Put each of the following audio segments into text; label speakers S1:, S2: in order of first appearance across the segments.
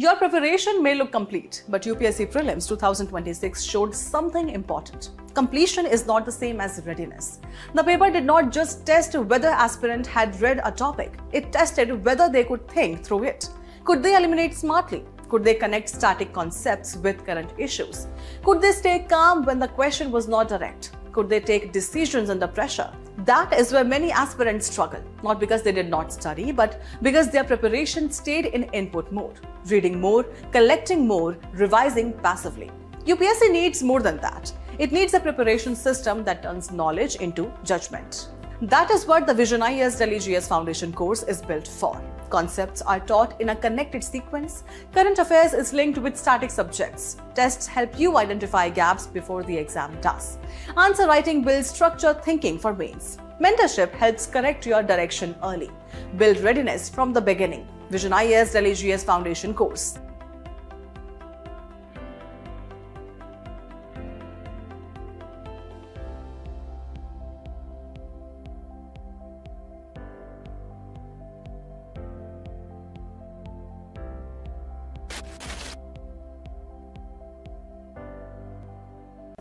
S1: Your preparation may look complete, but UPSC Prelims 2026 showed something important. Completion is not the same as readiness. The paper did not just test whether aspirant had read a topic, it tested whether they could think through it. Could they eliminate smartly? Could they connect static concepts with current issues? Could they stay calm when the question was not direct? Could they take decisions under pressure? That is where many aspirants struggle, not because they did not study, but because their preparation stayed in input mode, reading more, collecting more, revising passively. UPSC needs more than that. It needs a preparation system that turns knowledge into judgment. That is what the VisionIAS GS Foundation course is built for. Concepts are taught in a connected sequence. Current affairs is linked with static subjects. Tests help you identify gaps before the exam does. Answer writing builds structured thinking for mains. Mentorship helps correct your direction early. Build readiness from the beginning. VisionIAS GS Foundation course.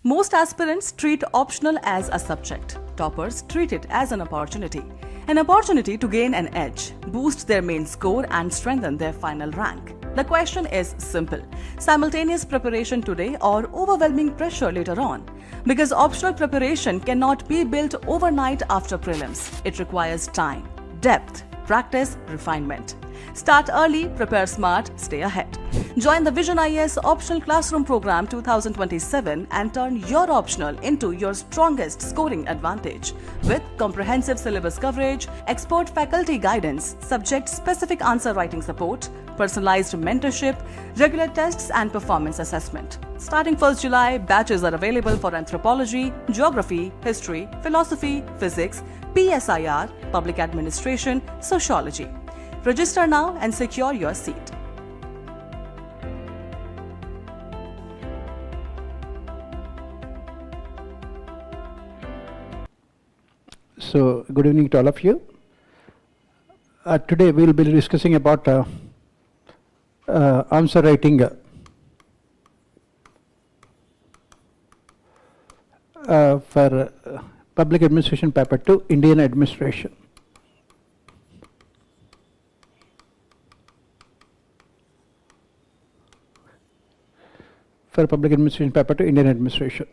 S1: Most aspirants treat optional as a subject. Toppers treat it as an opportunity to gain an edge, boost their main score and strengthen their final rank. The question is simple: simultaneous preparation today or overwhelming pressure later on? Because optional preparation cannot be built overnight after prelims. It requires time, depth, practice, refinement. Start early, prepare smart, stay ahead. Join the VisionIAS Optional Classroom Program 2027 and turn your optional into your strongest scoring advantage. With comprehensive syllabus coverage, expert faculty guidance, subject-specific answer writing support, personalized mentorship, regular tests and performance assessment. Starting 1st July, batches are available for anthropology, geography, history, philosophy, physics, PSIR, public administration, sociology. Register now and secure your seat.
S2: So, good evening to all of you. Today we will be discussing about answer writing for Public Administration Paper 2, Indian Administration. For Public Administration Paper 2, Indian Administration.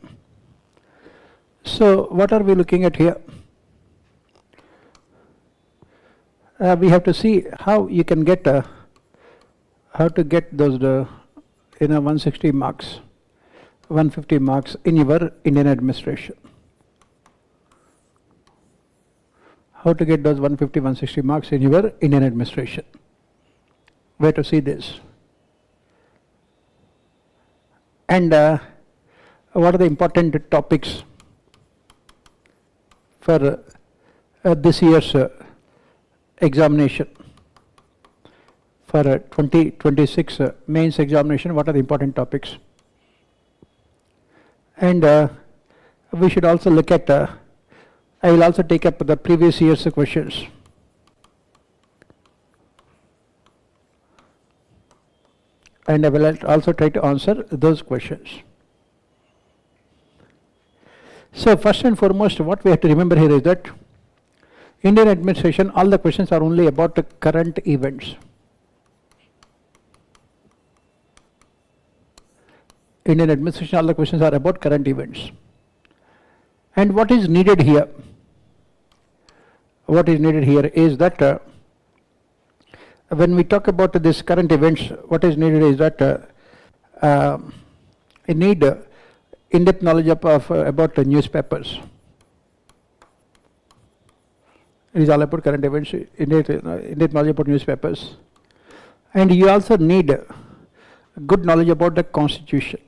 S2: So, what are we looking at here? We have to see how you can get how to get those 160 marks, 150 marks in your Indian administration. How to get those 150, 160 marks in your Indian administration. Where to see this? And what are the important topics for this year's examination? For 2026 mains examination, what are the important topics? And we should also look at, I will also take up the previous year's questions. And I will also try to answer those questions. So first and foremost, what we have to remember here is that Indian administration, all the questions are only about the current events. Indian administration, all the questions are about current events. And what is needed here? What is needed here is that when we talk about this current events, what is needed is that you need in-depth knowledge about the newspapers. It is all about current events, in-depth knowledge about newspapers. And you also need good knowledge about the constitution.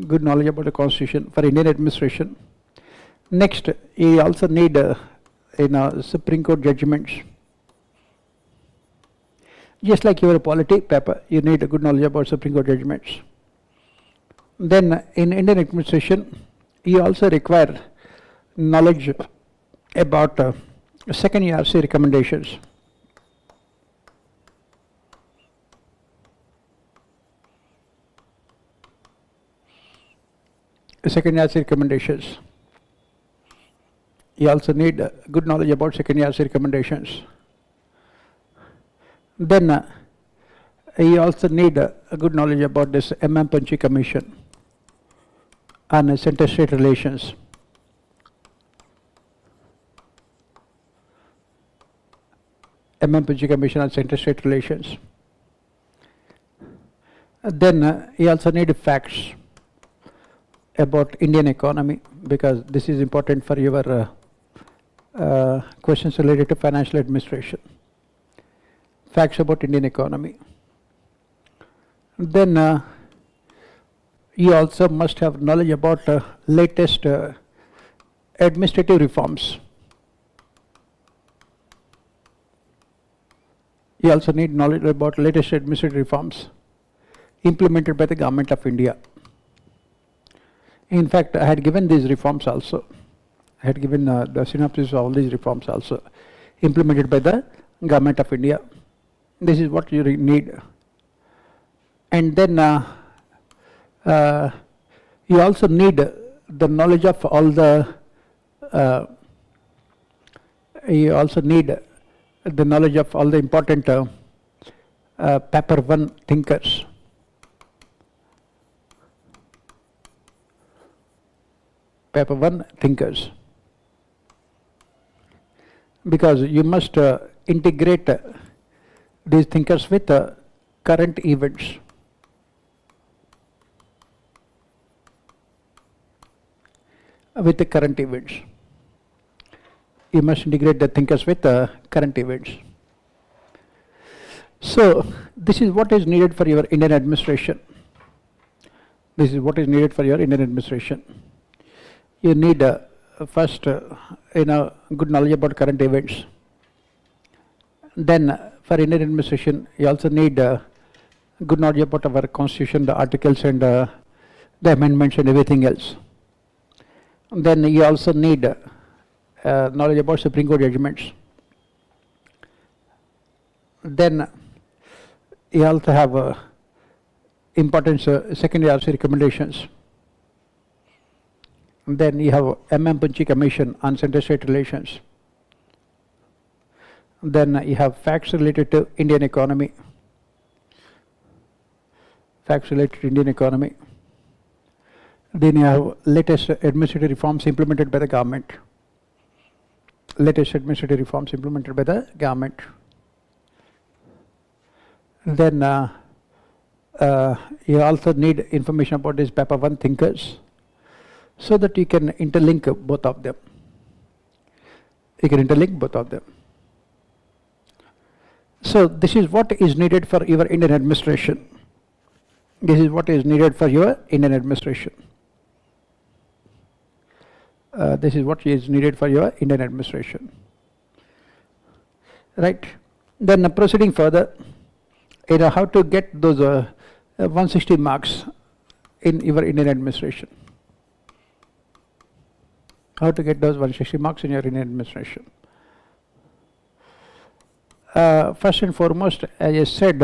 S2: Good knowledge about the constitution for Indian administration. Next, you also need Supreme Court judgments. Just like your polity paper, you need a good knowledge about Supreme Court judgments. Then in Indian administration, you also require knowledge about second ERC recommendations. second IRC recommendations. You also need good knowledge about second IRC recommendations. Then you also need a good knowledge about this Punchy Commission on center-state relations. Punchy Commission on center-state relations. Then you also need facts about Indian economy, because this is important for your questions related to financial administration. Facts about Indian economy. Then you also must have knowledge about latest administrative reforms. You also need knowledge about latest administrative reforms implemented by the Government of India. In fact, I had given these reforms also. I had given the synopsis of all these reforms also implemented by the Government of India. This is what you need. And then you also need the knowledge of all the important paper 1 thinkers. Paper 1 thinkers. Because you must integrate these thinkers with current events. With the current events. You must integrate the thinkers with current events. So, this is what is needed for your Indian administration. This is what is needed for your Indian administration. You need first, good knowledge about current events. Then, for Indian administration, you also need good knowledge about our constitution, the articles and the amendments and everything else. Then you also need knowledge about Supreme Court judgments. Then you also have important second IRC recommendations. Then you have Punchy Commission on center-state relations. Then you have facts related to Indian economy. Facts related to Indian economy. Then you have latest administrative reforms implemented by the government. Latest administrative reforms implemented by the government. Then you also need information about these paper 1 thinkers, so that you can interlink both of them. You can interlink both of them. So this is what is needed for your Indian administration. This is what is needed for your Indian administration. This is what is needed for your Indian administration. Right? Then proceeding further, how to get those 160 marks in your Indian administration. How to get those 160 marks in your Indian administration. First and foremost, as I said,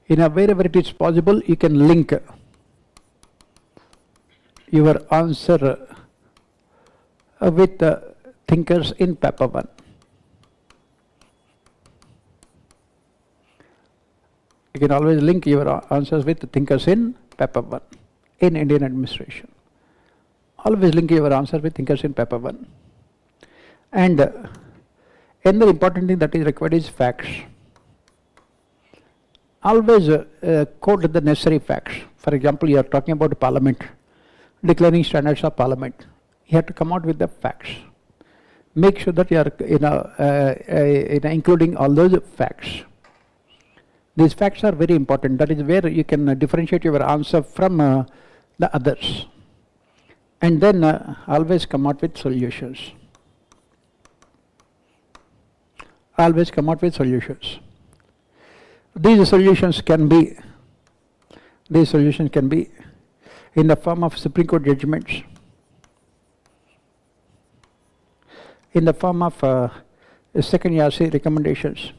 S2: wherever it is possible, you can link your answer with thinkers in paper 1. You can always link your answers with thinkers in paper 1 in Indian administration. Always link your answer with thinkers in paper 1. And another important thing that is required is facts. Always quote the necessary facts. For example, you are talking about parliament, declaring standards of parliament. You have to come out with the facts. Make sure that you are including all those facts. These facts are very important. That is where you can differentiate your answer from the others. And then always come out with solutions. Always come out with solutions. These solutions can be in the form of Supreme Court judgments, in the form of second IRC recommendations,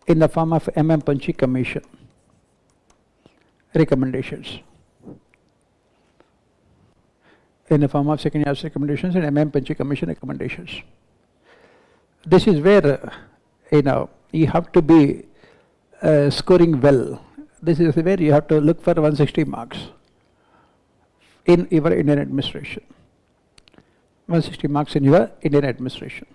S2: in the form of Punchy Commission recommendations. in the form of second year's recommendations and Panchi Commission recommendations. This is where you have to be scoring well. This is where you have to look for 160 marks in your Indian administration. 160 marks in your Indian administration.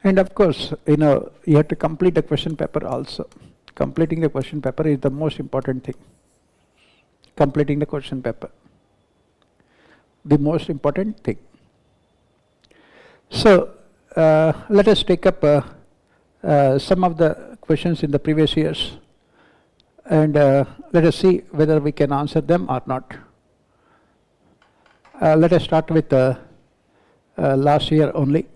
S2: And of course, you have to complete the question paper also. Completing the question paper is the most important thing. Completing the question paper. The most important thing. So, let us take up some of the questions in the previous years and let us see whether we can answer them or not. Let us start with last year only.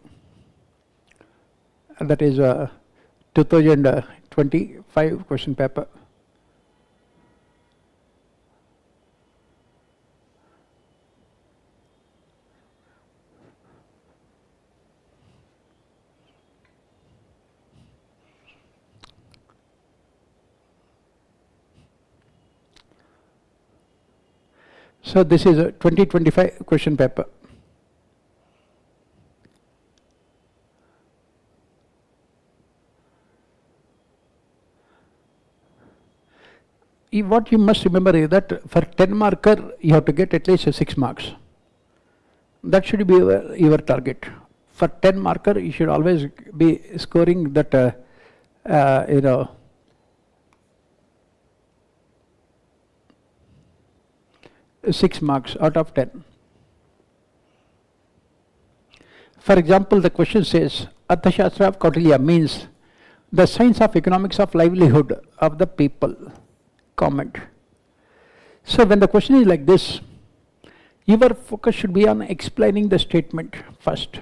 S2: That is 2025 question paper. So this is a 2025 question paper. What you must remember is that for 10 marker you have to get at least 6 marks. That should be your target. For 10 marker you should always be scoring that 6 marks out of 10. For example, the question says, Arthashastra of Kautilya means the science of economics of livelihood of the people. Comment. So when the question is like this, your focus should be on explaining the statement first.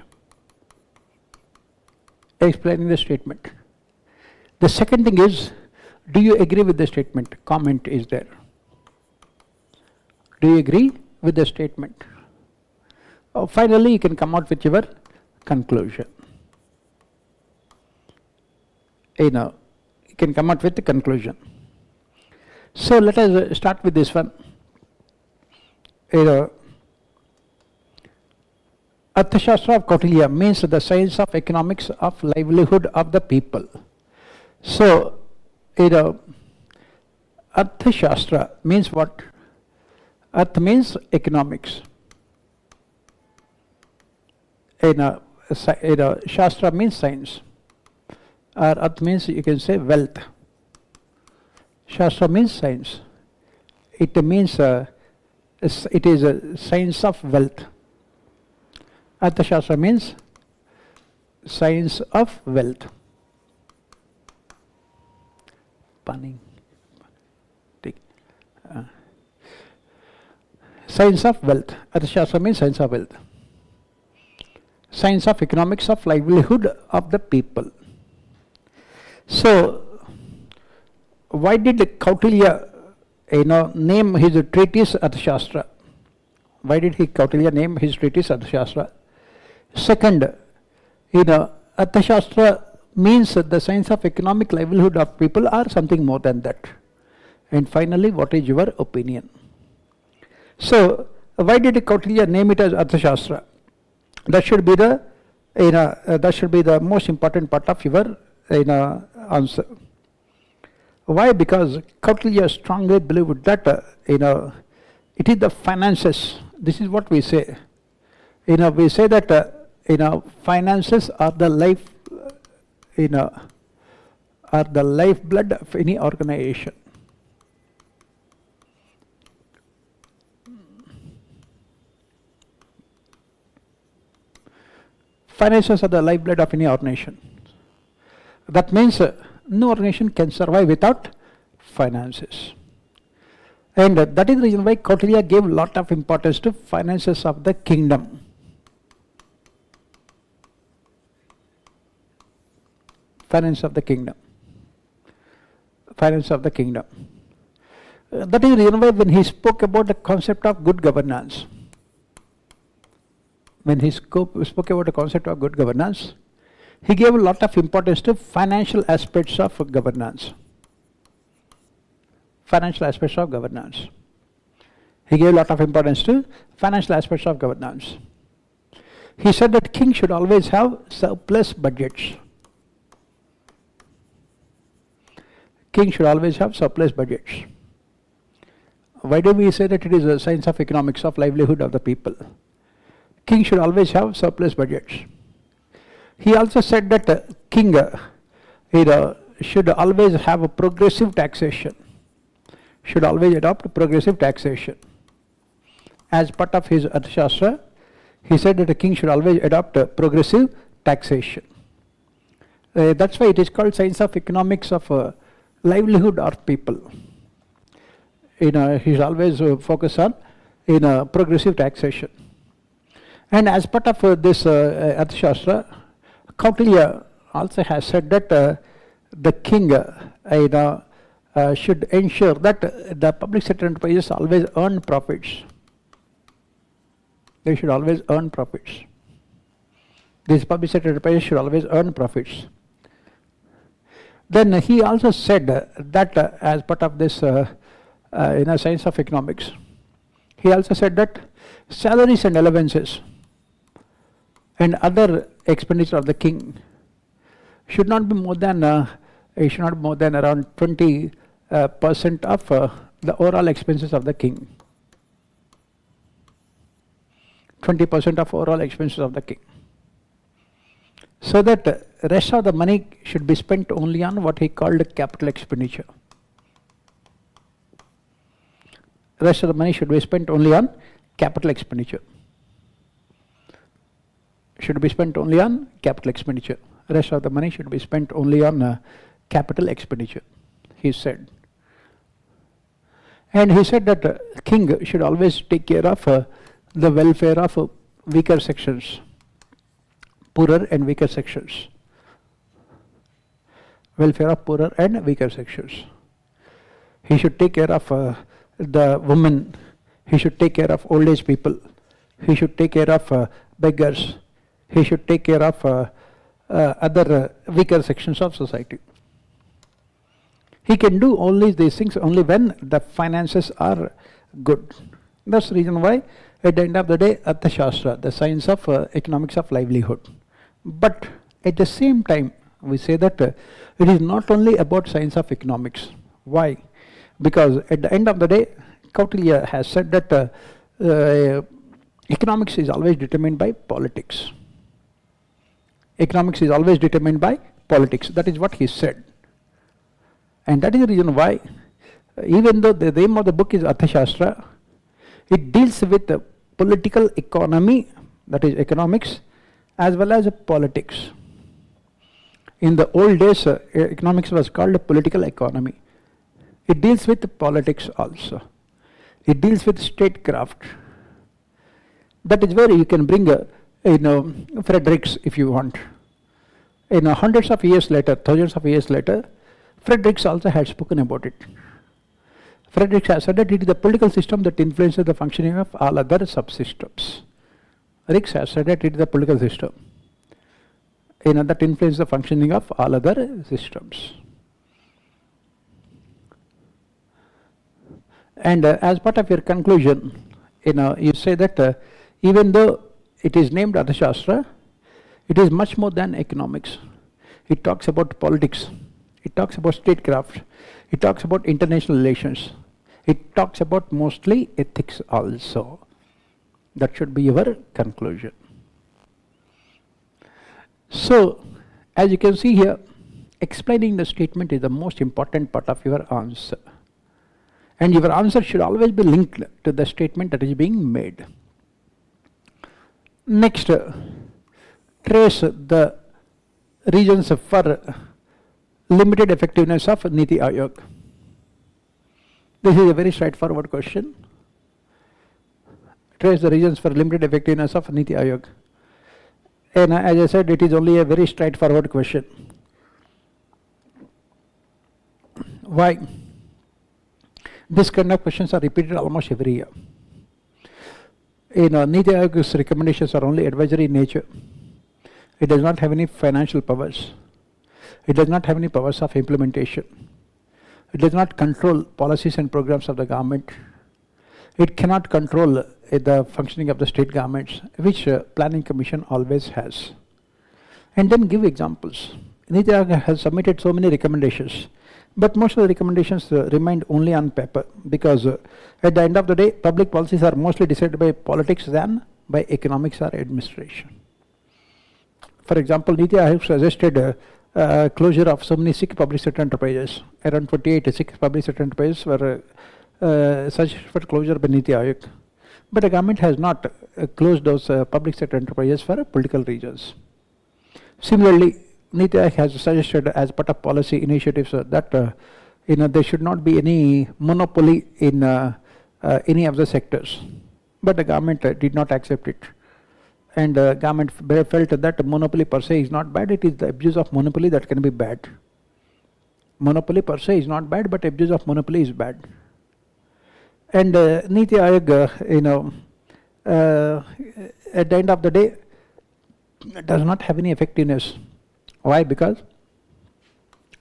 S2: Explaining the statement. The second thing is, do you agree with the statement? Comment is there. Do you agree with the statement? Finally, you can come out with your conclusion. You can come out with the conclusion. So let us start with this one. Arthashastra of Kautilya means the science of economics of livelihood of the people. So, Arthashastra means what? Arth means economics. Shastra means science. Or Arth means, you can say, wealth. Shastra means science. It means it is a science of wealth. Arthashastra means science of wealth. Punning. Science of wealth. Arthashastra means science of wealth. Science of economics of livelihood of the people. So, why did Kautilya, name his treatise Arthashastra? Why did Kautilya name his treatise Arthashastra? Second, Arthashastra means the science of economic livelihood of people or something more than that. And finally, what is your opinion? So, why did Kautilya name it as Arthashastra? That should be the most important part of your answer. Why? Because Kautilya strongly believed that it is the finances. This is what we say. We say that finances are the life, are the lifeblood of any organization. Finances are the lifeblood of any organization. That means no organization can survive without finances. And that is the reason why Kautilya gave a lot of importance to finances of the kingdom. Finance of the kingdom. Finance of the kingdom. That is the reason why when he spoke about the concept of good governance, when he spoke about the concept of good governance, he gave a lot of importance to financial aspects of governance. Financial aspects of governance. He gave a lot of importance to financial aspects of governance. He said that king should always have surplus budgets. King should always have surplus budgets. Why do we say that it is a science of economics of livelihood of the people? King should always have surplus budgets. He also said that king should always have a progressive taxation. Should always adopt progressive taxation. As part of his Arthashastra, he said that a king should always adopt progressive taxation. That's why it is called science of economics of livelihood of people. He should always focus on progressive taxation. And as part of this Arthashastra, Kautilya also has said that the king should ensure that the public sector enterprises always earn profits. They should always earn profits. These public sector enterprises should always earn profits. Then he also said that as part of this science of economics, he also said that salaries and allowances and other expenditure of the king should not be more than around 20% of the overall expenses of the king. 20% of overall expenses of the king. So that rest of the money should be spent only on what he called capital expenditure. Rest of the money should be spent only on capital expenditure. Should be spent only on capital expenditure. Rest of the money should be spent only on capital expenditure, he said. And he said that king should always take care of the welfare of weaker sections, poorer and weaker sections. Welfare of poorer and weaker sections. He should take care of the women. He should take care of old age people. He should take care of beggars. He should take care of other weaker sections of society. He can do all these things only when the finances are good. That's the reason why at the end of the day, Arthashastra, the science of economics of livelihood. But at the same time, we say that it is not only about science of economics. Why? Because at the end of the day, Kautilya has said that economics is always determined by politics. Economics is always determined by politics. That is what he said. And that is the reason why, even though the name of the book is Arthashastra, it deals with the political economy, that is economics, as well as politics. In the old days, economics was called political economy. It deals with politics also. It deals with statecraft. That is where you can bring Fredericks if you want. Hundreds of years later, thousands of years later, Fredericks also had spoken about it. Fredericks has said that it is the political system that influences the functioning of all other subsystems. Ricks has said that it is the political system that influences the functioning of all other systems. And as part of your conclusion, you say that even though it is named Arthashastra, it is much more than economics. It talks about politics. It talks about statecraft. It talks about international relations. It talks about mostly ethics also. That should be your conclusion. So, as you can see here, explaining the statement is the most important part of your answer. And your answer should always be linked to the statement that is being made. Next, trace the reasons for limited effectiveness of Niti Aayog. This is a very straightforward question. Trace the reasons for limited effectiveness of Niti Aayog. And as I said, it is only a very straightforward question. Why? This kind of questions are repeated almost every year. Niti Aayog's recommendations are only advisory in nature. It does not have any financial powers. It does not have any powers of implementation. It does not control policies and programs of the government. It cannot control the functioning of the state governments, which Planning Commission always has. And then give examples. Niti Aayog has submitted so many recommendations, but most of the recommendations remained only on paper, because at the end of the day, public policies are mostly decided by politics than by economics or administration. For example, Niti Aayog suggested closure of so many Sikh public sector enterprises. Around 28 Sikh public sector enterprises were suggested for closure by Niti Aayog. But the government has not closed those public sector enterprises for political reasons. Similarly, Niti Aayog has suggested as part of policy initiatives that there should not be any monopoly in any of the sectors. But the government did not accept it. And the government felt that monopoly per se is not bad, it is the abuse of monopoly that can be bad. Monopoly per se is not bad, but abuse of monopoly is bad. And Niti Aayog, at the end of the day, does not have any effectiveness. Why? Because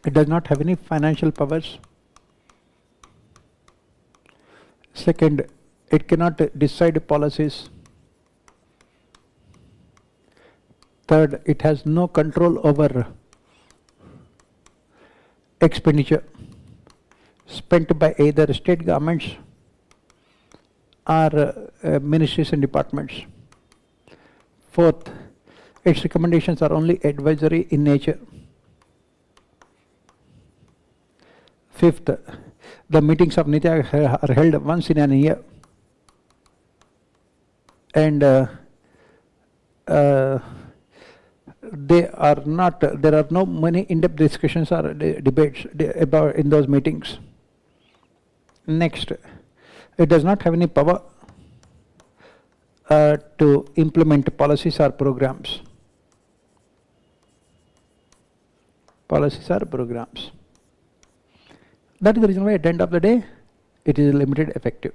S2: it does not have any financial powers. Second, it cannot decide policies. Third, it has no control over expenditure spent by either state governments or ministries and departments. Fourth, its recommendations are only advisory in nature. Fifth, the meetings of Niti Aayog are held once in a year, and there are no many in-depth discussions or debates about in those meetings. Next, it does not have any power to implement policies or programs. Policies or programs. That is the reason why at the end of the day, it is limited effective.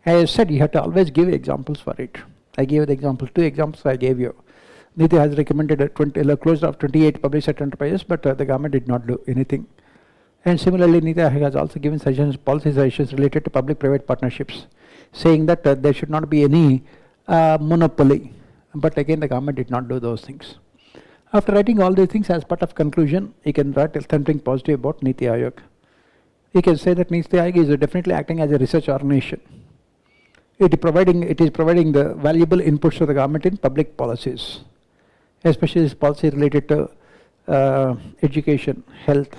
S2: As I said, you have to always give examples for it. I gave the example, 2 examples I gave you. Niti has recommended a closure of 28 public sector enterprises, but the government did not do anything. And similarly, Niti has also given suggestions, policy suggestions related to public-private partnerships, saying that there should not be any monopoly. But again, the government did not do those things. After writing all these things as part of conclusion, you can write something positive about Niti Aayog. You can say that Niti Aayog is definitely acting as a research organization. It is providing the valuable inputs to the government in public policies, especially this policy related to education, health,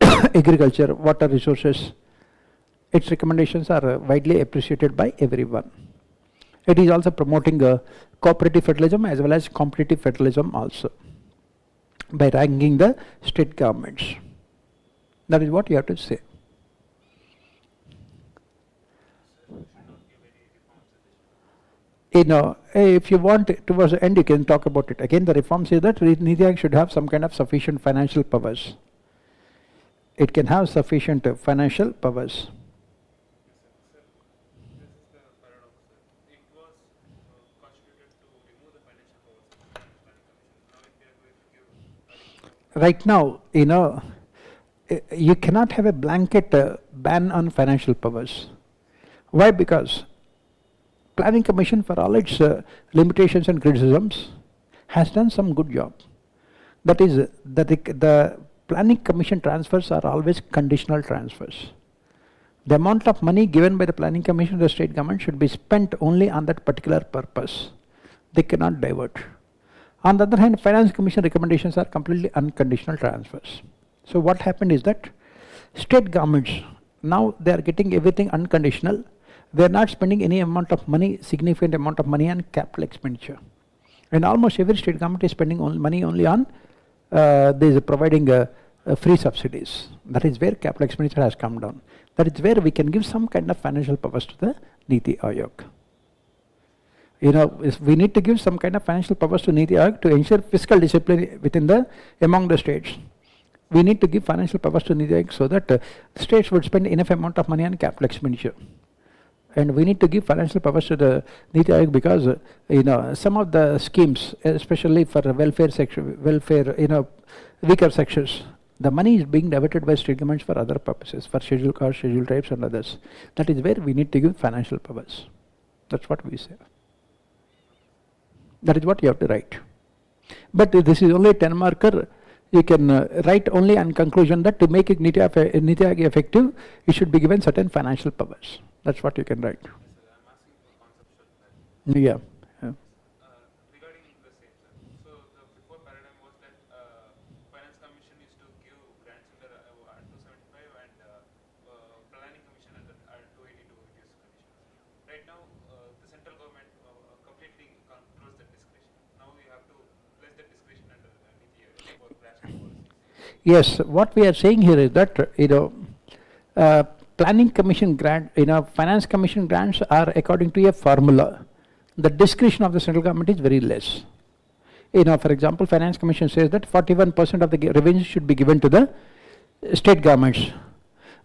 S2: agriculture, water resources. Its recommendations are widely appreciated by everyone. It is also promoting cooperative federalism as well as competitive federalism also, by ranking the state governments. That is what you have to say. If you want towards the end, you can talk about it. Again, the reform says that Niti Aayog should have some kind of sufficient financial powers. It can have sufficient financial powers. Right now, you cannot have a blanket ban on financial powers. Why? Because Planning Commission, for all its limitations and criticisms, has done some good job. That is, the Planning Commission transfers are always conditional transfers. The amount of money given by the Planning Commission to the state government should be spent only on that particular purpose. They cannot divert. On the other hand, Finance Commission recommendations are completely unconditional transfers. So what happened is that state governments, now they are getting everything unconditional. They are not spending any amount of money, significant amount of money on capital expenditure. And almost every state government is spending money only on providing free subsidies. That is where capital expenditure has come down. That is where we can give some kind of financial powers to the Niti Aayog. We need to give some kind of financial powers to Niti Aayog to ensure fiscal discipline among the states. We need to give financial powers to Niti Aayog so that states would spend enough amount of money on capital expenditure. And we need to give financial powers to the Niti Aayog because some of the schemes, especially for welfare section, weaker sections, The money is being diverted by state governments for other purposes, for scheduled castes, scheduled tribes and others. That is where we need to give financial powers. That's what we say. That is what you have to write. But this is only a 10 marker. You can write only on conclusion that to make it Niti Aayog effective, it should be given certain financial powers. That's what you can write. Yeah.
S3: Regarding the same, sir. So the before paradigm was that Finance Commission used to give grants under 275 and Planning Commission under 282 reduced conditions. Right now, the central government completely controls the discretion. Now we have to place the discretion under Niti Aayog for grants and policies.
S2: Yes, what we are saying here is that Planning Commission grant, Finance Commission grants are according to a formula. The discretion of the central government is very less. For example, Finance Commission says that 41% of the revenue should be given to the state governments.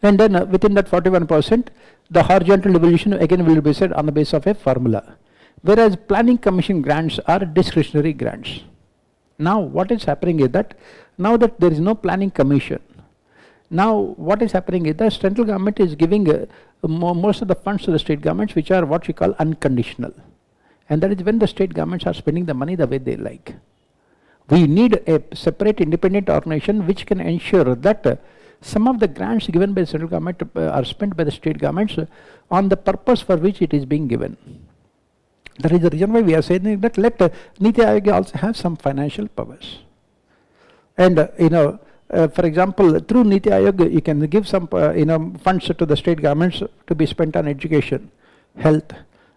S2: And then within that 41%, the horizontal devolution again will be said on the basis of a formula. Whereas Planning Commission grants are discretionary grants. Now what is happening is that, now that there is no Planning Commission, now what is happening is the central government is giving most of the funds to the state governments, which are what we call unconditional. And that is when the state governments are spending the money the way they like. We need a separate independent organization which can ensure that some of the grants given by the central government are spent by the state governments on the purpose for which it is being given. That is the reason why we are saying that let Niti Aayog also have some financial powers. And for example, through Niti Aayog you can give some funds to the state governments to be spent on education, health,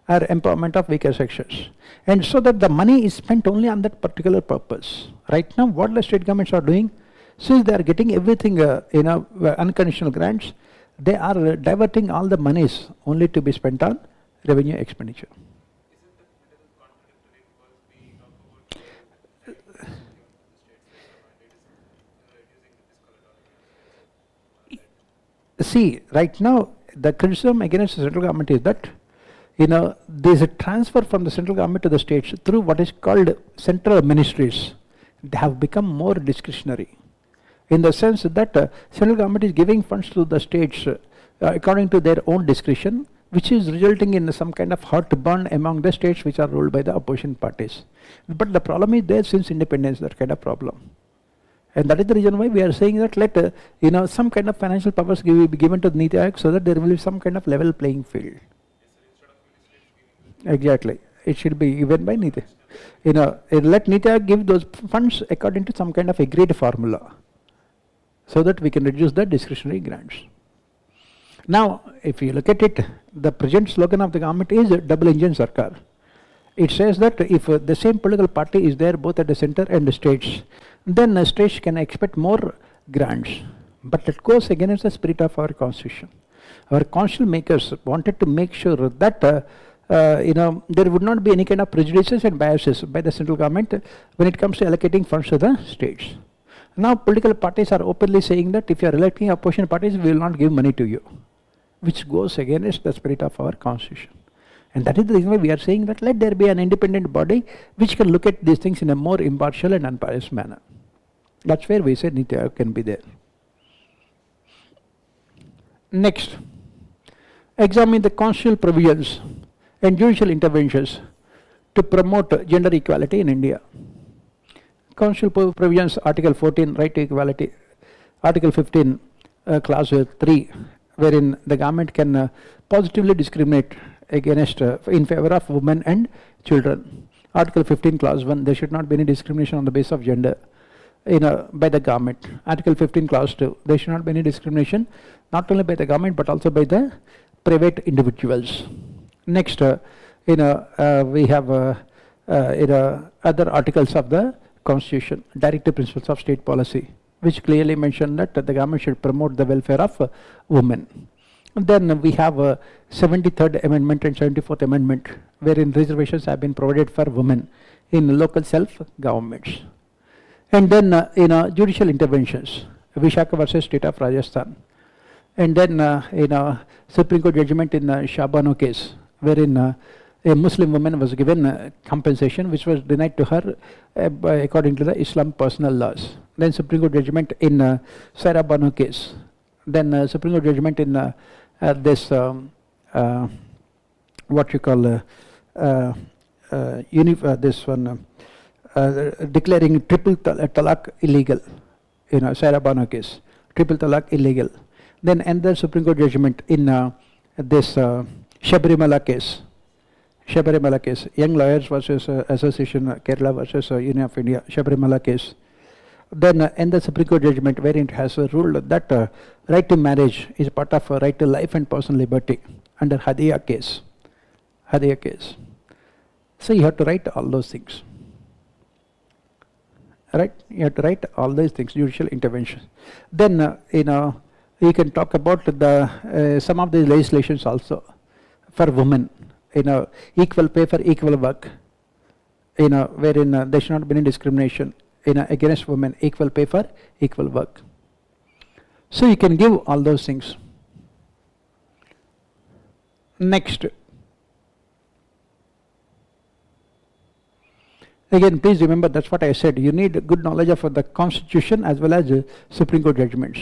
S2: or empowerment of weaker sections, and so that the money is spent only on that particular purpose. Right now what the state governments are doing, since they are getting everything unconditional grants, they are diverting all the monies only to be spent on revenue expenditure.
S3: Isn't that contradictory because we talk about
S2: See, right now the criticism against the central government is that there is a transfer from the central government to the states through what is called central ministries. They have become more discretionary, in the sense that central government is giving funds to the states according to their own discretion, which is resulting in some kind of heartburn among the states which are ruled by the opposition parties. But the problem is there since independence, that kind of problem. And that is the reason why we are saying that let some kind of financial powers be given to the Niti Aayog, so that there will be some kind of level playing field. Exactly, it should be given by Niti. Let Niti Aayog give those funds according to some kind of agreed formula, so that we can reduce the discretionary grants. Now, if you look at it, the present slogan of the government is double engine sarkar. It says that if the same political party is there both at the center and the states, then the states can expect more grants. But it goes against the spirit of our constitution. Our constitutional makers wanted to make sure that there would not be any kind of prejudices and biases by the central government when it comes to allocating funds to the states. Now political parties are openly saying that if you are electing opposition parties, we will not give money to you, which goes against the spirit of our constitution. And that is the reason why we are saying that let there be an independent body which can look at these things in a more impartial and unbiased manner. That's where we say Niti Aayog can be there. Next, examine the constitutional provisions and judicial interventions to promote gender equality in India. Constitutional provisions, Article 14, right to equality, Article 15, Clause 3, wherein the government can positively discriminate against in favor of women and children. Article 15, Clause 1, there should not be any discrimination on the basis of gender by the government. Article 15, Clause 2, there should not be any discrimination not only by the government but also by the private individuals. Next, we have other articles of the Constitution, Directive Principles of State Policy, which clearly mention that the government should promote the welfare of women. And then we have 73rd Amendment and 74th Amendment, wherein reservations have been provided for women in local self-governments. And then judicial interventions, Vishaka versus State of Rajasthan. And then Supreme Court judgment in Shabano case, wherein a Muslim woman was given compensation which was denied to her according to the Islam personal laws. then Supreme Court judgment in Sarah Banu case, then Supreme Court judgment in this what you call this one declaring triple talaq illegal, Sarah Banu case, triple talaq illegal. Then another Supreme Court judgment in this Shabarimala case, Young Lawyers versus Association Kerala versus Union of India, Shabarimala case. Then another Supreme Court judgment wherein it has ruled that right to marriage is part of right to life and personal liberty under Hadiya case. So you have to write all those things. Right? You have to write all these things, judicial intervention. Then you can talk about the some of the legislations also for women. Equal pay for equal work. Wherein there should not be any discrimination against women. Equal pay for equal work. So you can give all those things. Next. Again, please remember, that's what I said. You need good knowledge of the Constitution as well as Supreme Court judgments.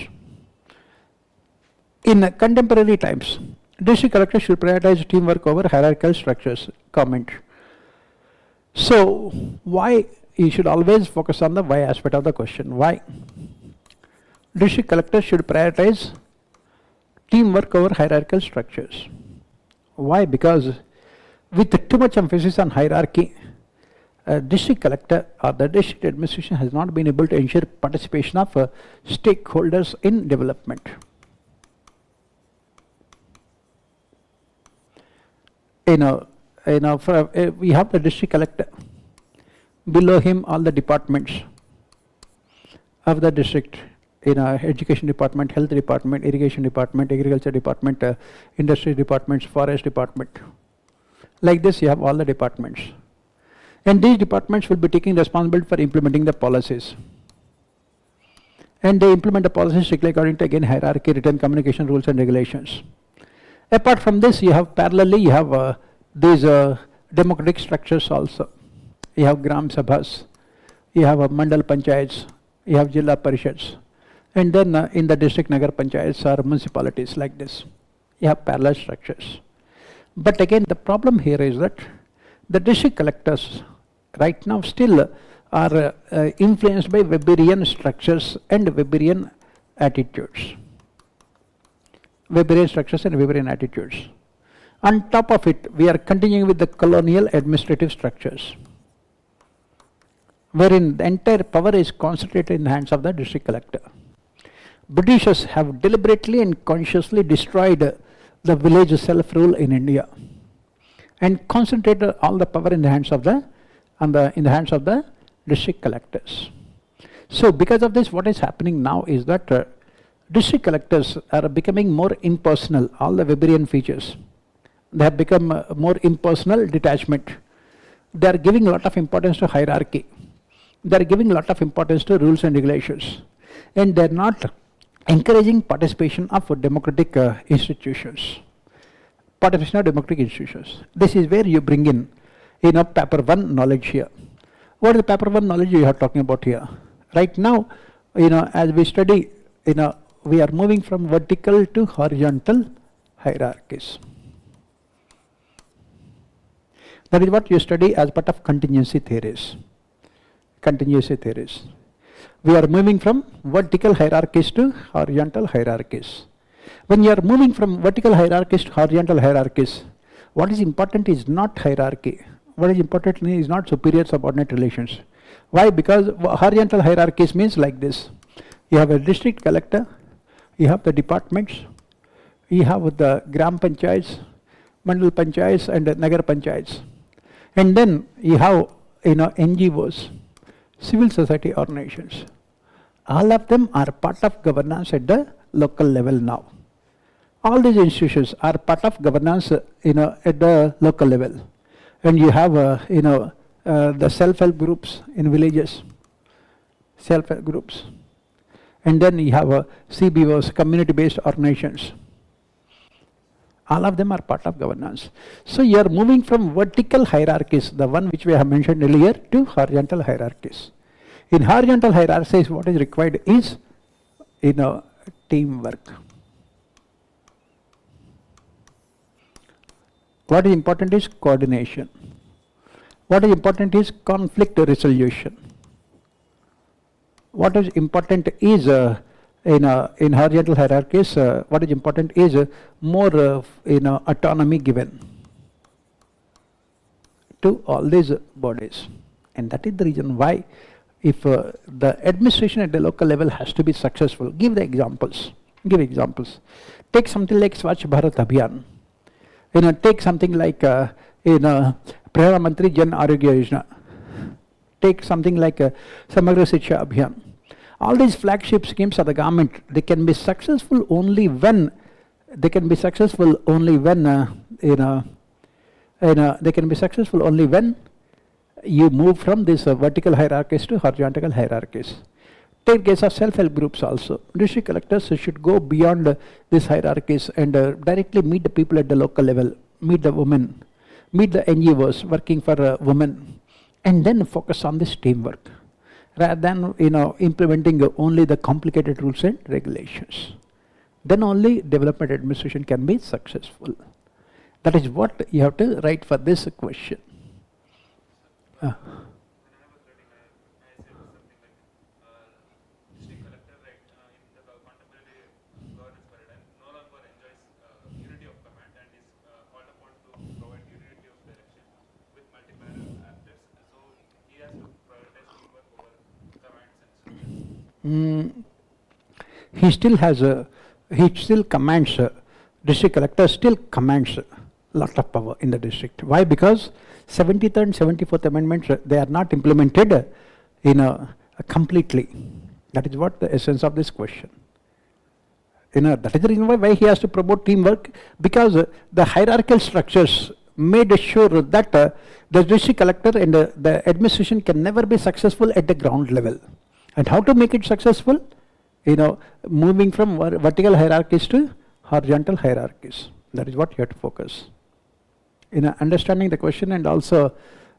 S2: In contemporary times, district collectors should prioritize teamwork over hierarchical structures. Comment. So, why you should always focus on the why aspect of the question. Why? District collectors should prioritize teamwork over hierarchical structures. Why? Because with too much emphasis on hierarchy, district collector or the district administration has not been able to ensure participation of stakeholders in development. We have the district collector. Below him, all the departments of the district, education department, health department, irrigation department, agriculture department, industry departments, forest department. Like this, you have all the departments. And these departments will be taking responsibility for implementing the policies. And they implement the policies strictly according to, again, hierarchy, written communication rules and regulations. Apart from this, you have parallelly, you have these democratic structures also. You have Gram Sabhas, you have Mandal Panchayats, you have Jilla Parishads. And then in the district Nagar Panchayats or municipalities like this. You have parallel structures. But again, the problem here is that the district collectors right now still are influenced by Weberian structures and Weberian attitudes. Weberian structures and Weberian attitudes. On top of it, we are continuing with the colonial administrative structures, wherein the entire power is concentrated in the hands of the district collector. Britishers have deliberately and consciously destroyed the village self-rule in India and concentrated all the power in the hands of the district collectors. So because of this, what is happening now is that district collectors are becoming more impersonal, all the Weberian features. They have become more impersonal detachment. They are giving a lot of importance to hierarchy. They are giving a lot of importance to rules and regulations. And they are not encouraging participation of democratic institutions. Participation of democratic institutions. This is where you bring in, paper 1 knowledge here. What is the paper 1 knowledge you are talking about here? Right now, as we study, we are moving from vertical to horizontal hierarchies. That is what you study as part of contingency theories. Contingency theories. We are moving from vertical hierarchies to horizontal hierarchies. When you are moving from vertical hierarchies to horizontal hierarchies, what is important is not hierarchy. What is important is not superior subordinate relations. Why? Because horizontal hierarchies means like this. You have a district collector, you have the departments, you have the Gram Panchayats, Mandal Panchayats and Nagar Panchayats. And then you have NGOs, civil society organizations. All of them are part of governance at the local level now. All these institutions are part of governance at the local level. And you have the self-help groups in villages, self-help groups. And then you have CBOs, community-based organizations. All of them are part of governance. So you are moving from vertical hierarchies, the one which we have mentioned earlier, to horizontal hierarchies. In horizontal hierarchies, what is required is, teamwork. What is important is coordination. What is important is conflict resolution. What is important is in horizontal hierarchies, what is important is more autonomy given to all these bodies. And that is the reason why, if the administration at the local level has to be successful, give the examples. Give examples. Take something like Swachh Bharat Abhiyan. Take something like Pradhan Mantri Jan Arogya Yojana. Take something like Samagra Shiksha Abhiyan. All these flagship schemes of the government, they can be successful only when they can be successful only when they can be successful only when you move from these vertical hierarchies to horizontal hierarchies. Take case of self-help groups also. District collectors should go beyond these hierarchies and directly meet the people at the local level, meet the women, meet the NGOs working for women, and then focus on this teamwork, rather than implementing only the complicated rules and regulations. Then only development administration can be successful. That is what you have to write for this question.
S3: When I was reading, I said something like district collector, right, in the contemporary governance paradigm, no longer enjoys unity of command and is called upon to provide unity of direction with multiple actors. So he has to prioritize teamwork over commands and structures.
S2: He still commands, district collector still commands a lot of power in the district. Why? Because 73rd and 74th amendments, they are not implemented completely. That is what the essence of this question. That is the reason why he has to promote teamwork, because the hierarchical structures made sure that the district collector and the administration can never be successful at the ground level. And how to make it successful? Moving from vertical hierarchies to horizontal hierarchies. That is what you have to focus. Understanding the question and also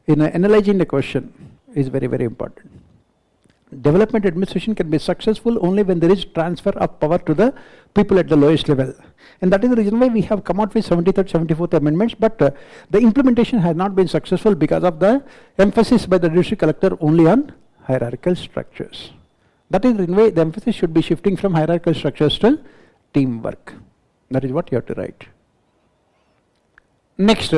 S2: analyzing the question is very, very important. Development administration can be successful only when there is transfer of power to the people at the lowest level. And that is the reason why we have come out with 73rd, 74th amendments, but the implementation has not been successful because of the emphasis by the district collector only on hierarchical structures. That is the reason why the emphasis should be shifting from hierarchical structures to teamwork. That is what you have to write. Next,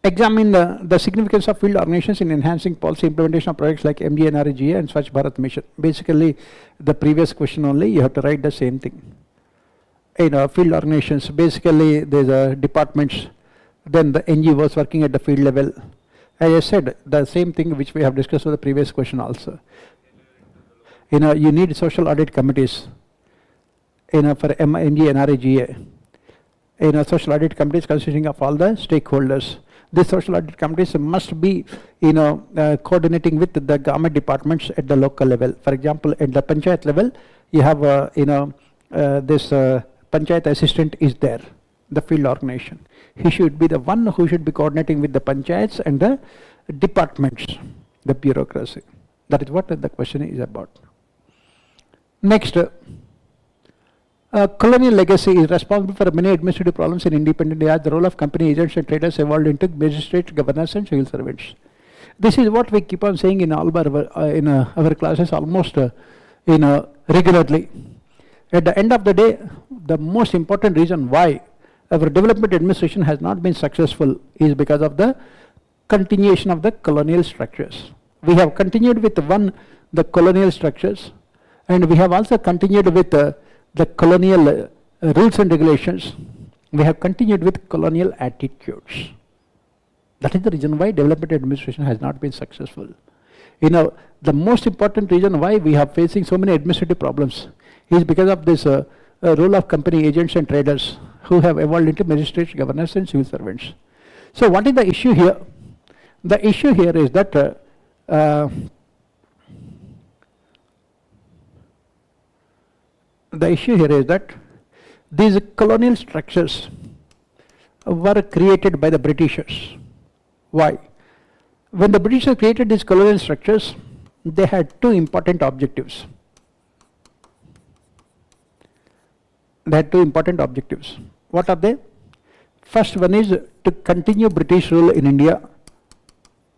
S2: examine the significance of field organizations in enhancing policy implementation of projects like MGNRGA and Swachh Bharat Mission. Basically, the previous question only, you have to write the same thing. Field organizations, basically there's departments, then the NGOs working at the field level. As I said, the same thing which we have discussed with the previous question also. You need social audit committees, for MGNRGA. Social audit committees consisting of all the stakeholders. These social audit committees must be, coordinating with the government departments at the local level. For example, at the panchayat level, you have, this panchayat assistant is there, the field organization. He should be the one who should be coordinating with the panchayats and the departments, the bureaucracy. That is what the question is about. Next. Colonial legacy is responsible for many administrative problems in independent areas. The role of company agents and traders evolved into magistrates, governors, and civil servants. This is what we keep on saying in all our classes almost regularly. At the end of the day, the most important reason why our development administration has not been successful is because of the continuation of the colonial structures. We have continued with the colonial structures, and we have also continued with the colonial rules and regulations. We have continued with colonial attitudes. That is the reason why development administration has not been successful. The most important reason why we are facing so many administrative problems is because of this role of company agents and traders who have evolved into magistrates, governors, and civil servants. So what is the issue here? The issue here is that these colonial structures were created by the Britishers. Why? When the Britishers created these colonial structures, they had two important objectives. They had two important objectives. What are they? First one is to continue British rule in India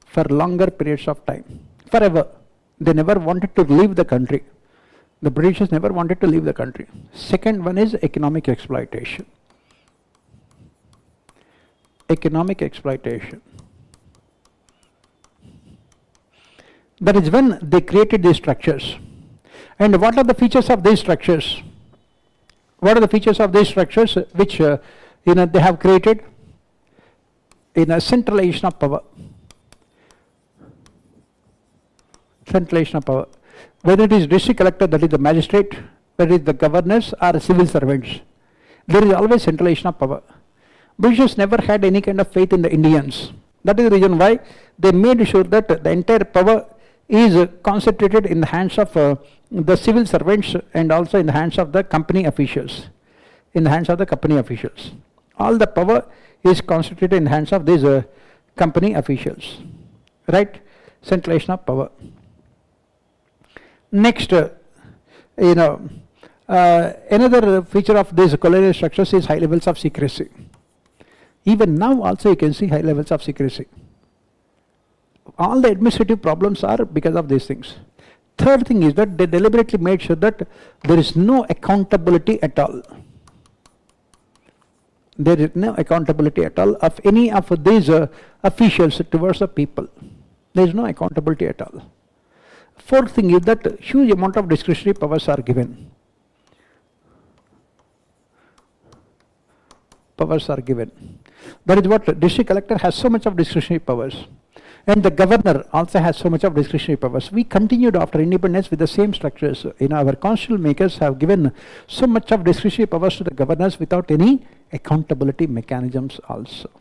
S2: for longer periods of time, forever. They never wanted to leave the country. The Britishers never wanted to leave the country. Second one is economic exploitation. Economic exploitation. That is when they created these structures. And what are the features of these structures? What are the features of these structures which they have created? In a centralization of power. Centralization of power. Whether it is district collector, that is the magistrate, whether it is the governors or civil servants, there is always centralization of power. Britishers never had any kind of faith in the Indians. That is the reason why they made sure that the entire power is concentrated in the hands of the civil servants and also in the hands of the company officials. In the hands of the company officials. All the power is concentrated in the hands of these company officials. Right? Centralization of power. Next, another feature of these colonial structures is high levels of secrecy. Even now also you can see high levels of secrecy. All the administrative problems are because of these things. Third thing is that they deliberately made sure that there is no accountability at all. There is no accountability at all of any of these officials towards the people. There is no accountability at all. Fourth thing is that huge amount of discretionary powers are given. Powers are given. That is what district collector has so much of discretionary powers. And the governor also has so much of discretionary powers. We continued after independence with the same structures. Our constitutional makers have given so much of discretionary powers to the governors without any accountability mechanisms also.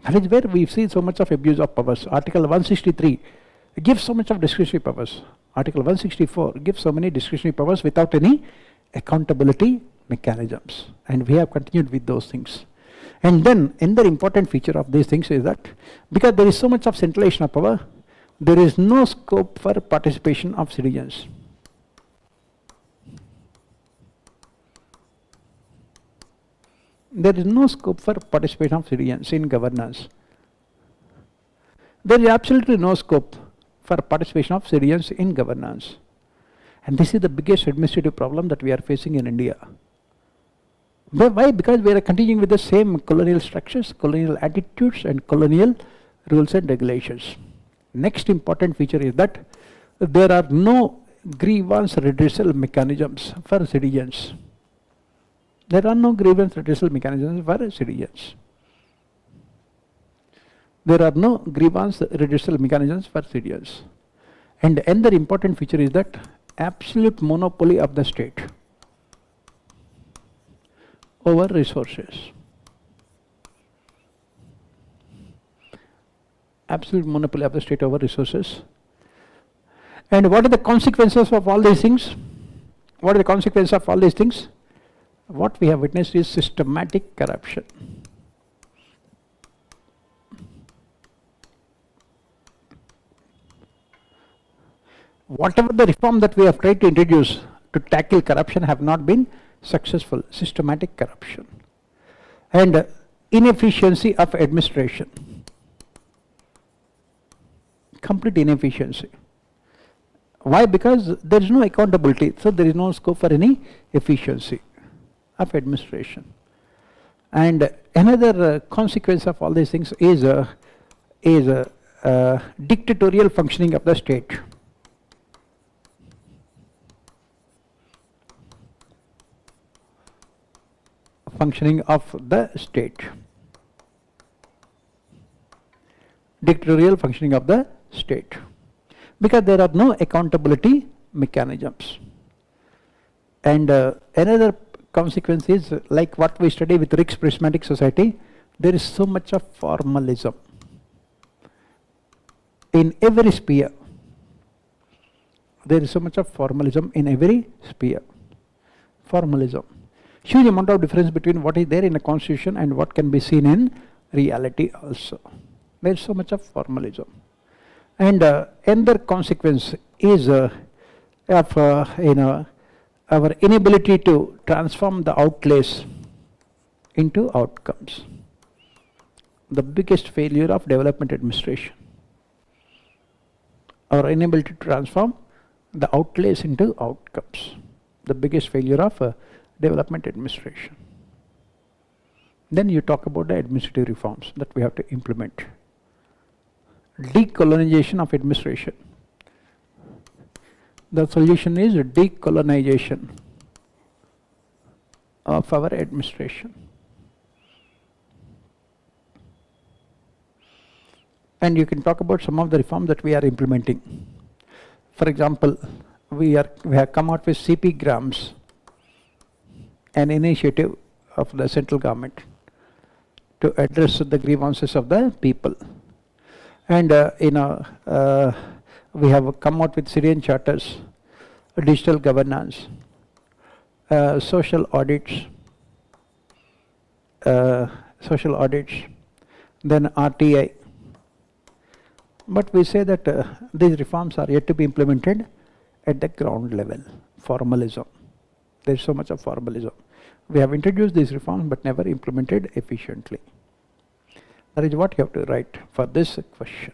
S2: That is where we see so much of abuse of powers. Article 163 gives so much of discretionary powers. Article 164 gives so many discretionary powers without any accountability mechanisms. And we have continued with those things. And then another important feature of these things is that because there is so much of centralization of power, there is no scope for participation of citizens. There is no scope for participation of citizens in governance. There is absolutely no scope for participation of citizens in governance. And this is the biggest administrative problem that we are facing in India. Why? Because we are continuing with the same colonial structures, colonial attitudes and colonial rules and regulations. Next important feature is that there are no grievance redressal mechanisms for citizens. There are no grievance redressal mechanisms for citizens. There are no grievance redressal mechanisms for citizens. And another important feature is that absolute monopoly of the state over resources. Absolute monopoly of the state over resources. And what are the consequences of all these things? What are the consequences of all these things? What we have witnessed is systematic corruption. Whatever the reform that we have tried to introduce to tackle corruption have not been successful. Systematic corruption and inefficiency of administration. Complete inefficiency. Why? Because there is no accountability, so there is no scope for any efficiency of administration. And another consequence of all these things is dictatorial functioning of the state. Functioning of the state. Dictatorial functioning of the state. Because there are no accountability mechanisms. And another consequence is like what we study with Rick's prismatic society, there is so much of formalism in every sphere. There is so much of formalism in every sphere. Formalism. Huge amount of difference between what is there in a constitution and what can be seen in reality also. There is so much of formalism. And another consequence is of our inability to transform the outlays into outcomes. The biggest failure of development administration. Our inability to transform the outlays into outcomes. The biggest failure of development administration. Then you talk about the administrative reforms that we have to implement. Decolonization of administration. The solution is decolonization of our administration. And you can talk about some of the reforms that we are implementing. For example, we have come out with CP grams, an initiative of the central government to address the grievances of the people. And we have come out with Syrian charters, digital governance, social audits, then RTI. But we say that these reforms are yet to be implemented at the ground level. Formalism. There is so much of formalism. We have introduced these reforms but never implemented efficiently. That is what you have to write for this question.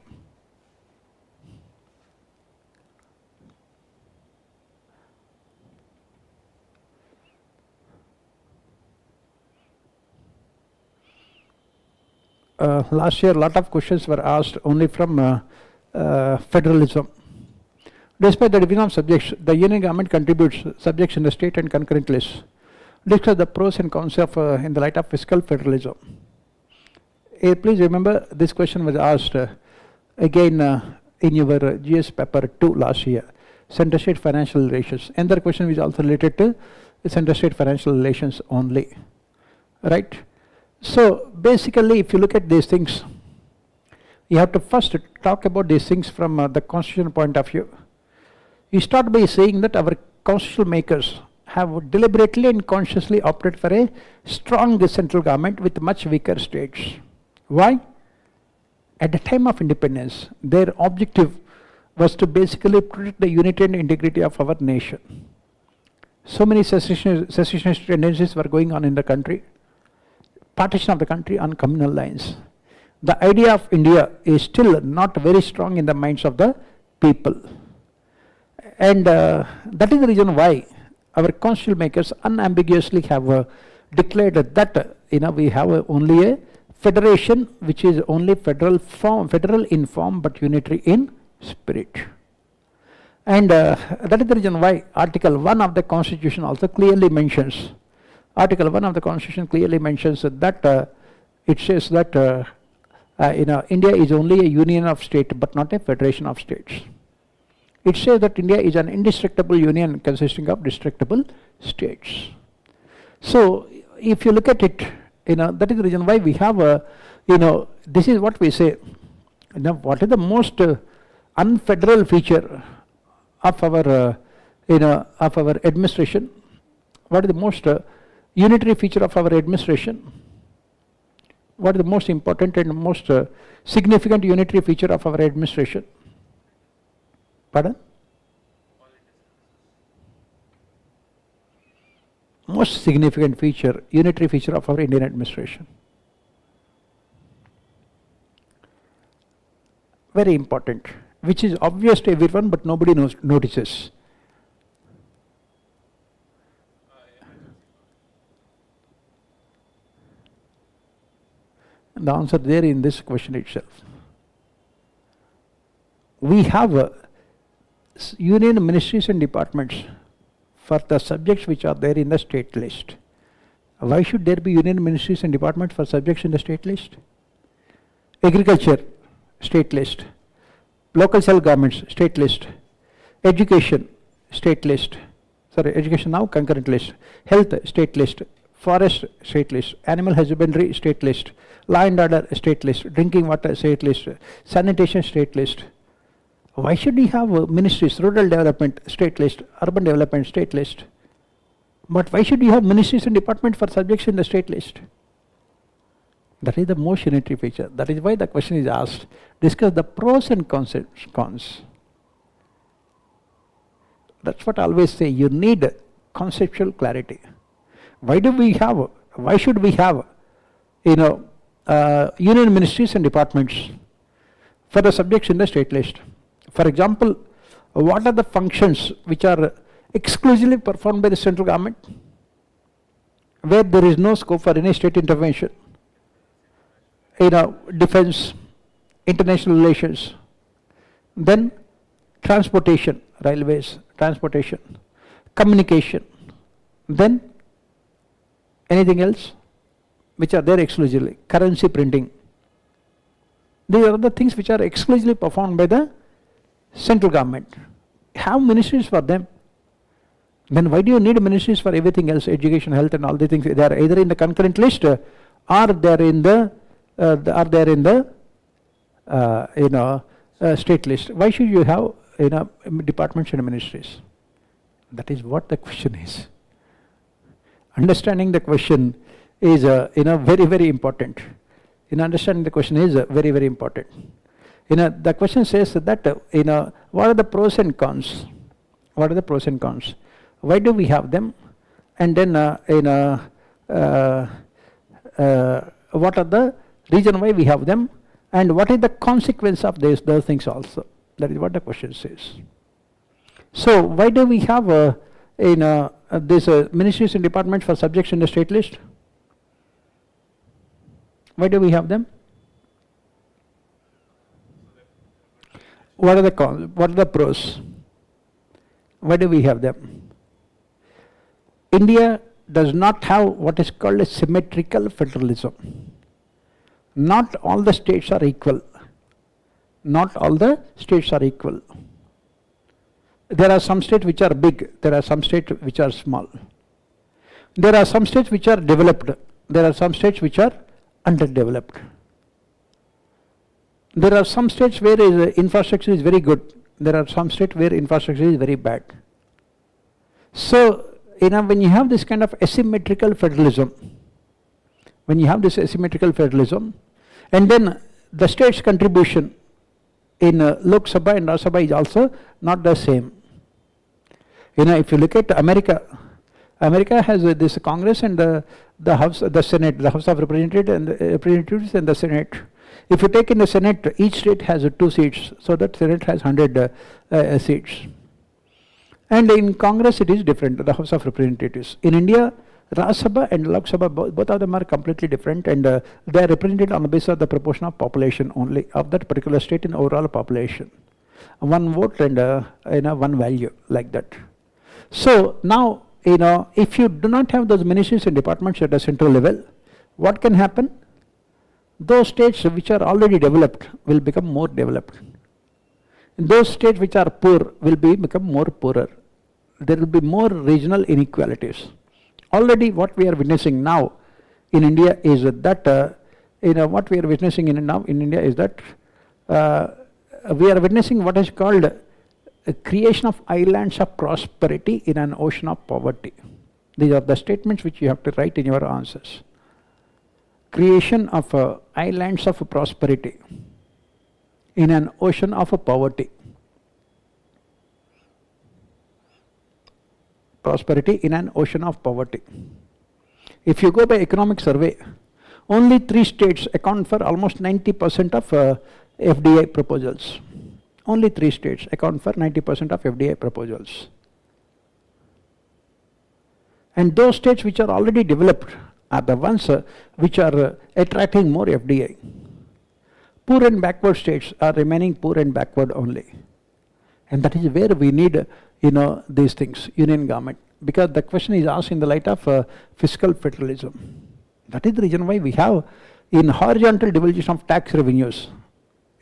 S2: Last year, a lot of questions were asked only from federalism. Despite the division of subjects, the union government contributes subjects in the state and concurrent lists. Discuss the pros and cons of in the light of fiscal federalism. Please remember, this question was asked again in your GS paper 2 last year, center-state financial relations. Another question is also related to center-state financial relations only, right? So basically, if you look at these things, you have to first talk about these things from the constitutional point of view. You start by saying that our constitutional makers have deliberately and consciously opted for a strong central government with much weaker states. Why? At the time of independence, their objective was to basically protect the unity and integrity of our nation. So many secessionist tendencies were going on in the country. Partition of the country on communal lines. The idea of India is still not very strong in the minds of the people. And that is the reason why our constitutional makers unambiguously have declared that we have only a federation which is only federal in form but unitary in spirit. And that is the reason why Article 1 of the Constitution also clearly mentions, Article 1 of the Constitution clearly mentions that it says that India is only a union of states but not a federation of states. It says that India is an indestructible union consisting of destructible states. So if you look at it, that is the reason why we have this is what we say, what is the most unfederal feature of our of our administration? What is the most unitary feature of our administration? What is the most important and most significant unitary feature of our administration? Pardon? Most significant feature, unitary feature of our Indian administration. Very important, which is obvious to everyone but nobody notices. And the answer there in this question itself. We have union ministries and departments for the subjects which are there in the state list. Why should there be union ministries and departments for subjects in the state list? Agriculture, state list. Local self-governments, state list. Education, state list. Sorry, education now, concurrent list. Health, state list. Forest, state list. Animal husbandry, state list. Law and order, state list. Drinking water, state list. Sanitation, state list. Why should we have ministries, rural development, state list, urban development, state list? But why should you have ministries and departments for subjects in the state list? That is the most unitary feature. That is why the question is asked. Discuss the pros and cons. That's what I always say. You need conceptual clarity. Why should we have, union ministries and departments for the subjects in the state list? For example, what are the functions which are exclusively performed by the central government, where there is no scope for any state intervention? Defense, international relations, then transportation, railways, transportation, communication, then anything else which are there exclusively, currency printing. These are the things which are exclusively performed by the central government. Have ministries for them. Then why do you need ministries for everything else, education, health and all these things? They are either in the concurrent list or they are in the state list. Why should you have departments and ministries? That is what the question is. Understanding the question is very, very important. Understanding the question is very, very important. The question says that what are the pros and cons? What are the pros and cons? Why do we have them? And then what are the reason why we have them? And what is the consequence of those things also? That is what the question says. So why do we have these ministries and departments for subjects in the state list? Why do we have them? What are the cons? What are the pros? Why do we have them? India does not have what is called a symmetrical federalism. Not all the states are equal. Not all the states are equal. There are some states which are big, there are some states which are small. There are some states which are developed, there are some states which are underdeveloped. There are some states where infrastructure is very good, there are some states where infrastructure is very bad. So, when you have this kind of asymmetrical federalism, and then the state's contribution in Lok Sabha and Rajya Sabha is also not the same. If you look at America has this Congress and the House, the Senate, the House of Representatives and the Senate. If you take in the Senate, each state has 2 seats, so that Senate has 100 seats. And in Congress it is different, the House of Representatives. In India, Rajya Sabha and Lok Sabha, both of them are completely different, and they are represented on the basis of the proportion of population only of that particular state in overall population. 1 vote and one value, like that. So now, if you do not have those ministries and departments at a central level, what can happen? Those states which are already developed will become more developed. Those states which are poor will become more poorer. There will be more regional inequalities. Already what we are witnessing now in India is that, what we are witnessing now in India is that we are witnessing what is called a creation of islands of prosperity in an ocean of poverty. These are the statements which you have to write in your answers. Creation of islands of prosperity in an ocean of poverty. Prosperity in an ocean of poverty. If you go by economic survey, only 3 states account for almost 90% of FDI proposals. Only 3 states account for 90% of FDI proposals. And those states which are already developed are the ones which are attracting more FDI. Poor and backward states are remaining poor and backward only. And that is where we need these things, union government, because the question is asked in the light of fiscal federalism. That is the reason why we have in horizontal devolution of tax revenues.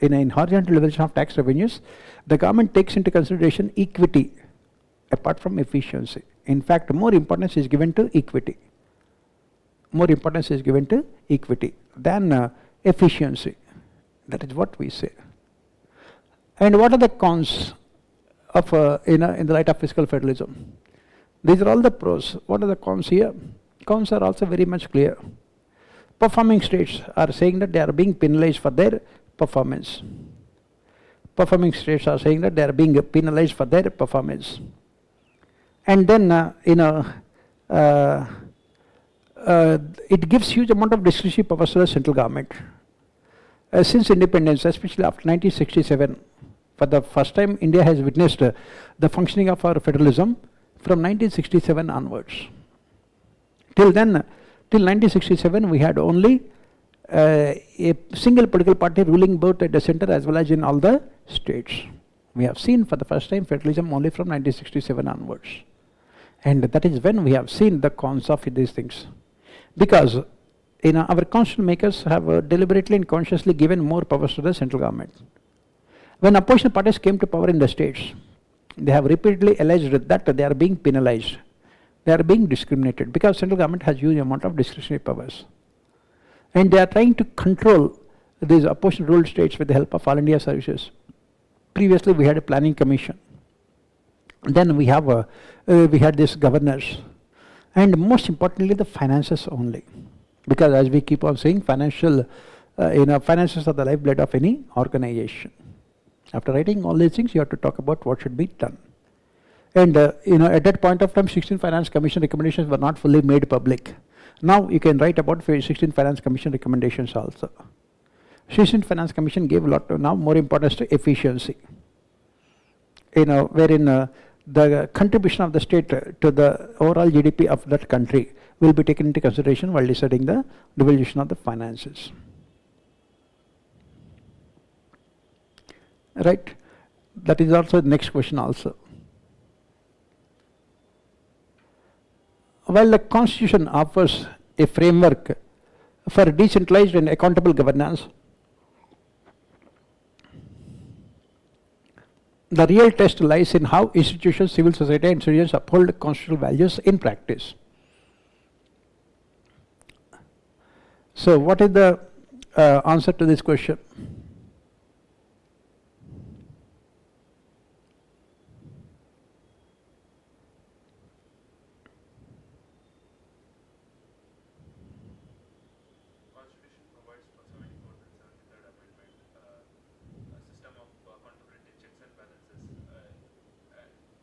S2: In horizontal devolution of tax revenues, the government takes into consideration equity apart from efficiency. In fact, more importance is given to equity. More importance is given to equity than efficiency. That is what we say. And what are the cons of in the light of fiscal federalism? These are all the pros. What are the cons here? Cons are also very much clear. Performing states are saying that they are being penalized for their performance. Performing states are saying that they are being penalized for their performance. And then, uh, it gives huge amount of discretionary powers to the central government. Since independence, especially after 1967, for the first time India has witnessed the functioning of our federalism from 1967 onwards. Till then, till 1967 we had only a single political party ruling both at the center as well as in all the states. We have seen for the first time federalism only from 1967 onwards. And that is when we have seen the cons of these things. Because our constitution makers have deliberately and consciously given more powers to the central government. When opposition parties came to power in the states, they have repeatedly alleged that they are being penalized, they are being discriminated, because central government has huge amount of discretionary powers. And they are trying to control these opposition ruled states with the help of All India services. Previously we had a planning commission. Then we have we had these governors. And most importantly the finances only. Because as we keep on saying, finances are the lifeblood of any organization. After writing all these things, you have to talk about what should be done. And at that point of time, 16 Finance Commission recommendations were not fully made public. Now you can write about 16 Finance Commission recommendations also. 16 Finance Commission gave a lot of now more importance to efficiency. Wherein the contribution of the state to the overall GDP of that country will be taken into consideration while deciding the devolution of the finances. Right? That is also the next question also. While the Constitution offers a framework for decentralized and accountable governance, the real test lies in how institutions, civil society and citizens uphold constitutional values in practice. So what is the answer to this question?
S3: Constitution provides for 74th and 73rd Amendment a system of accountability, checks and balances,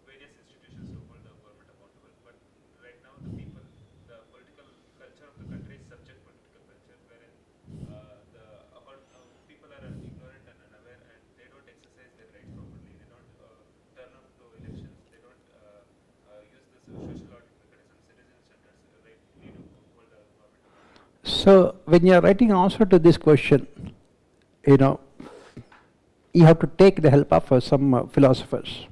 S3: various institutions to hold the government accountable. But right now the political culture of the country is subject political culture, wherein people are ignorant and unaware, and they don't exercise their rights properly. They don't turn up to elections. They don't use this social audit mechanism, citizen centers, rightly to hold the government accountable.
S2: So when you are writing an answer to this question, you have to take the help of some philosophers.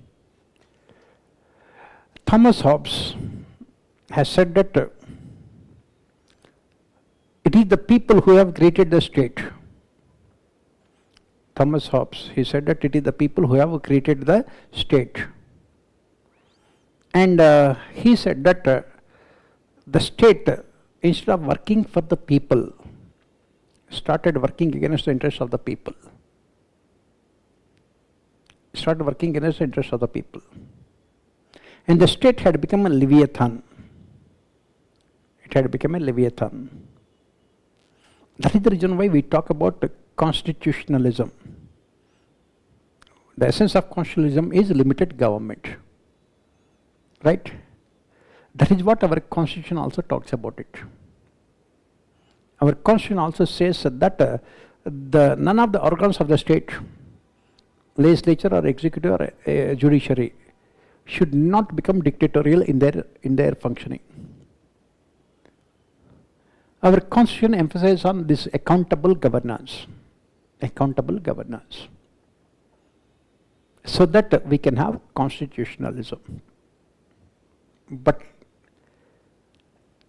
S2: Thomas Hobbes has said that it is the people who have created the state. Thomas Hobbes, he said that it is the people who have created the state. And he said that the state, instead of working for the people, started working against the interests of the people. Started working against the interests of the people. And the state had become a leviathan. It had become a leviathan. That is the reason why we talk about constitutionalism. The essence of constitutionalism is limited government. Right? That is what our constitution also talks about it. Our constitution also says that none of the organs of the state, legislature or executive or judiciary, should not become dictatorial in their functioning. Our constitution emphasizes on this accountable governance, so that we can have constitutionalism. But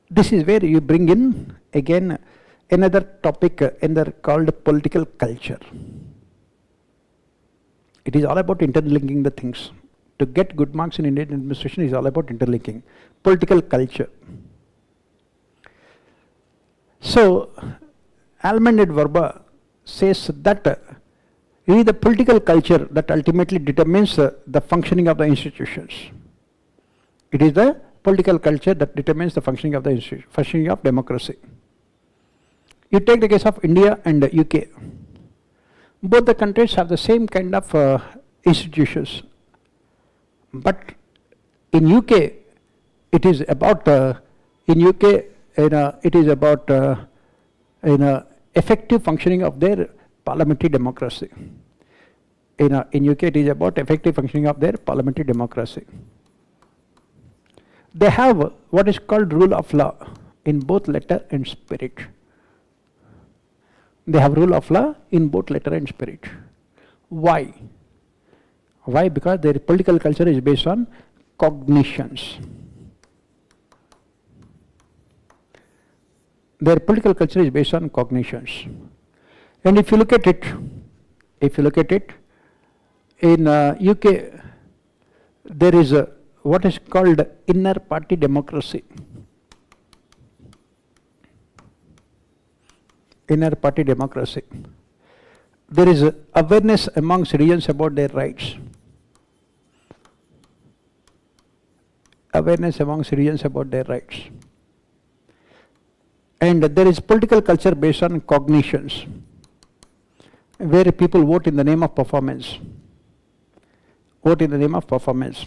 S2: this is where you bring in again another topic called political culture. It is all about interlinking the things. To get good marks in Indian administration is all about interlinking. Political culture. So, Almond et Verba says that it is the political culture that ultimately determines the functioning of the institutions. It is the political culture that determines the functioning of the institution, functioning of democracy. You take the case of India and the UK. Both the countries have the same kind of institutions. But in UK, it is about, in UK, it is about effective functioning of their parliamentary democracy. In UK, it is about effective functioning of their parliamentary democracy. They have what is called rule of law in both letter and spirit. They have rule of law in both letter and spirit. Why? Why? Because their political culture is based on cognitions. Their political culture is based on cognitions. And if you look at it, in UK, there is what is called inner party democracy. Inner party democracy. There is awareness among citizens about their rights. Awareness among citizens about their rights. And there is political culture based on cognitions, where people vote in the name of performance. Vote in the name of performance.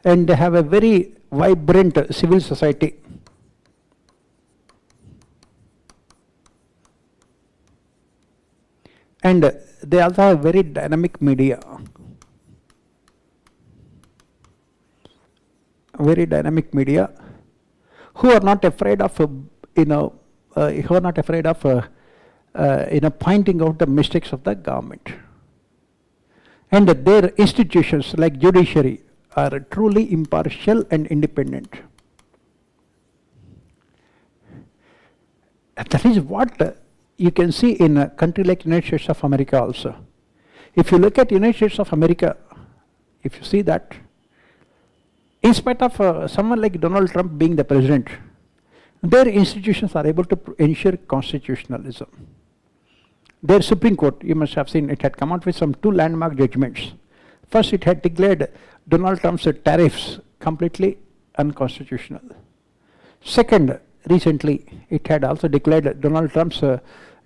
S2: And they have a very vibrant civil society. And they also have very dynamic media. Very dynamic media, who are not afraid of, who are not afraid of, pointing out the mistakes of the government. And their institutions like judiciary are truly impartial and independent. That is what you can see in a country like United States of America also. If you look at United States of America, if you see that, in spite of someone like Donald Trump being the president, their institutions are able to ensure constitutionalism. Their Supreme Court, you must have seen, it had come out with some 2 landmark judgments. First, it had declared Donald Trump's tariffs completely unconstitutional. Second, recently, it had also declared Donald Trump's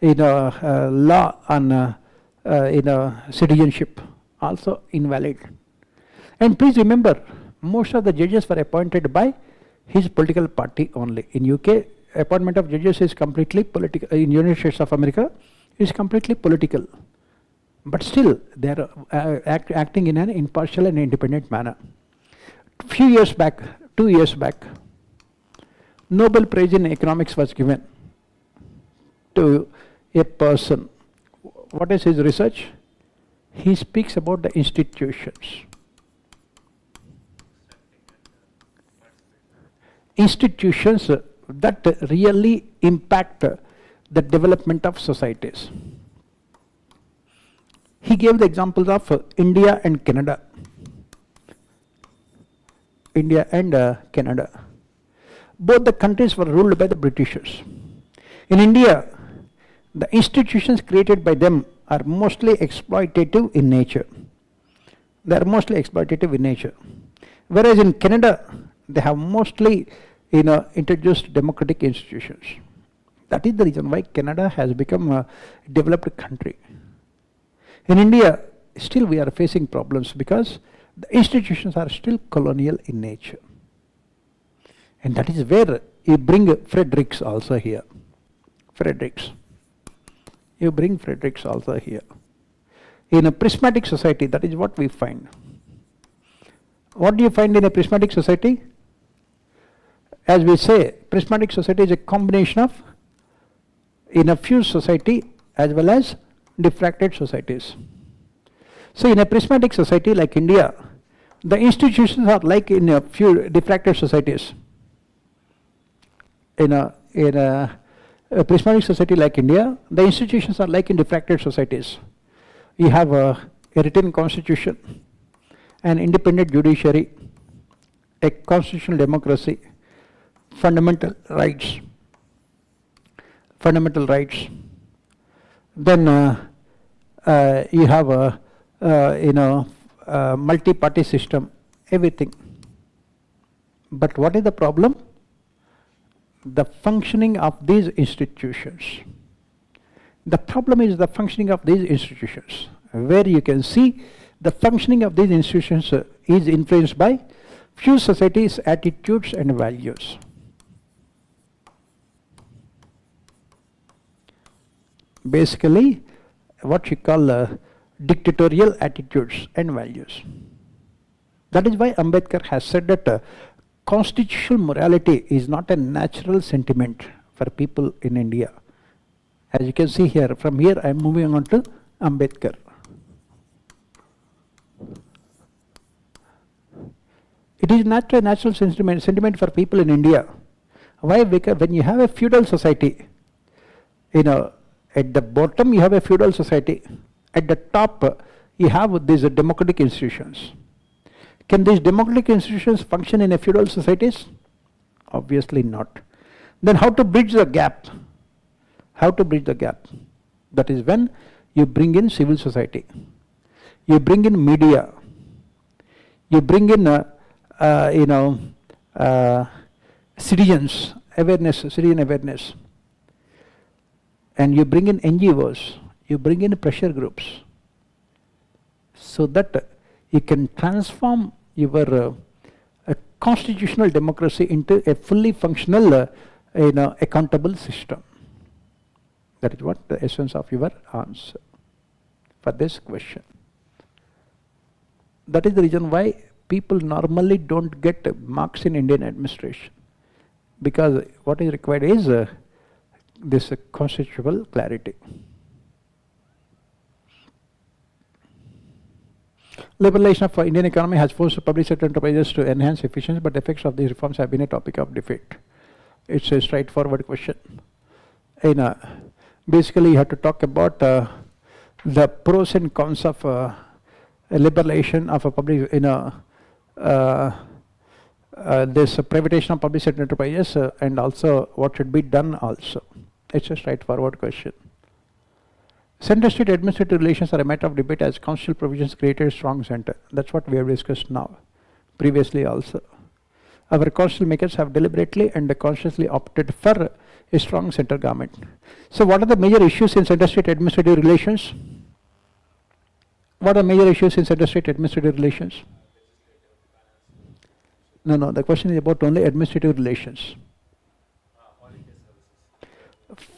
S2: law on citizenship also invalid. And please remember, most of the judges were appointed by his political party only. In UK, appointment of judges is completely political. In United States of America, is completely political. But still, they are acting in an impartial and independent manner. Few years back, 2 years back, Nobel Prize in Economics was given to a person. What is his research? He speaks about the institutions. Institutions that really impact the development of societies. He gave the examples of India and Canada. India and Canada. Both the countries were ruled by the Britishers. In India, the institutions created by them are mostly exploitative in nature. They are mostly exploitative in nature. Whereas in Canada, they have mostly introduced democratic institutions. That is the reason why Canada has become a developed country. In India, still we are facing problems because the institutions are still colonial in nature. And that is where you bring Fredericks also here. Fredericks. You bring Fredericks also here. In a prismatic society, that is what we find. What do you find in a prismatic society? As we say, prismatic society is a combination of in a fused society as well as diffracted societies. So in a prismatic society like India, the institutions are like in a few diffracted societies. In a prismatic society like India, the institutions are like in diffracted societies. You have a written constitution, an independent judiciary, a constitutional democracy, fundamental rights. Then you have a multi-party system, everything. But what is the problem? The functioning of these institutions. The problem is the functioning of these institutions, where you can see the functioning of these institutions is influenced by Fuse society's attitudes and values. Basically, what you call dictatorial attitudes and values. That is why Ambedkar has said that constitutional morality is not a natural sentiment for people in India. As you can see here, from here I am moving on to Ambedkar. It is not a natural sentiment for people in India. Why? Because when you have a feudal society, at the bottom you have a feudal society, at the top you have these democratic institutions. Can these democratic institutions function in a feudal societies? Obviously not. Then how to bridge the gap? How to bridge the gap? That is when you bring in civil society, you bring in media, you bring in citizens awareness, citizen awareness, and you bring in NGOs, you bring in pressure groups, so that you can transform your constitutional democracy into a fully functional, accountable system. That is what the essence of your answer for this question. That is the reason why people normally don't get marks in Indian administration, because what is required is this conceptual clarity. Liberalization of Indian economy has forced public sector enterprises to enhance efficiency, but the effects of these reforms have been a topic of debate. It's a straightforward question. Basically, you have to talk about the pros and cons of liberalization of a public, this privatization of public sector enterprises, and also what should be done also. It's a straightforward question. Center-state administrative relations are a matter of debate as constitutional provisions created a strong center. That's what we have discussed now, previously also. Our constitutional makers have deliberately and consciously opted for a strong center government. So what are the major issues in center-state administrative relations? What are major issues in center-state administrative relations? No, the question is about only administrative relations.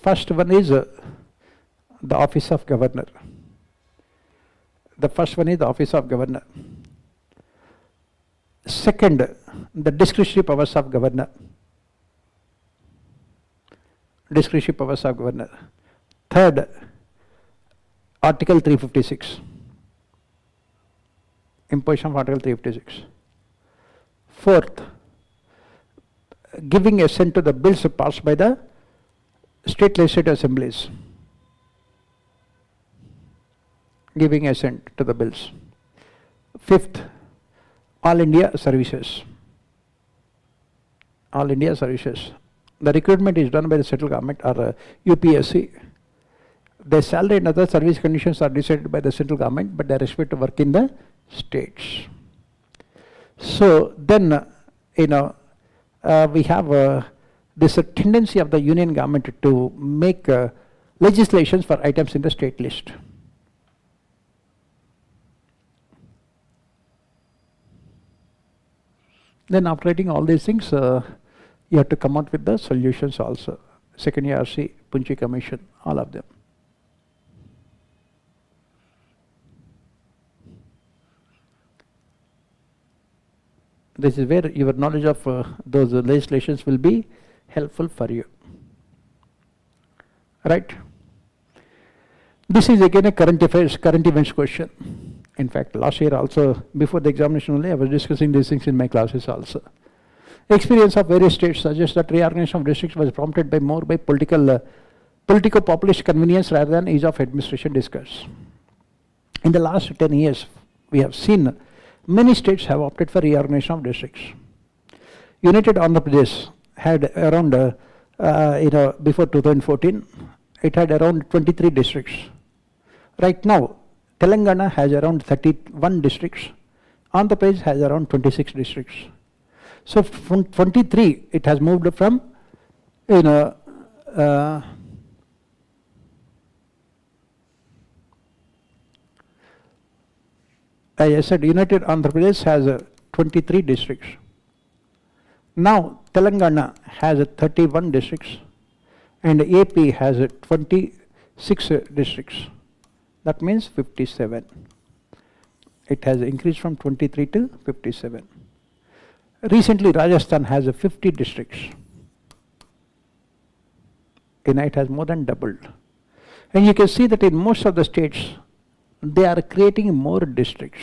S2: First one is the office of governor. The first one is the office of governor. Second, the discretionary powers of governor. Discretionary powers of governor. Third, Article 356. Imposition of Article 356. Fourth, giving assent to the bills passed by the state legislative assemblies. Giving assent to the bills. Fifth, All India services. All India services. The recruitment is done by the central government or UPSC. The salary and other service conditions are decided by the central government, but they are expected to work in the states. So then, we have this tendency of the union government to make legislations for items in the state list. Then after writing all these things, you have to come out with the solutions also. Second year RC, Punchi Commission, all of them. This is where your knowledge of those legislations will be helpful for you. Right? This is again a current events question. In fact, last year also, before the examination only, I was discussing these things in my classes also. Experience of various states suggests that reorganization of districts was prompted by more by politico-populist convenience rather than ease of administration discussed. In the last 10 years, we have seen many states have opted for reorganization of districts. United Andhra Pradesh had around, before 2014, it had around 23 districts. Right now, Telangana has around 31 districts. Andhra Pradesh has around 26 districts. So from 23, it has moved from, as I said, United Andhra Pradesh has 23 districts. Now Telangana has 31 districts and AP has 26 districts. That means 57. It has increased from 23 to 57. Recently Rajasthan has 50 districts. It has more than doubled. And you can see that in most of the states, they are creating more districts.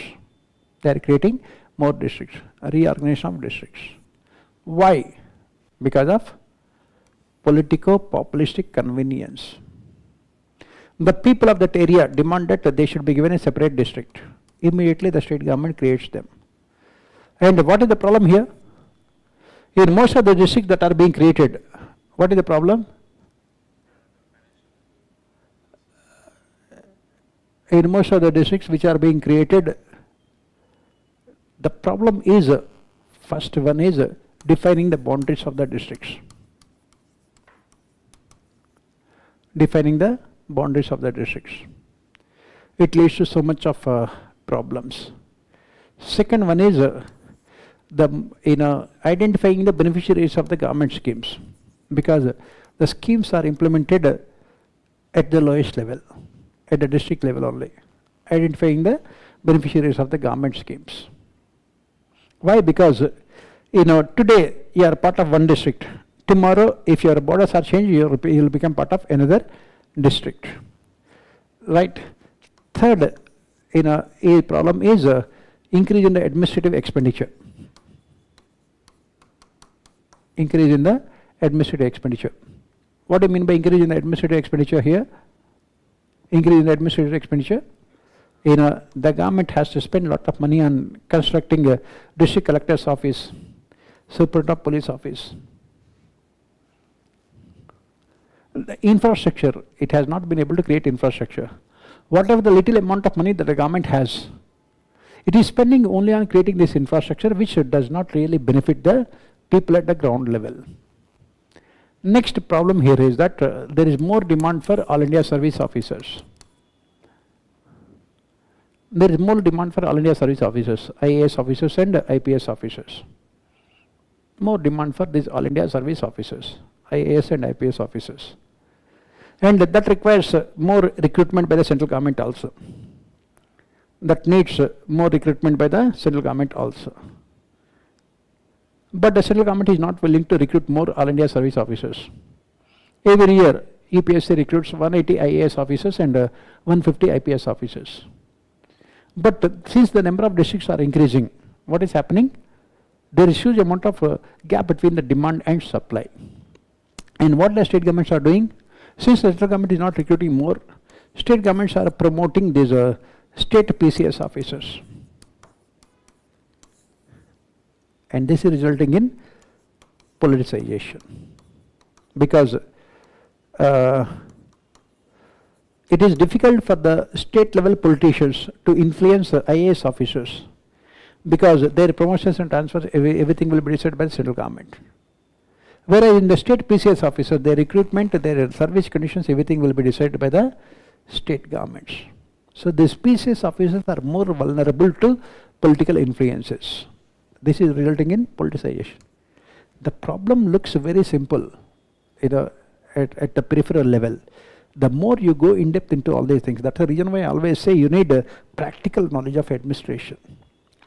S2: They are creating more districts, a reorganization of districts. Why? Because of politico-populistic convenience. The people of that area demanded that they should be given a separate district. Immediately the state government creates them. And what is the problem here? In most of the districts that are being created, what is the problem? In most of the districts which are being created, the problem is, first one is defining the boundaries of the districts. Defining the boundaries of the districts. It leads to so much of problems. Second one is identifying the beneficiaries of the government schemes, because the schemes are implemented at the lowest level, at the district level only. Identifying the beneficiaries of the government schemes. Why? Because today you are part of one district. Tomorrow, if your borders are changed, you will become part of another district. Right? Third, a problem is increase in the administrative expenditure. Increase in the administrative expenditure. What do you mean by increase in the administrative expenditure here? Increase in the administrative expenditure. The government has to spend a lot of money on constructing a district collector's office, superintendent of police office. The infrastructure, it has not been able to create infrastructure. Whatever the little amount of money that the government has, it is spending only on creating this infrastructure, which does not really benefit the people at the ground level. Next problem here is that there is more demand for All India service officers. There is more demand for All India service officers, IAS officers and IPS officers. More demand for these All India service officers, IAS and IPS officers. And that requires more recruitment by the central government also. That needs more recruitment by the central government also. But the central government is not willing to recruit more All India service officers. Every year, UPSC recruits 180 IAS officers and 150 IPS officers. But since the number of districts are increasing, what is happening? There is huge amount of gap between the demand and supply. And what the state governments are doing? Since the central government is not recruiting more, state governments are promoting these state PCS officers. And this is resulting in politicization. Because it is difficult for the state level politicians to influence IAS officers, because their promotions and transfers, everything will be decided by the central government. Whereas in the state PCS officer, their recruitment, their service conditions, everything will be decided by the state governments. So these PCS officers are more vulnerable to political influences. This is resulting in politicization. The problem looks very simple, at the peripheral level. The more you go in depth into all these things, that's the reason why I always say you need a practical knowledge of administration.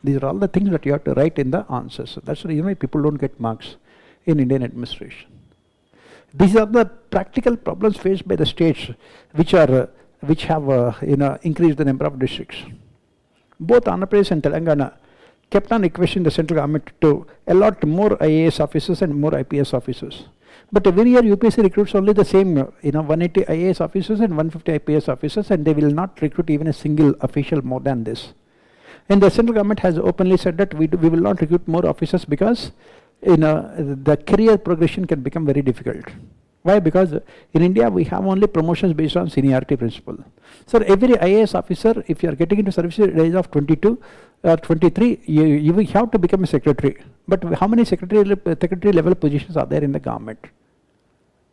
S2: These are all the things that you have to write in the answers. So that's the reason why people don't get marks in Indian administration. These are the practical problems faced by the states which have increased the number of districts. Both Andhra Pradesh and Telangana kept on requesting the central government to allot more IAS officers and more IPS officers. But every year UPSC recruits only the same 180 IAS officers and 150 IPS officers, and they will not recruit even a single official more than this. And the central government has openly said that we will not recruit more officers because the career progression can become very difficult. Why? Because in India we have only promotions based on seniority principle. So every IAS officer, if you are getting into service at the age of 22 or 23, you will have to become a secretary. But how many secretary level positions are there in the government?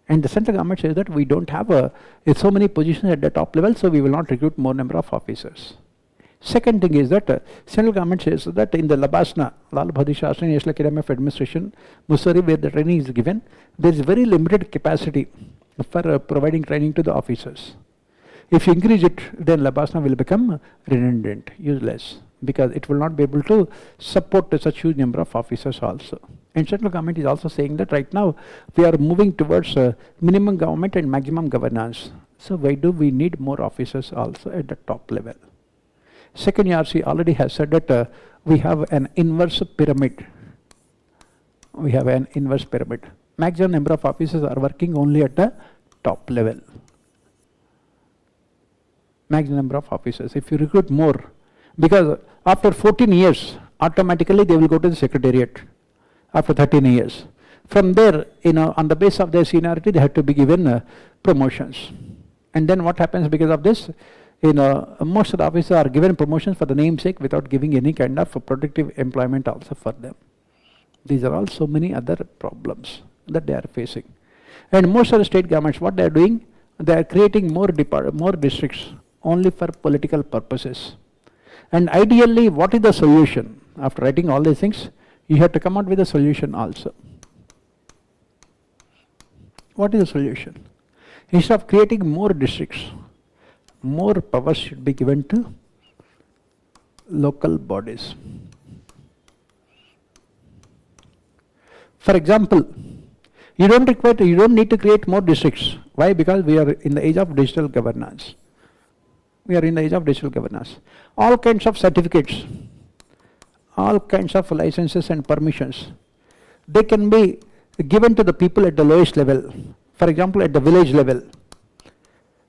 S2: And the central government says that we don't have so many positions at the top level, so we will not recruit more number of officers. Second thing is that central government says that in the Labasna, Lal Bahadur Shastri National Academy of Administration, Mussoorie, where the training is given, there is very limited capacity for providing training to the officers. If you increase it, then Labasna will become redundant, useless, because it will not be able to support such huge number of officers also. And central government is also saying that right now we are moving towards minimum government and maximum governance. So why do we need more officers also at the top level? Second ERC already has said that we have an inverse pyramid. We have an inverse pyramid. Maximum number of officers are working only at the top level. Maximum number of officers. If you recruit more, because after 14 years, automatically they will go to the secretariat after 13 years. From there, on the basis of their seniority, they have to be given promotions. And then what happens because of this? Most of the officers are given promotions for the namesake without giving any kind of productive employment also for them. These are all so many other problems that they are facing. And most of the state governments, what they are doing, they are creating more districts only for political purposes. And ideally, what is the solution? After writing all these things, you have to come out with a solution also. What is the solution? Instead of creating more districts, more powers should be given to local bodies. For example, you don't need to create more districts. Why? Because we are in the age of digital governance. We are in the age of digital governance. All kinds of certificates, all kinds of licenses and permissions, they can be given to the people at the lowest level. For example, at the village level.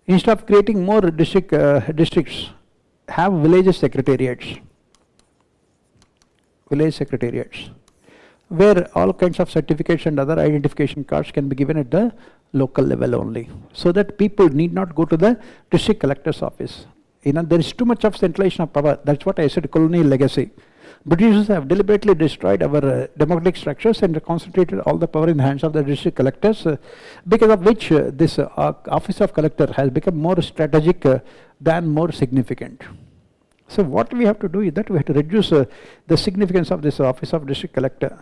S2: Instead of creating more districts, have village secretariats, where all kinds of certificates and other identification cards can be given at the local level only, so that people need not go to the district collector's office. There is too much of centralization of power. That's what I said, colonial legacy. Britishers have deliberately destroyed our democratic structures and concentrated all the power in the hands of the district collectors, because of which this office of collector has become more strategic than more significant. So what we have to do is that we have to reduce the significance of this office of district collector,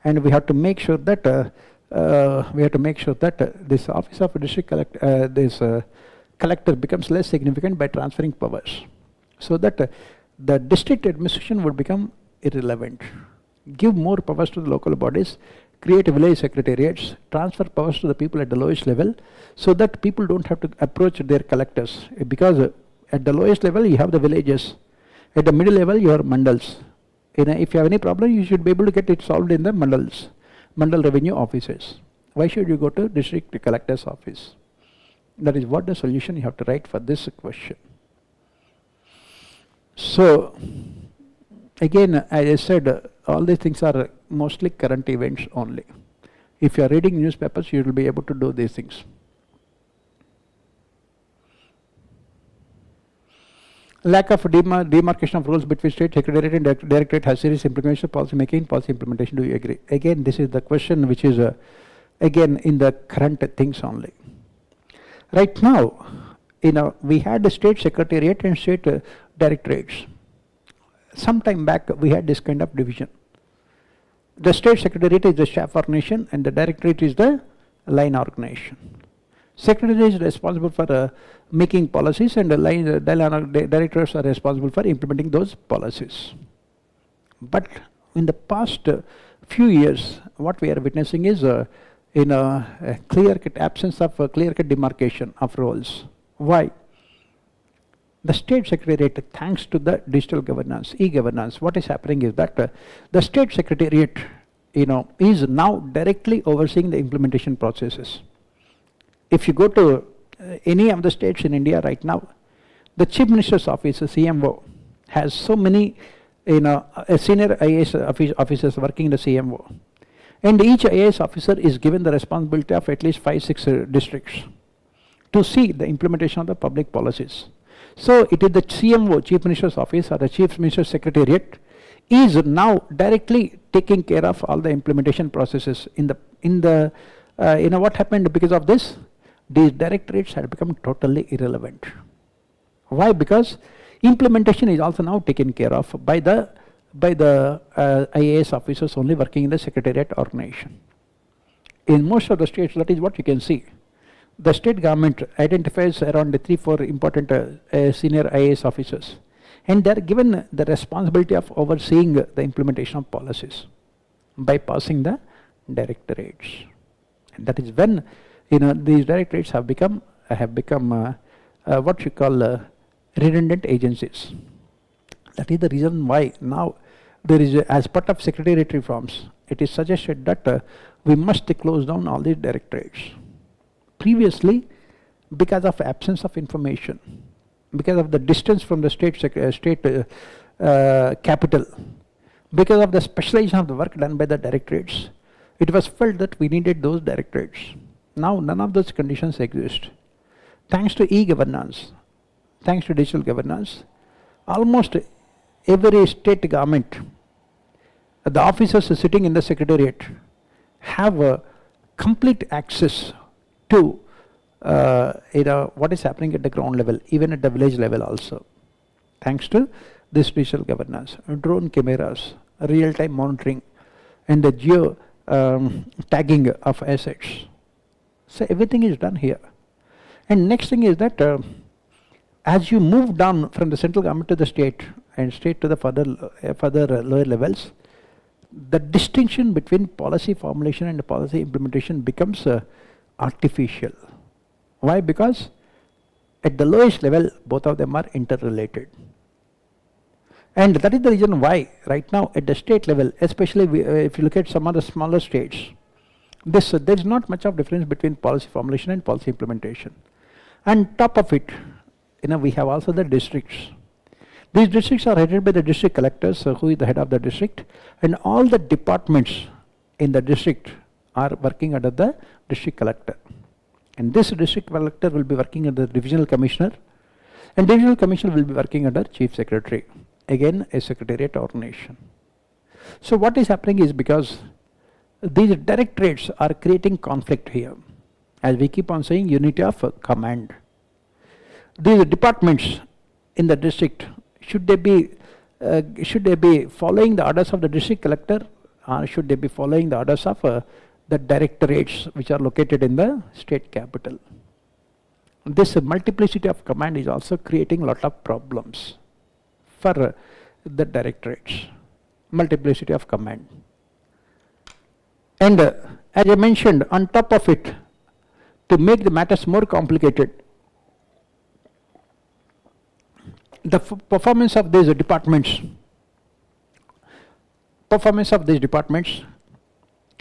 S2: and we have to make sure that this office of district collector, collector becomes less significant by transferring powers, so that the district administration would become irrelevant. Give more powers to the local bodies, create village secretariats, transfer powers to the people at the lowest level, so that people don't have to approach their collectors. Because at the lowest level you have the villages, at the middle level you have mandals. If you have any problem, you should be able to get it solved in the mandals, mandal revenue offices. Why should you go to district collector's office? That is what the solution you have to write for this question. So again, as I said, all these things are mostly current events only. If you are reading newspapers, you will be able to do these things. Lack of demarcation of roles between state secretariat and directorate has serious implications of policy making, policy implementation. Do you agree? Again, this is the question which is again in the current things only. Right now, we had the state secretariat and state directorates. Some time back, we had this kind of division. The state secretariat is the staff organization and the directorate is the line organization. Secretariat is responsible for making policies, and the directors are responsible for implementing those policies. But in the past few years, what we are witnessing is in a clear-cut absence of clear-cut demarcation of roles. Why? The state secretariat, thanks to the digital governance, e-governance, what is happening is that the state secretariat, is now directly overseeing the implementation processes. If you go to any of the states in India right now, the Chief Minister's Office, CMO, has so many senior IAS officers working in the CMO. And each IAS officer is given the responsibility of at least 5-6 districts to see the implementation of the public policies. So it is the CMO, Chief Minister's Office, or the Chief Minister's Secretariat, is now directly taking care of all the implementation processes. What happened because of this? These directorates had become totally irrelevant. Why? Because Implementation is also now taken care of by the IAS officers only working in the secretariat organization. In most of the states, that is what you can see. The state government identifies around 3-4 important senior IAS officers, and they are given the responsibility of overseeing the implementation of policies by passing the directorates. And that is when these directorates have become what you call redundant agencies. That is the reason why now there is as part of secretariat reforms, it is suggested that we must close down all these directorates. Previously, because of absence of information, because of the distance from the state capital, because of the specialization of the work done by the directorates, it was felt that we needed those directorates. Now none of those conditions exist. Thanks to e-governance, thanks to digital governance, almost every state government, the officers sitting in the secretariat have complete access to what is happening at the ground level, even at the village level also. Thanks to this digital governance, drone cameras, real-time monitoring, and the geo tagging of assets. So everything is done here. And next thing is that as you move down from the central government to the state and state to the further lower levels, the distinction between policy formulation and policy implementation becomes artificial. Why? Because at the lowest level, both of them are interrelated. And that is the reason why right now at the state level, especially if you look at some of the smaller states, there is not much of difference between policy formulation and policy implementation. And top of it, we have also the districts. These districts are headed by the district collectors, who is the head of the district, and all the departments in the district are working under the district collector. And this district collector will be working under the divisional commissioner, and divisional commissioner will be working under chief secretary, again a secretariat organization. So what is happening is, because these directorates are creating conflict here, as we keep on saying, unity of command. These departments in the district, should they be following the orders of the district collector, or should they be following the orders of the directorates which are located in the state capital? This multiplicity of command is also creating a lot of problems for the directorates. Multiplicity of command. And as I mentioned, on top of it, to make the matters more complicated, the performance of these departments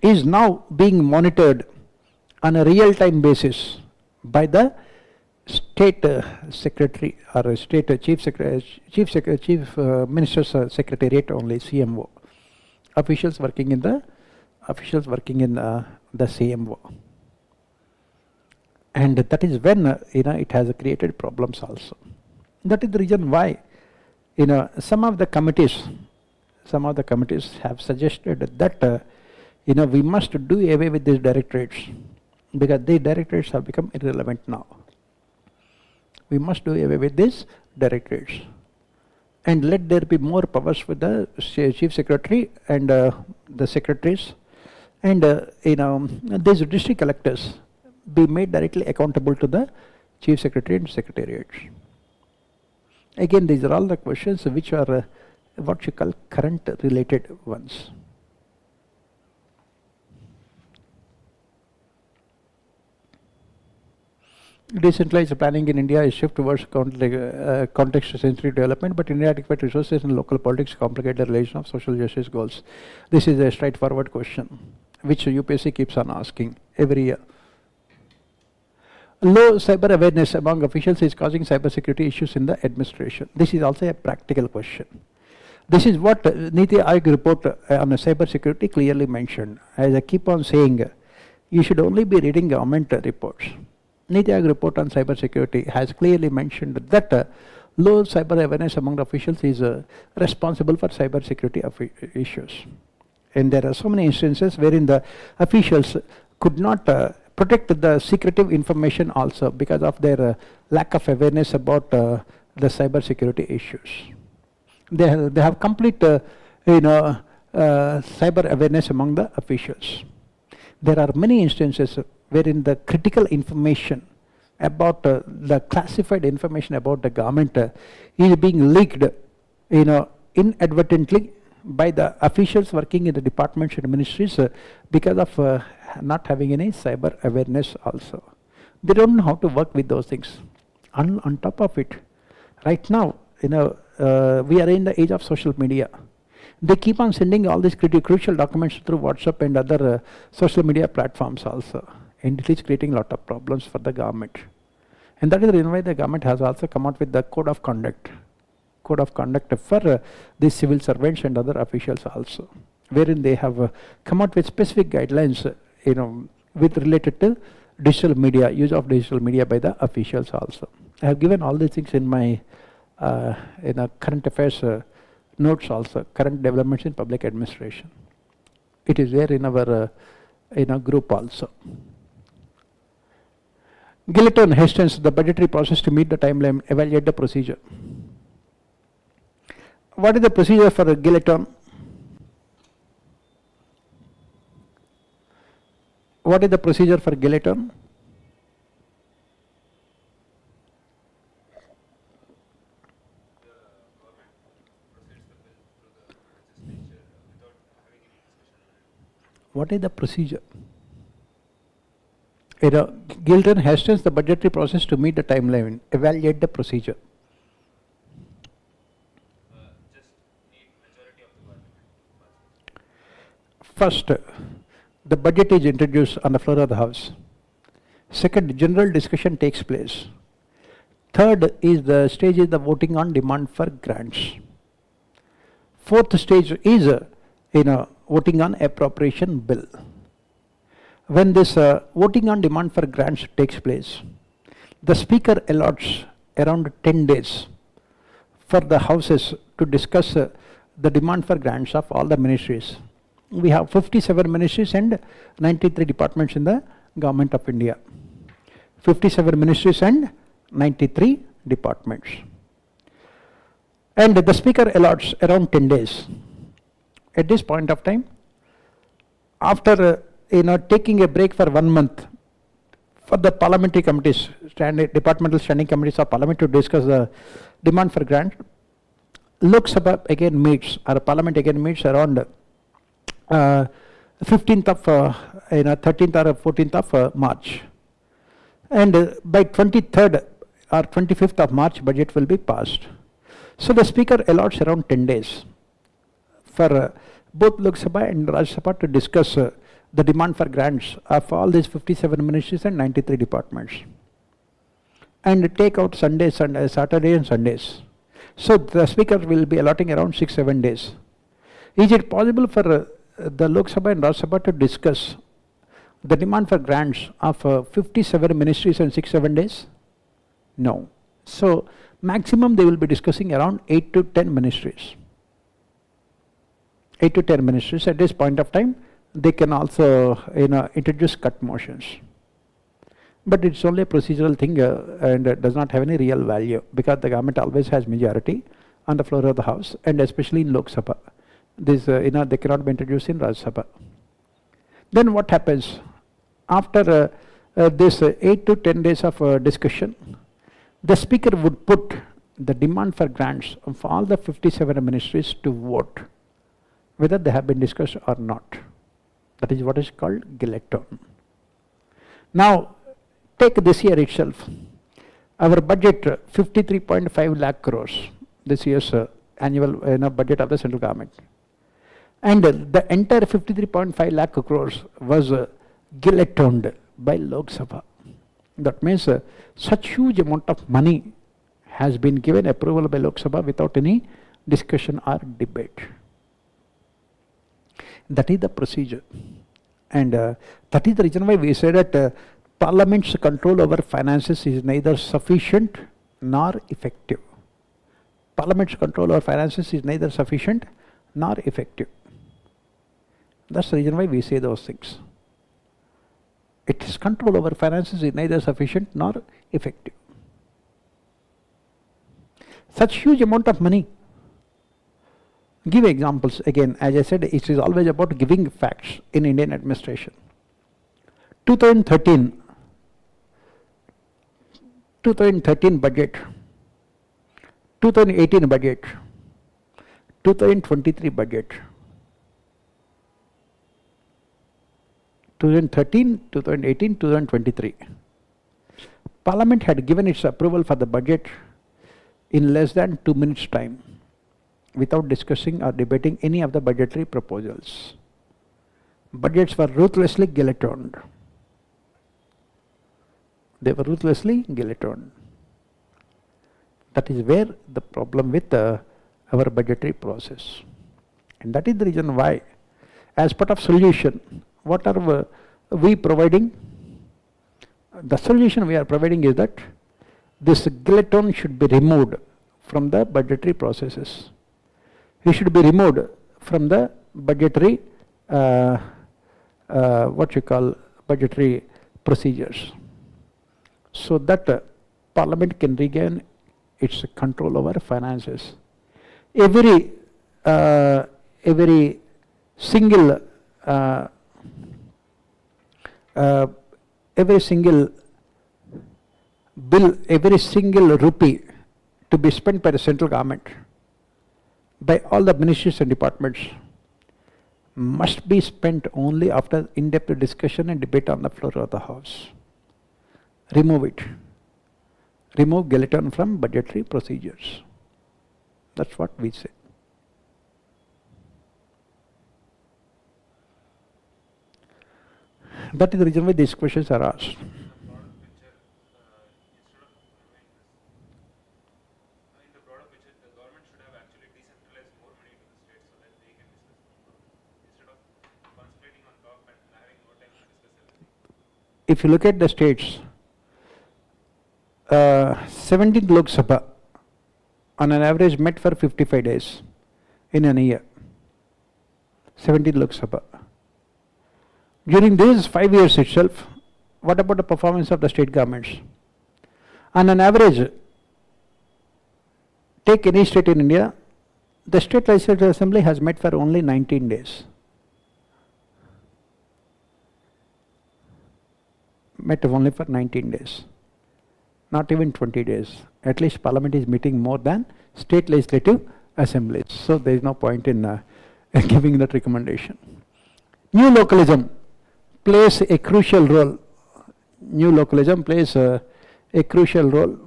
S2: is now being monitored on a real-time basis by the state secretary or state chief minister's secretariat only, CMO. Officials working in the CMO. And that is when it has created problems also. That is the reason why some of the committees have suggested that we must do away with these directorates, because these directorates have become irrelevant now. We must do away with these directorates and let there be more powers with the chief secretary and the secretaries, and these district collectors be made directly accountable to the chief secretary and secretariats. Again, these are all the questions which are what you call current related ones. Decentralized planning in India is shift towards context-sensitive development, but inadequate resources and local politics complicate the relation of social justice goals. This is a straightforward question which UPSC keeps on asking every year. Low cyber awareness among officials is causing cybersecurity issues in the administration. This is also a practical question. This is what Niti Aayog report on cybersecurity clearly mentioned. As I keep on saying, you should only be reading government reports. Niti Aayog report on cybersecurity has clearly mentioned that low cyber awareness among the officials is responsible for cybersecurity issues. And there are so many instances wherein the officials could not protect the secretive information also because of their lack of awareness about the cyber security issues. They have complete, cyber awareness among the officials. There are many instances wherein the critical information about the classified information about the government is being leaked, inadvertently by the officials working in the departments and ministries because of not having any cyber awareness also. They don't know how to work with those things. On top of it, right now, we are in the age of social media. They keep on sending all these crucial documents through WhatsApp and other social media platforms also. And it is creating a lot of problems for the government. And that is the reason why the government has also come out with the code of conduct for these civil servants and other officials also, wherein they have come out with specific guidelines, with related to digital media, use of digital media by the officials also. I have given all these things in my current affairs notes also, current developments in public administration. It is there in our group also. Guillotine hastens the budgetary process to meet the timeline, evaluate the procedure. What is the procedure for a guillotine? What is the procedure for guillotine? What is the procedure? Guillotine hastens the budgetary process to meet the timeline, evaluate the procedure.
S3: Just need majority of the parliament.
S2: First, the budget is introduced on the floor of the House. Second, general discussion takes place. Third is the stage is the voting on demand for grants. Fourth stage is voting on appropriation bill. When this voting on demand for grants takes place, the speaker allots around 10 days for the houses to discuss the demand for grants of all the ministries. We have 57 ministries and 93 departments in the Government of India. 57 ministries and 93 departments. And the speaker allots around 10 days. At this point of time, after taking a break for 1 month for the parliamentary committees, departmental standing committees of parliament to discuss the demand for grant, Lok Sabha again meets, or parliament again meets around 15th of 13th or 14th of March, and by 23rd or 25th of March budget will be passed. So the speaker allots around 10 days for both Lok Sabha and Rajya Sabha to discuss the demand for grants of all these 57 ministries and 93 departments, and take out Sundays, Saturday and Sundays. So the speaker will be allotting around 6-7 days. Is it possible for the Lok Sabha and Rajya Sabha to discuss the demand for grants of 57 ministries in 6-7 days? No. So maximum they will be discussing around 8 to 10 ministries. 8 to 10 ministries. At this point of time, they can also introduce cut motions. But it's only a procedural thing and does not have any real value, because the government always has majority on the floor of the House, and especially in Lok Sabha. This they cannot be introduced in Rajya Sabha. Then what happens after this 8 to 10 days of discussion? The speaker would put the demand for grants of all the 57 ministries to vote, whether they have been discussed or not. That is what is called guillotine. Now, take this year itself. Our budget 53.5 lakh crores, this year's annual budget of the central government. And the entire 53.5 lakh crores was guillotined by Lok Sabha. That means such huge amount of money has been given approval by Lok Sabha without any discussion or debate. That is the procedure. And that is the reason why we say that Parliament's control over finances is neither sufficient nor effective. Parliament's control over finances is neither sufficient nor effective. That's the reason why we say those things. Its control over finances is neither sufficient nor effective. Such huge amount of money. Give examples. Again, as I said, it is always about giving facts in Indian administration. 2013 budget, 2018 budget, 2023 budget, 2013, 2018, 2023. Parliament had given its approval for the budget in less than 2 minutes time, without discussing or debating any of the budgetary proposals. Budgets were ruthlessly guillotined. They were ruthlessly guillotined. That is where the problem with our budgetary process. And that is the reason why, as part of solution, what are we providing? The solution we are providing is that this guillotine should be removed from the budgetary processes. It should be removed from the budgetary, budgetary procedures, so that Parliament can regain its control over finances. Every single bill, every single rupee to be spent by the central government, by all the ministries and departments, must be spent only after in-depth discussion and debate on the floor of the House. Remove it. Remove guillotine from budgetary procedures. That's what we say. That is the reason why these questions are asked. If you look at the states, 17th Lok Sabha on an average met for 55 days in a year. 17th Lok Sabha. During these 5 years itself, what about the performance of the state governments? On an average, take any state in India, the state legislative assembly has met for only 19 days. Met only for 19 days. Not even 20 days. At least Parliament is meeting more than state legislative assemblies. So there is no point in giving that recommendation. New localism plays a crucial role. New localism plays a crucial role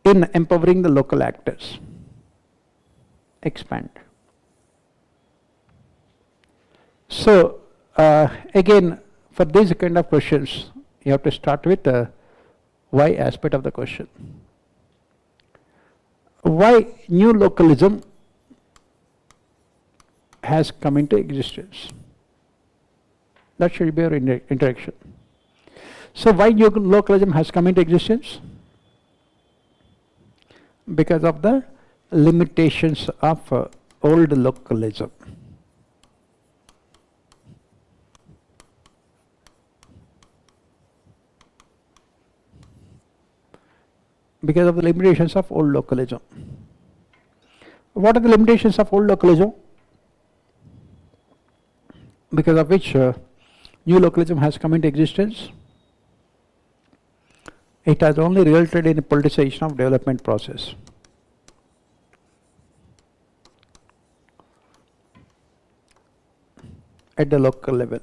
S2: in empowering the local actors. Expand. So again, for these kind of questions, you have to start with the why aspect of the question. Why new localism has come into existence? That should be our interaction. So why new localism has come into existence? Because of the limitations of old localism. Because of the limitations of old localism. What are the limitations of old localism? Because of which new localism has come into existence? It has only resulted in a politicization of development process. At the local level.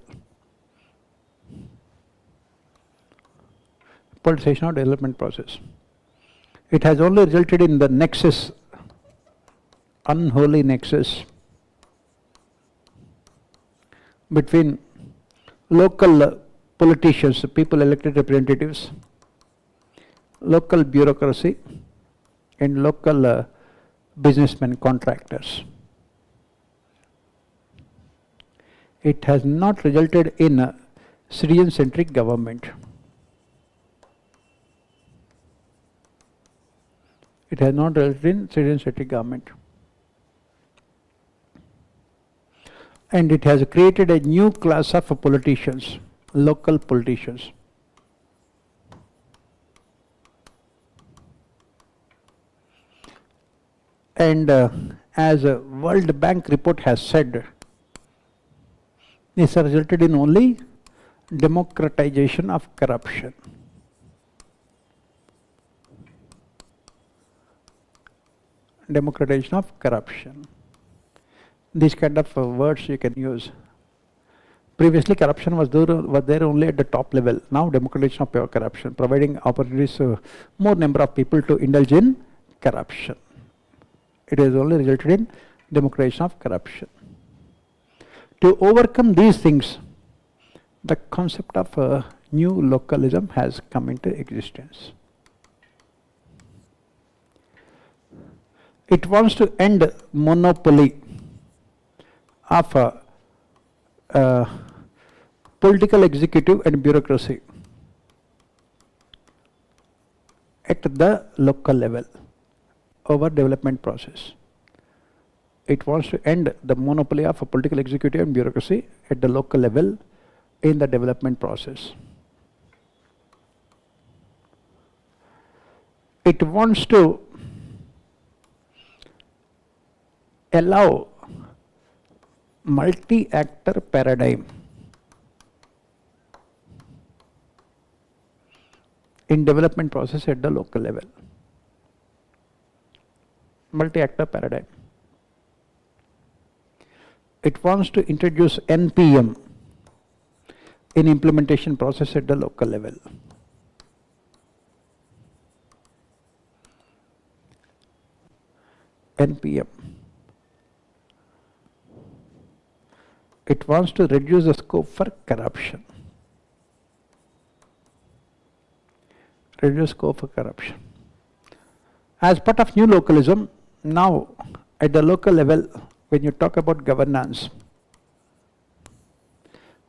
S2: Politicization of development process. It has only resulted in the nexus, unholy nexus between local politicians, people elected representatives, local bureaucracy and local businessmen, contractors. It has not resulted in a citizen-centric government. It has not resulted in citizen-centric government. And it has created a new class of politicians, local politicians. And as a World Bank report has said, this has resulted in only democratization of corruption. Democratization of corruption. These kind of words you can use. Previously, corruption was there only at the top level. Now, democratization of pure corruption, providing opportunities to more number of people to indulge in corruption. It has only resulted in democratization of corruption. To overcome these things, the concept of new localism has come into existence. It wants to end monopoly of political executive and bureaucracy at the local level over development process. It wants to end the monopoly of a political executive and bureaucracy at the local level in the development process. It wants to allow multi-actor paradigm in development process at the local level. Multi-actor paradigm. It wants to introduce NPM in implementation process at the local level. NPM. It wants to reduce the scope for corruption. Reduce scope for corruption. As part of new localism, now at the local level, when you talk about governance,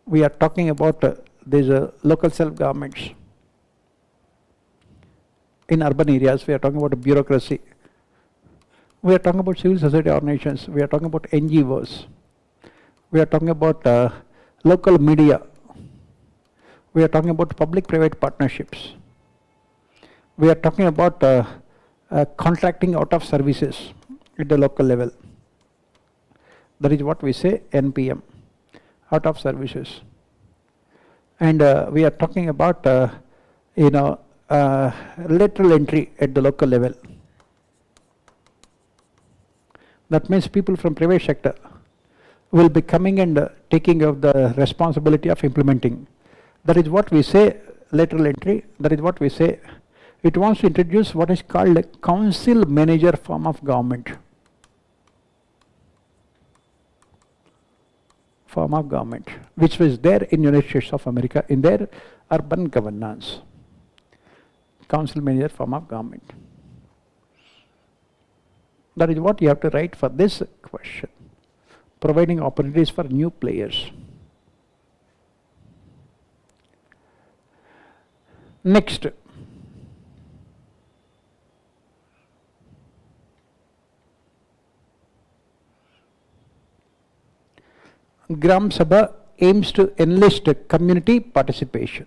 S2: we are talking about these local self-governments. In urban areas, we are talking about bureaucracy. We are talking about civil society organizations. We are talking about NGOs. We are talking about local media. We are talking about public-private partnerships. We are talking about contracting out of services at the local level. That is what we say NPM, out of services. And we are talking about lateral entry at the local level. That means people from private sector will be coming and taking of the responsibility of implementing. That is what we say lateral entry. That is what we say. It wants to introduce what is called a council manager form of government. Form of government, which was there in United States of America in their urban governance. Council manager form of government. That is what you have to write for this question. Providing opportunities for new players. Next. Gram Sabha aims to enlist community participation.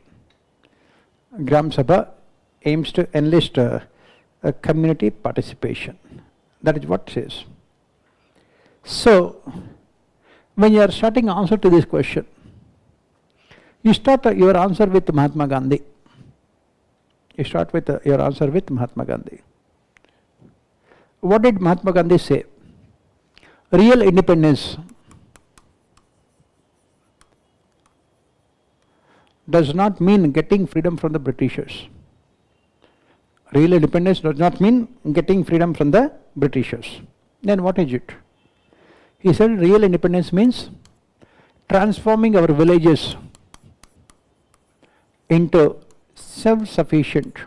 S2: Gram Sabha aims to enlist community participation. That is what it says. So, when you are starting answer to this question, you start your answer with Mahatma Gandhi. You start with your answer with Mahatma Gandhi. What did Mahatma Gandhi say? Real independence does not mean getting freedom from the Britishers. Real independence does not mean getting freedom from the Britishers. Then what is it? He said real independence means transforming our villages into self-sufficient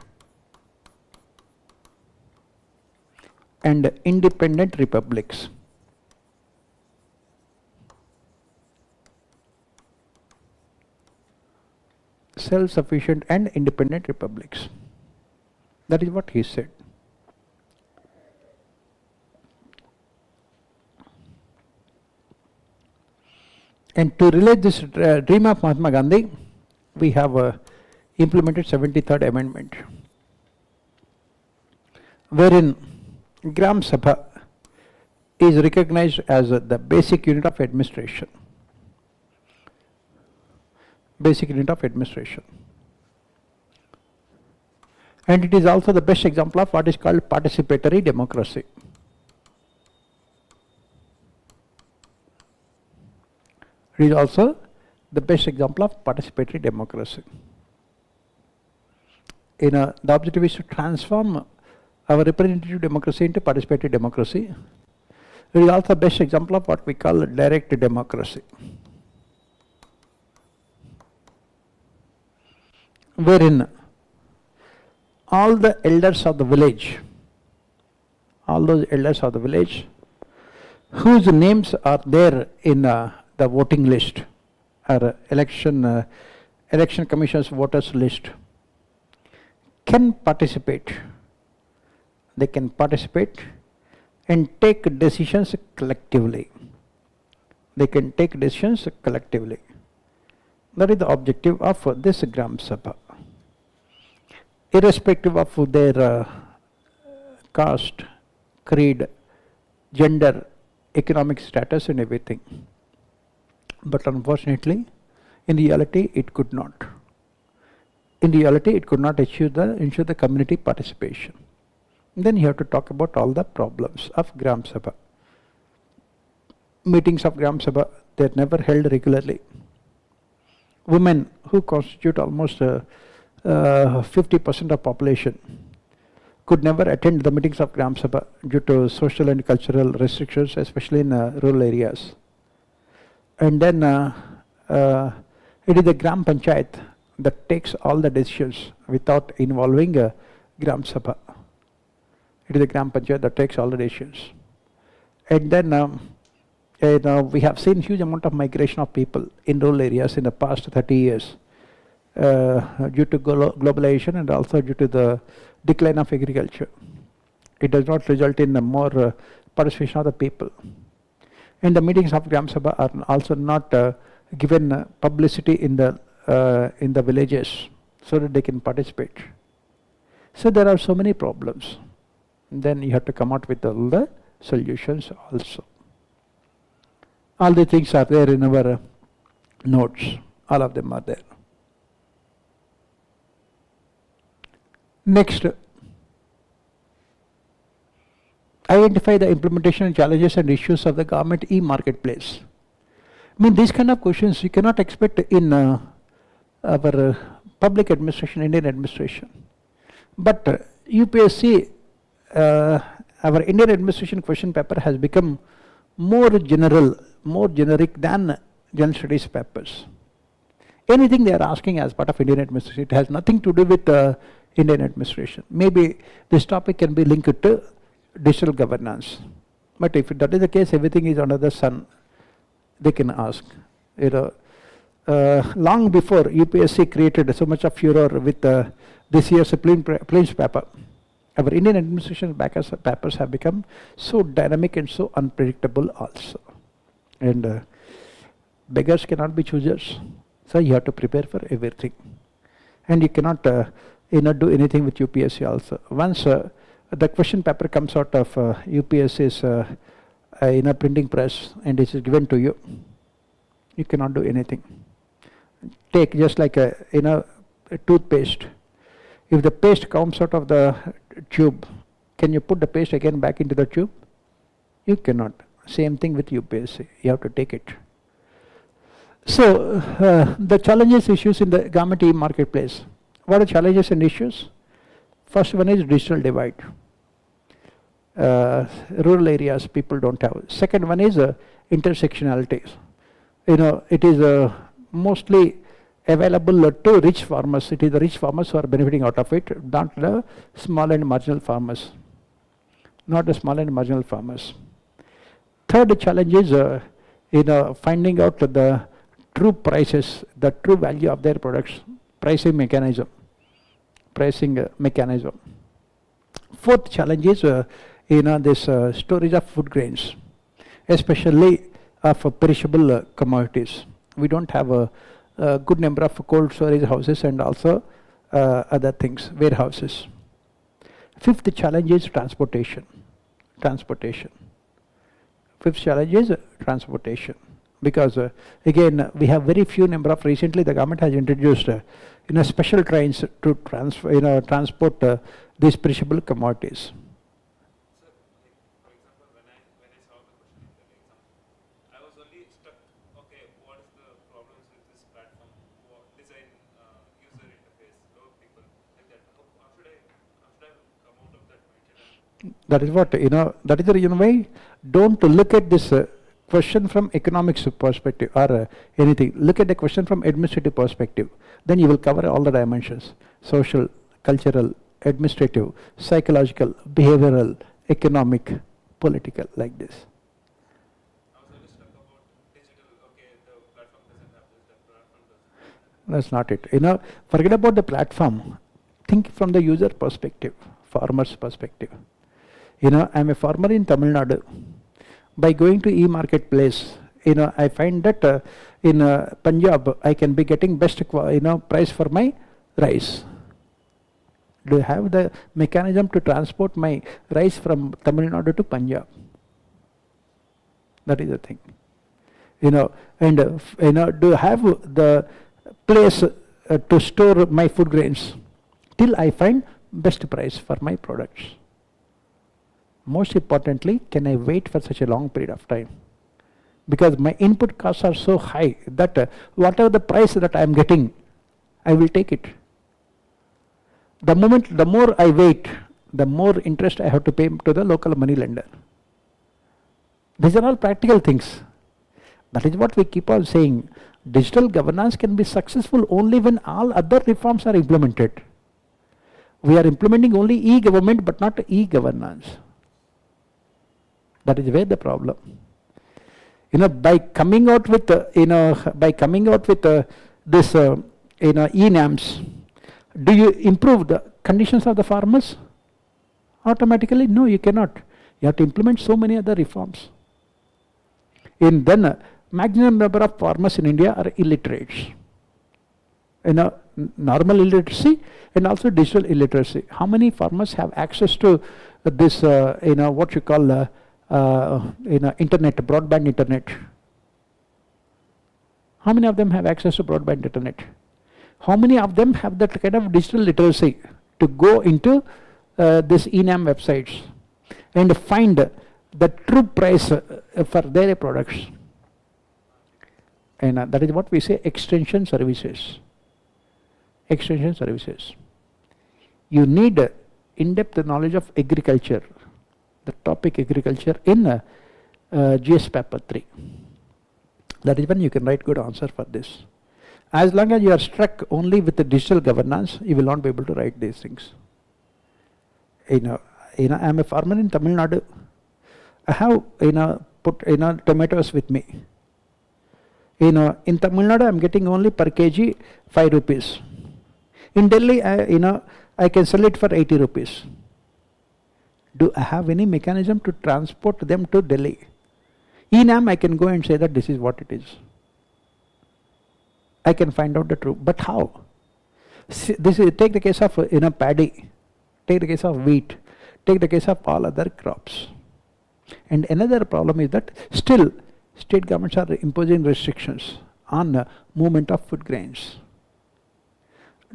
S2: and independent republics. Self-sufficient and independent republics. That is what he said. And to realize this dream of Mahatma Gandhi, we have implemented 73rd Amendment, wherein Gram Sabha is recognized as the basic unit of administration. Basic unit of administration. And it is also the best example of what is called participatory democracy. It is also the best example of participatory democracy. The objective is to transform our representative democracy into participatory democracy. It is also the best example of what we call direct democracy, wherein all the elders of the village, all those elders of the village whose names are there in the voting list or election commission's voters list can participate. They can participate and take decisions collectively. They can take decisions collectively. That is the objective of this Gram Sabha. Irrespective of their caste, creed, gender, economic status and everything. But unfortunately, in reality, it could not. In reality, it could not ensure the community participation. Then you have to talk about all the problems of Gram Sabha. Meetings of Gram Sabha, they are never held regularly. Women who constitute almost 50% of population could never attend the meetings of Gram Sabha due to social and cultural restrictions, especially in rural areas. And then it is the Gram Panchayat that takes all the decisions without involving Gram Sabha. It is the Gram Panchayat that takes all the decisions. And then we have seen huge amount of migration of people in rural areas in the past 30 years due to globalization and also due to the decline of agriculture. It does not result in more participation of the people. And the meetings of Gram Sabha are also not given publicity in the villages so that they can participate. So there are so many problems. Then you have to come out with all the solutions also. All the things are there in our notes. All of them are there. Next, identify the implementation challenges and issues of the government e-marketplace. I mean, these kind of questions you cannot expect in our public administration, Indian administration. But UPSC, our Indian administration question paper has become more general, more generic than general studies papers. Anything they are asking as part of Indian administration, it has nothing to do with Indian administration. Maybe this topic can be linked to digital governance. But if that is the case, everything is under the sun, they can ask. Long before UPSC created so much of furor with this year's plains paper, our Indian administration papers have become so dynamic and so unpredictable also. And beggars cannot be choosers. So you have to prepare for everything. And you cannot do anything with UPSC also. Once the question paper comes out of UPSC's printing press and it is given to you, you cannot do anything. Take just like a toothpaste. If the paste comes out of the tube, can you put the paste again back into the tube? You cannot. Same thing with UPSC. You have to take it. So the challenges, issues in the government e-marketplace. What are challenges and issues? First one is digital divide. Rural areas people don't have. Second one is intersectionalities. It is mostly available to rich farmers. It is the rich farmers who are benefiting out of it, not the small and marginal farmers. Not the small and marginal farmers. Third challenge is finding out the true prices, the true value of their products, pricing mechanism. Fourth challenge is this storage of food grains, especially of perishable commodities. We don't have a good number of cold storage houses and also other things, warehouses. Fifth challenge is transportation. Fifth challenge is transportation. Because again, we have very few number of, recently the government has introduced special trains to transport these perishable commodities.
S3: Sir, like, for example, when I saw the question in the exam, I was only stuck. Okay, what is the problems with this platform? What design, user interface, low people like that? How should I come out of that mindset?
S2: That is what that is the reason why don't look at this question from economics perspective or anything. Look at the question from administrative perspective. Then you will cover all the dimensions: social, cultural, administrative, psychological, behavioral, economic, political, like this.
S3: I was only stuck about digital. Okay, the platform doesn't have this, the platform doesn't.
S2: That's not it. Forget about the platform. Think from the user perspective, farmer's perspective. I'm a farmer in Tamil Nadu. By going to e-marketplace, I find that in Punjab, I can be getting best price for my rice. Do you have the mechanism to transport my rice from Tamil Nadu to Punjab? That is the thing. Do you have the place to store my food grains till I find best price for my products? Most importantly, can I wait for such a long period of time? Because my input costs are so high that whatever the price that I am getting, I will take it. The more I wait, the more interest I have to pay to the local money lender. These are all practical things. That is what we keep on saying. Digital governance can be successful only when all other reforms are implemented. We are implementing only e-government but not e-governance. That is where the problem. By coming out with this e-NAMs, do you improve the conditions of the farmers? Automatically, no, you cannot. You have to implement so many other reforms. And then maximum number of farmers in India are illiterates. Normal illiteracy and also digital illiteracy. How many farmers have access to this, what you call internet, broadband internet? How many of them have access to broadband internet? How many of them have that kind of digital literacy to go into this eNAM websites and find the true price for their products? And that is what we say extension services. Extension services. You need in-depth knowledge of agriculture, the topic agriculture in GS paper 3. That is when you can write good answer for this. As long as you are struck only with the digital governance, you will not be able to write these things. I am a farmer in Tamil Nadu. I have put tomatoes with me. In Tamil Nadu, I am getting only per kg 5 rupees. In Delhi, I can sell it for 80 rupees. Do I have any mechanism to transport them to Delhi? eNAM, I can go and say that this is what it is. I can find out the truth. But how? Take the case of paddy, take the case of wheat, take the case of all other crops. And another problem is that still state governments are imposing restrictions on movement of food grains.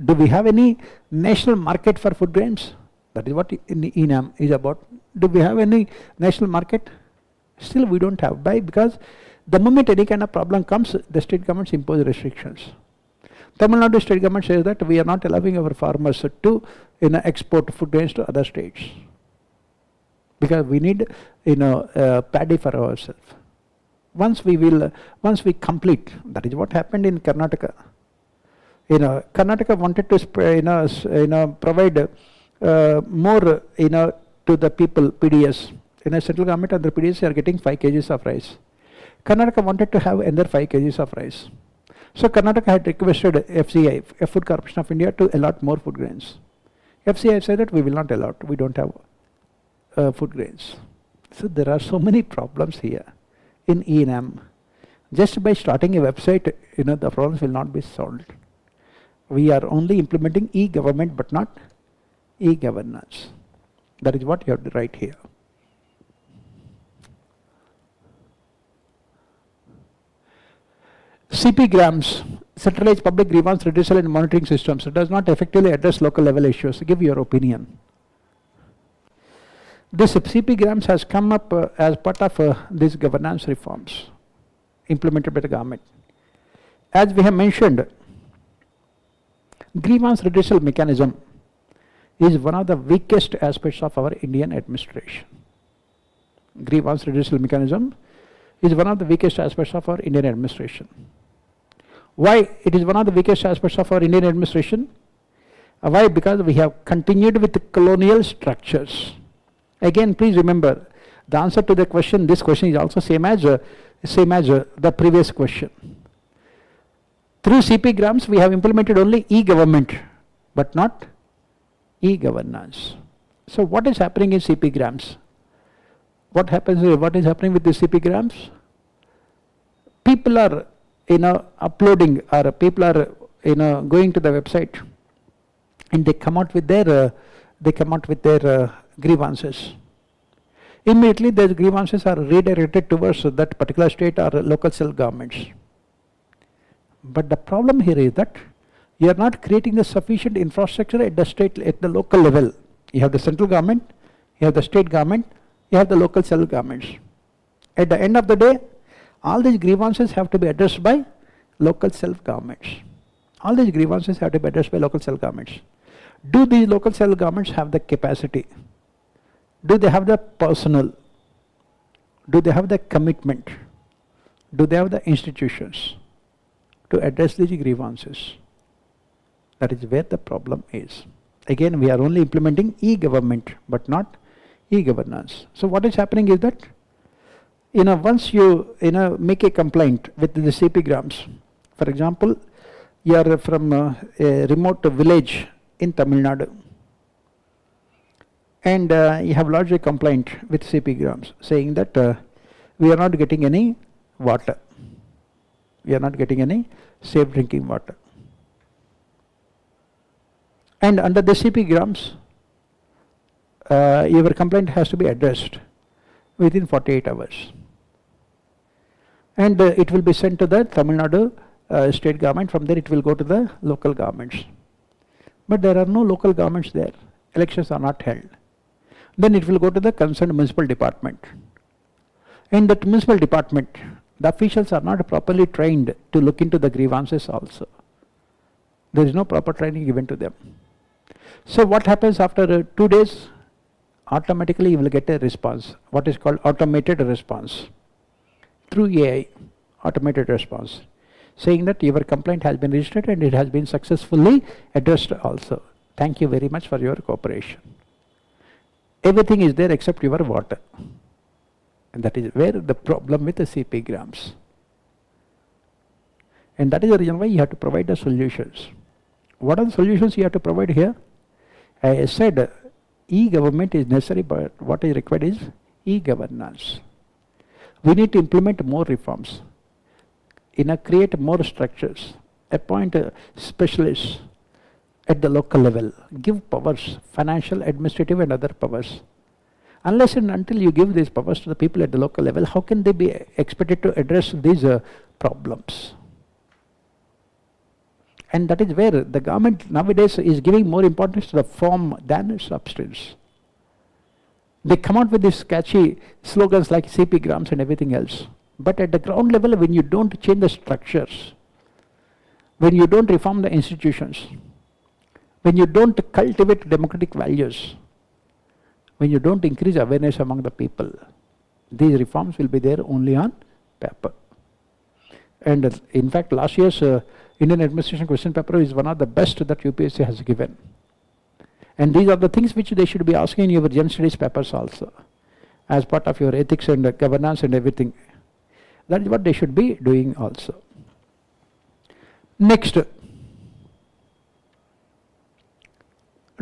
S2: Do we have any national market for food grains? That is what eNAM is about. Do we have any national market? Still we don't have. Why? Because the moment any kind of problem comes, the state governments impose restrictions. Tamil Nadu state government says that we are not allowing our farmers to export food grains to other states because we need paddy for ourselves. Once we complete, that is what happened in Karnataka. Karnataka wanted to provide more to the people, PDS. Central government and the PDS are getting 5 kgs of rice. Karnataka wanted to have another 5 kgs of rice. So Karnataka had requested FCI, Food Corporation of India, to allot more food grains. FCI said that we will not allot, we don't have food grains. So there are so many problems here in eNAM. Just by starting a website, the problems will not be solved. We are only implementing e-government but not e-governance. That is what you have to write here. CPGRAMs, centralized public grievance redressal and monitoring systems, does not effectively address local level issues. Give your opinion. This CPGRAMs has come up as part of these governance reforms implemented by the government. As we have mentioned, grievance redressal mechanism is one of the weakest aspects of our Indian administration. Grievance redressal mechanism is one of the weakest aspects of our Indian administration. Why it is one of the weakest aspects of our Indian administration? Why? Because we have continued with the colonial structures. Again, please remember, the answer to the question, this question is also same as the previous question. Through CPGRAMs, we have implemented only e-government, but not e-governance. So what is happening in CPGRAMs? What is happening with the CPGRAMs? People are uploading, or people are going to the website, and they come out with their grievances. Immediately those grievances are redirected towards that particular state or local self-governments. But the problem here is that you are not creating the sufficient infrastructure at the local level. You have the central government, you have the state government, you have the local self-governments. At the end of the day, all these grievances have to be addressed by local self-governments. All these grievances have to be addressed by local self-governments. Do these local self-governments have the capacity? Do they have the personnel? Do they have the commitment? Do they have the institutions to address these grievances? That is where the problem is. Again, we are only implementing e-government, but not e-governance. So what is happening is that, once you make a complaint with the CPGRAMs, for example, you are from a remote village in Tamil Nadu, and you have lodged a complaint with CPGRAMs saying that we are not getting any water. We are not getting any safe drinking water. And under the CPGRAMs, your complaint has to be addressed within 48 hours. And it will be sent to the Tamil Nadu state government. From there it will go to the local governments. But there are no local governments there. Elections are not held. Then it will go to the concerned municipal department. In that municipal department, the officials are not properly trained to look into the grievances also. There is no proper training given to them. So what happens after 2 days? Automatically you will get a response, what is called automated response, through AI, automated response, saying that your complaint has been registered and it has been successfully addressed also. Thank you very much for your cooperation. Everything is there except your water. And that is where the problem with the CPGRAMs. And that is the reason why you have to provide the solutions. What are the solutions you have to provide here? I said e-government is necessary, but what is required is e-governance. We need to implement more reforms, create more structures, appoint specialists at the local level, give powers, financial, administrative and other powers. Unless and until you give these powers to the people at the local level, how can they be expected to address these problems? And that is where the government nowadays is giving more importance to the form than substance. They come out with these catchy slogans like CPGRAMs and everything else. But at the ground level, when you don't change the structures, when you don't reform the institutions, when you don't cultivate democratic values, when you don't increase awareness among the people, these reforms will be there only on paper. And in fact, last year's Indian administration question paper is one of the best that UPSC has given. And these are the things which they should be asking in your Gen Studies papers also, as part of your ethics and governance and everything. That is what they should be doing also. Next,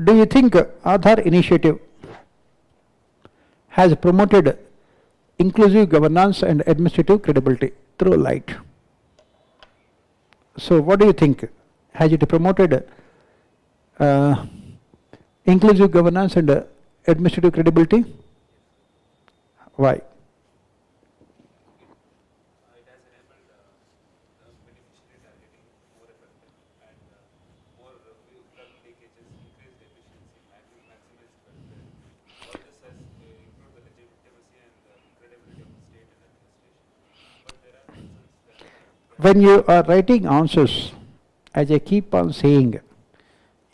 S2: do you think Aadhaar initiative has promoted inclusive governance and administrative credibility? Throw light. So what do you think? Has it promoted inclusive governance and administrative credibility? Why?
S3: It has enabled many
S2: when you are writing answers, as I keep on saying,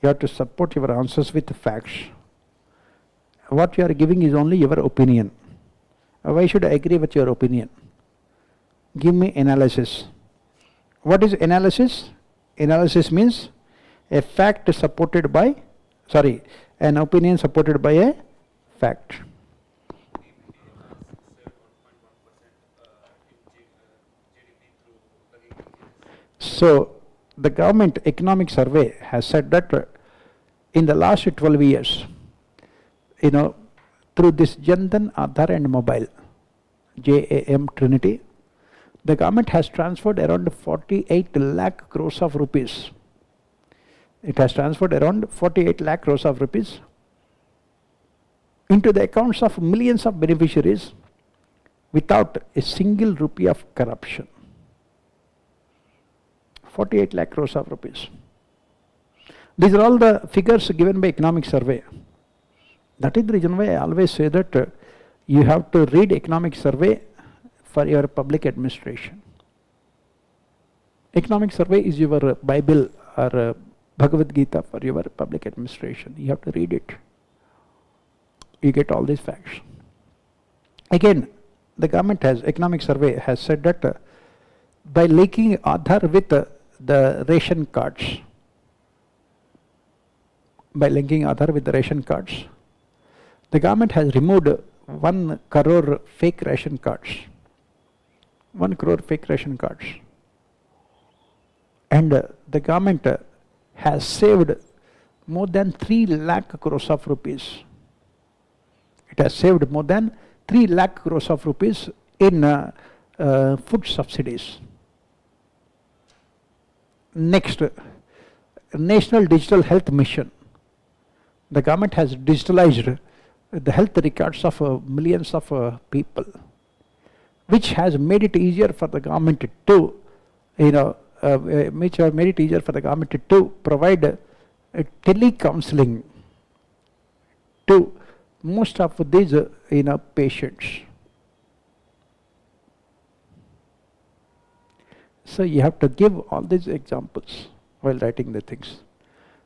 S2: you have to support your answers with facts. What you are giving is only your opinion. Why should I agree with your opinion? Give me analysis. What is analysis? Analysis means a fact supported by, an opinion supported by a fact. So, the government economic survey has said that in the last 12 years, through this Jandan, Aadhaar and Mobile, JAM Trinity, the government has transferred around 48 lakh crores of rupees. It has transferred around 48 lakh crores of rupees into the accounts of millions of beneficiaries without a single rupee of corruption. 48 lakh crores of rupees. These are all the figures given by economic survey. That is the reason why I always say that you have to read economic survey for your public administration. Economic survey is your Bible or Bhagavad Gita for your public administration. You have to read it. You get all these facts. Again, the government has, economic survey has said that by linking Aadhaar with the ration cards, the government has removed 1 crore fake ration cards. 1 crore fake ration cards. And the government has saved more than 3 lakh crores of rupees. It has saved more than 3 lakh crores of rupees in food subsidies. Next, National Digital Health Mission. The government has digitalized the health records of millions of people, which has made it easier for the government to, provide telecounseling to most of these, patients. So you have to give all these examples while writing the things.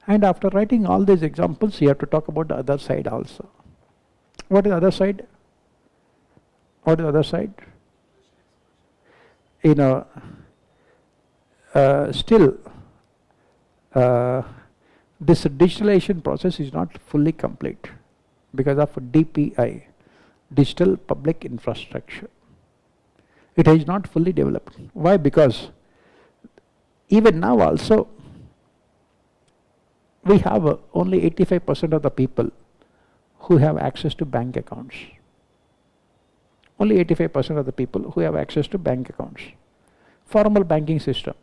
S2: And after writing all these examples, you have to talk about the other side also. What is the other side? What is the other side? Still, this digitalization process is not fully complete because of DPI, Digital Public Infrastructure. It is not fully developed. Why? Because even now also, we have only 85% of the people who have access to bank accounts. Only 85% of the people who have access to bank accounts. Formal banking system.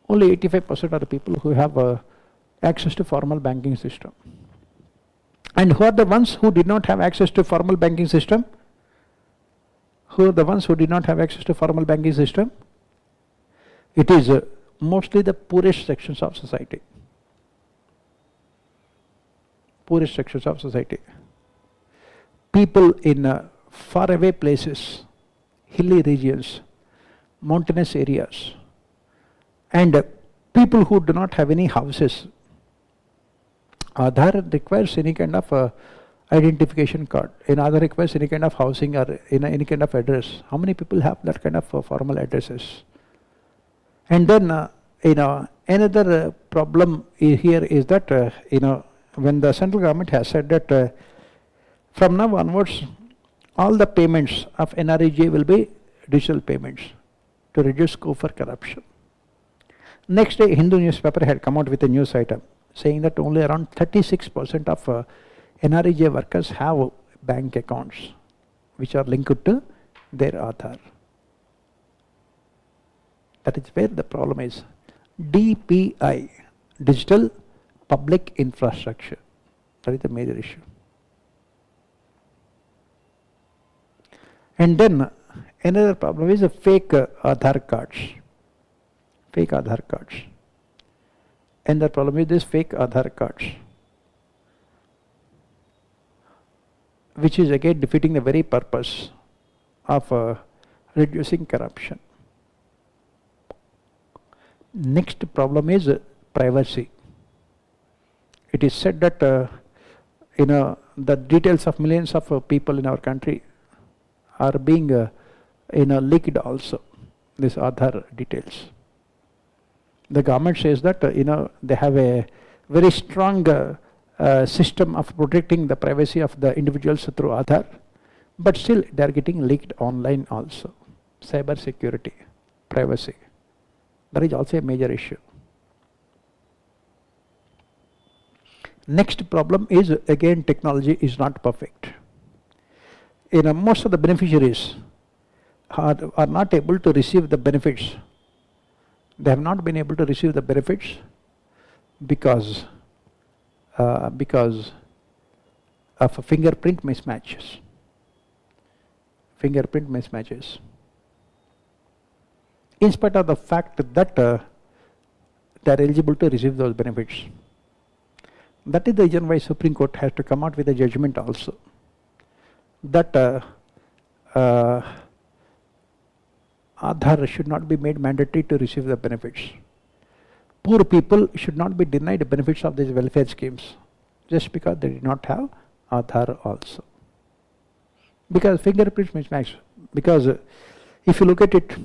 S2: Only 85% of the people who have access to formal banking system. And who are the ones who did not have access to formal banking system? Who are the ones who did not have access to formal banking system? It is mostly the poorest sections of society. Poorest sections of society. People in faraway places, hilly regions, mountainous areas, and people who do not have any houses. Aadhaar requires any kind of identification card. Aadhaar requires any kind of housing or any kind of address. How many people have that kind of formal addresses? And then another problem here is that when the central government has said that from now onwards all the payments of NREG will be digital payments to reduce scope for corruption. Next day, Hindu newspaper had come out with a news item saying that only around 36% of NREG workers have bank accounts which are linked to their Aadhaar. That is where the problem is. DPI, Digital Public Infrastructure. That is the major issue. And then another problem is fake Aadhaar cards. Fake Aadhaar cards. And the problem is this fake Aadhaar cards, which is again defeating the very purpose of reducing corruption. Next problem is privacy. It is said that the details of millions of people in our country are being leaked also, this Aadhaar details. The government says that they have a very strong system of protecting the privacy of the individuals through Aadhaar, but still they are getting leaked online also. Cyber security, privacy, that is also a major issue. Next problem is, again, technology is not perfect. Most of the beneficiaries are not able to receive the benefits. They have not been able to receive the benefits because of fingerprint mismatches. Fingerprint mismatches. In spite of the fact that they are eligible to receive those benefits. That is the reason why Supreme Court has to come out with a judgment also, that Aadhaar should not be made mandatory to receive the benefits. Poor people should not be denied the benefits of these welfare schemes just because they did not have Aadhaar also. Because fingerprint mismatch, because if you look at it,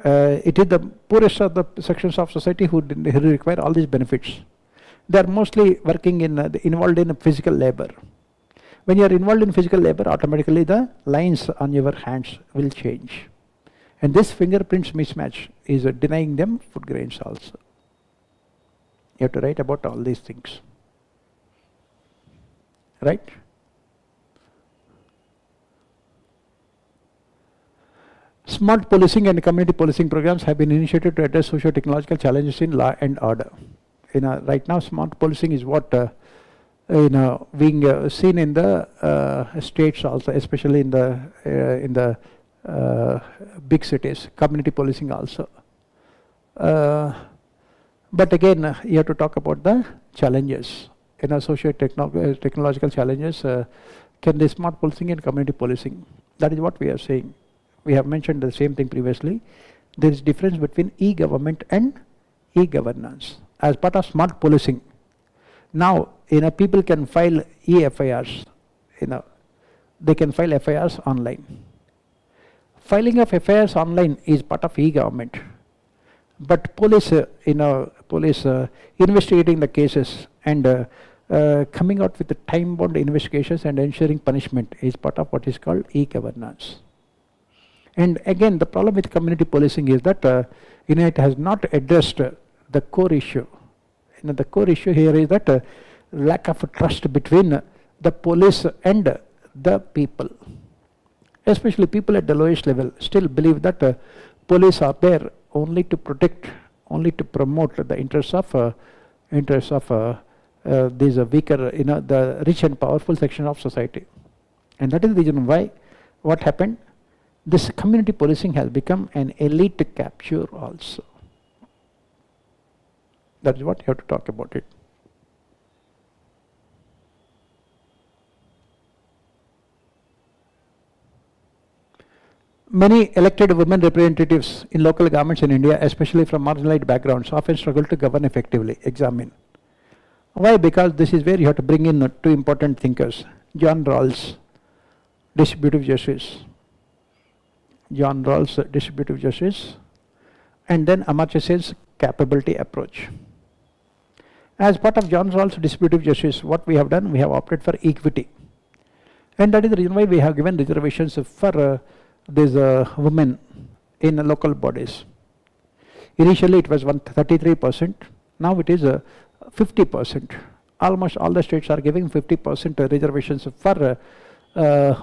S2: it is the poorest of the sections of society who require all these benefits. They are mostly working involved in physical labor. When you are involved in physical labor, automatically the lines on your hands will change. And this fingerprints mismatch is denying them food grains also. You have to write about all these things. Right? Smart policing and community policing programs have been initiated to address socio-technological challenges in law and order. Right now, smart policing is what being seen in the states also, especially in the big cities. Community policing also. But again, you have to talk about the challenges. Socio-technological challenges. Can the smart policing and community policing? That is what we are saying. We have mentioned the same thing previously. There is difference between e-government and e-governance. As part of smart policing, now people can file e-FIRs. They can file FIRs online. Filing of FIRs online is part of e-government, but police, investigating the cases and coming out with the time-bound investigations and ensuring punishment is part of what is called e-governance. And again, the problem with community policing is that it has not addressed the core issue. The core issue here is that lack of trust between the police and the people. Especially people at the lowest level still believe that police are there only to protect, only to promote the interests of these weaker, the rich and powerful section of society. And that is the reason why what happened. This community policing has become an elite capture also. That is what you have to talk about it. Many elected women representatives in local governments in India, especially from marginalized backgrounds, often struggle to govern effectively. Examine. Why? Because this is where you have to bring in two important thinkers. John Rawls, distributive justice. John Rawls, distributive justice, and then Amartya Sen's capability approach. As part of John Rawls' distributive justice, what we have done, we have opted for equity. And that is the reason why we have given reservations for these women in local bodies. Initially it was 33%, now it is 50%. Almost all the states are giving 50% reservations for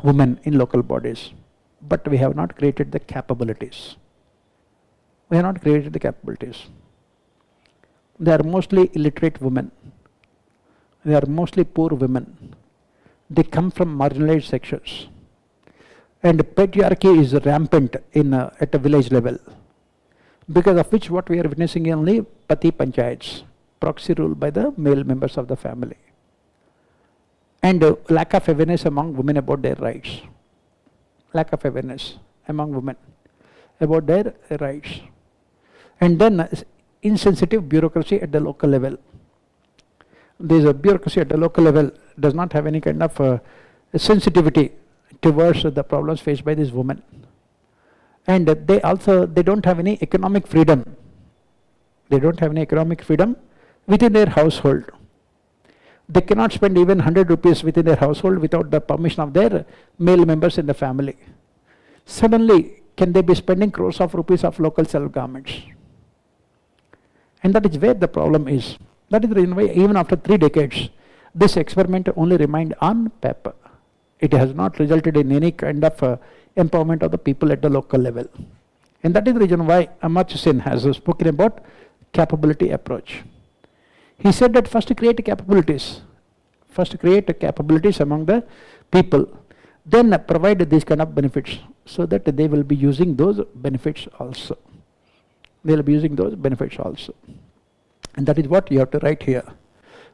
S2: women in local bodies. But we have not created the capabilities. We have not created the capabilities. They are mostly illiterate women. They are mostly poor women. They come from marginalized sections. And patriarchy is rampant at a village level. Because of which what we are witnessing only Pati Panchayats, proxy rule by the male members of the family. And lack of awareness among women about their rights. Lack of awareness among women about their rights. And then insensitive bureaucracy at the local level. There's a bureaucracy at the local level does not have any kind of sensitivity towards the problems faced by this woman. And they don't have any economic freedom. They don't have any economic freedom within their household. They cannot spend even 100 rupees within their household without the permission of their male members in the family. Suddenly, can they be spending crores of rupees of local self-governments? And that is where the problem is. That is the reason why even after 3 decades, this experiment only remained on paper. It has not resulted in any kind of empowerment of the people at the local level. And that is the reason why Amartya Sen has spoken about capability approach. He said that first create capabilities. First create capabilities among the people. Then provide these kind of benefits so that they will be using those benefits also. They will be using those benefits also. And that is what you have to write here.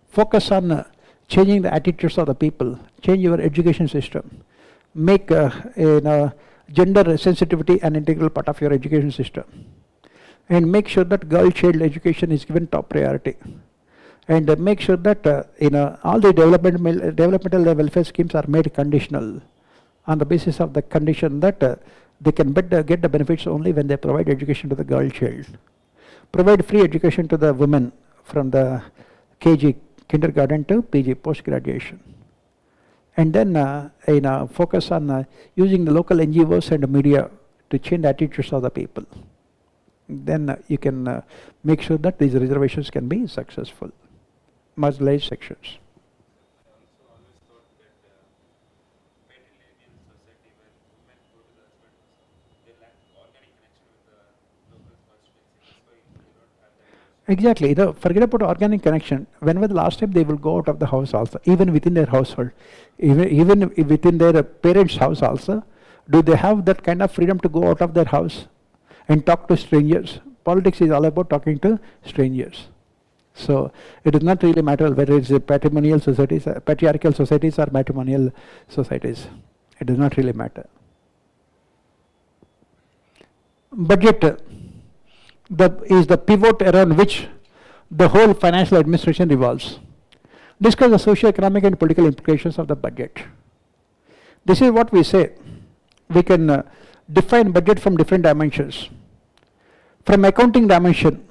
S2: Focus on changing the attitudes of the people. Change your education system. Make gender sensitivity an integral part of your education system. And make sure that girl child education is given top priority. And make sure that all the developmental welfare schemes are made conditional on the basis of the condition that they can get the benefits only when they provide education to the girl child. Provide free education to the women from the KG, kindergarten to PG, post-graduation. And then focus on using the local NGOs and media to change the attitudes of the people. Then you can make sure that these reservations can be successful. Marginalized sections.
S3: I also always thought that patrilineal society where women go to the husband, they lack organic connection with the local constituency. That's why they don't have that.
S2: Exactly. Forget about organic connection. Whenever the last time they will go out of the house also, even within their household, even within their parents' house also, do they have that kind of freedom to go out of their house and talk to strangers? Politics is all about talking to strangers. So it does not really matter whether it's patrimonial societies, patriarchal societies or matrimonial societies. It does not really matter. Budget is the pivot around which the whole financial administration revolves. Discuss the socio-economic and political implications of the budget. This is what we say. We can define budget from different dimensions. From accounting dimension,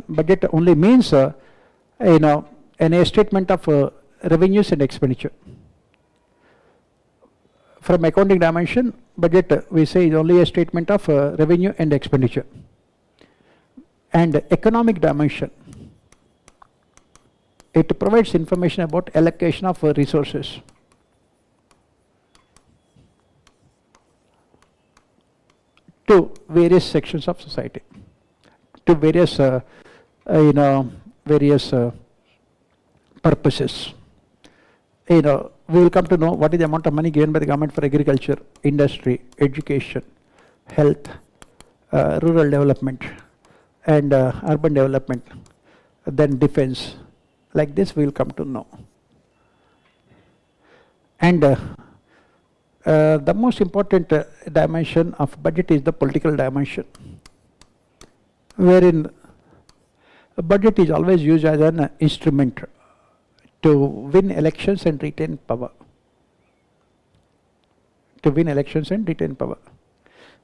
S2: budget only means an statement of revenues and expenditure. From accounting dimension, budget we say is only a statement of revenue and expenditure. And economic dimension, it provides information about allocation of resources. To various sections of society, to various purposes. We will come to know what is the amount of money given by the government for agriculture, industry, education, health, rural development, and urban development, then defense. Like this we will come to know. And the most important dimension of budget is the political dimension, wherein a budget is always used as an instrument to win elections and retain power. To win elections and retain power.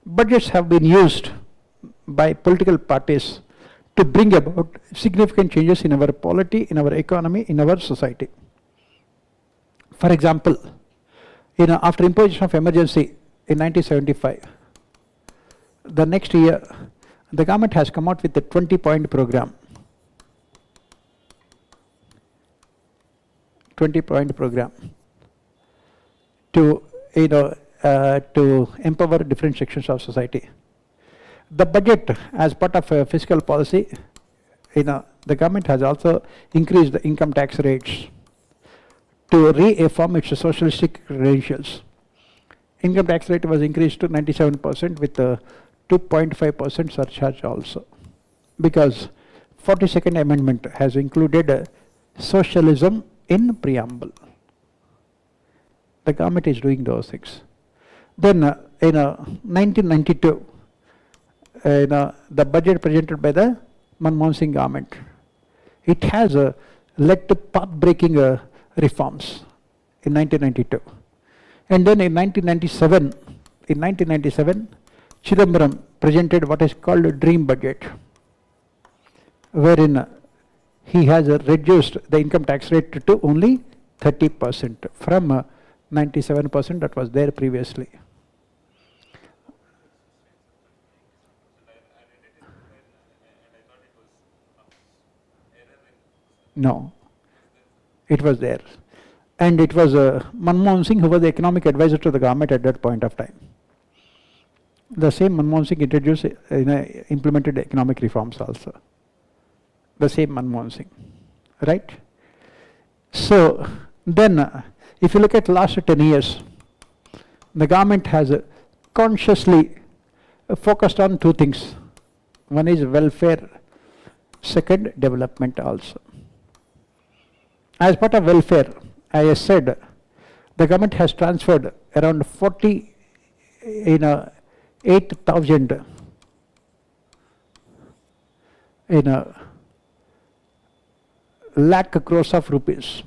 S2: Budgets have been used by political parties to bring about significant changes in our polity, in our economy, in our society. For example, after imposition of emergency in 1975, the next year, the government has come out with a 20-point program. 20-point program to empower different sections of society. The budget, as part of a fiscal policy, the government has also increased the income tax rates to reaffirm its socialistic credentials. Income tax rate was increased to 97% with a 2.5% surcharge also, because 42nd Amendment has included socialism in preamble. The government is doing those things. Then in 1992, the budget presented by the Manmohan Singh government. It has led to path-breaking reforms in 1992. And then in 1997, Chidambaram presented what is called a dream budget, wherein he has reduced the income tax rate to only 30% from 97% that was there previously. No, it was there. And it was Manmohan Singh who was the economic advisor to the government at that point of time. The same Manmohan Singh introduced, implemented economic reforms also. The same Manmohan Singh, right? So then, if you look at last 10 years, the government has consciously focused on two things. One is welfare, second development also. As part of welfare, I said, the government has transferred around 8,000 lakh crores of rupees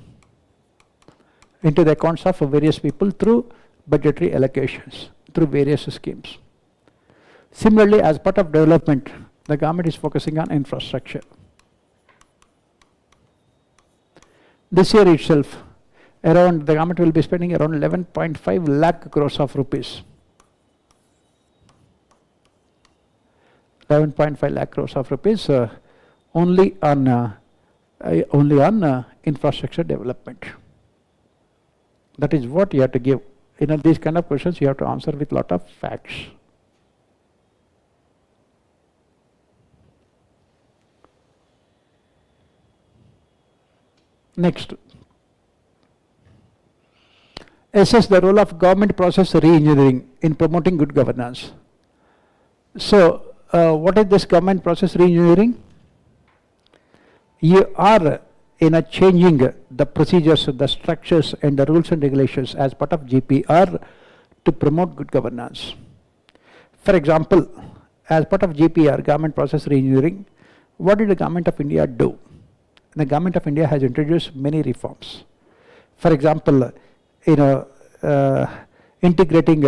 S2: into the accounts of various people through budgetary allocations, through various schemes. Similarly, as part of development, the government is focusing on infrastructure. This year itself, the government will be spending around 11.5 lakh crores of rupees. 11.5 lakh crores of rupees only on infrastructure development. That is what you have to give. These kind of questions you have to answer with lot of facts. Next, assess the role of government process re-engineering in promoting good governance. So, what is this government process re-engineering? You are changing the procedures, the structures and the rules and regulations as part of GPR to promote good governance. For example, as part of GPR, government process re-engineering, what did the government of India do? The government of India has introduced many reforms. For example, integrating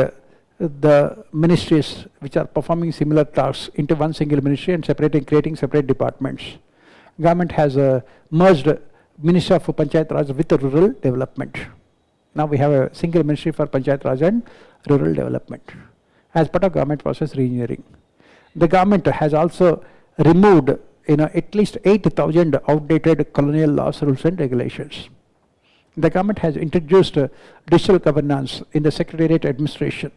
S2: the ministries which are performing similar tasks into one single ministry and creating separate departments. Government has merged Ministry of Panchayat Raj with rural development. Now we have a single ministry for Panchayat Raj and rural development as part of government process re-engineering. The government has also removed at least 8,000 outdated colonial laws, rules and regulations. The government has introduced digital governance in the Secretariat administration.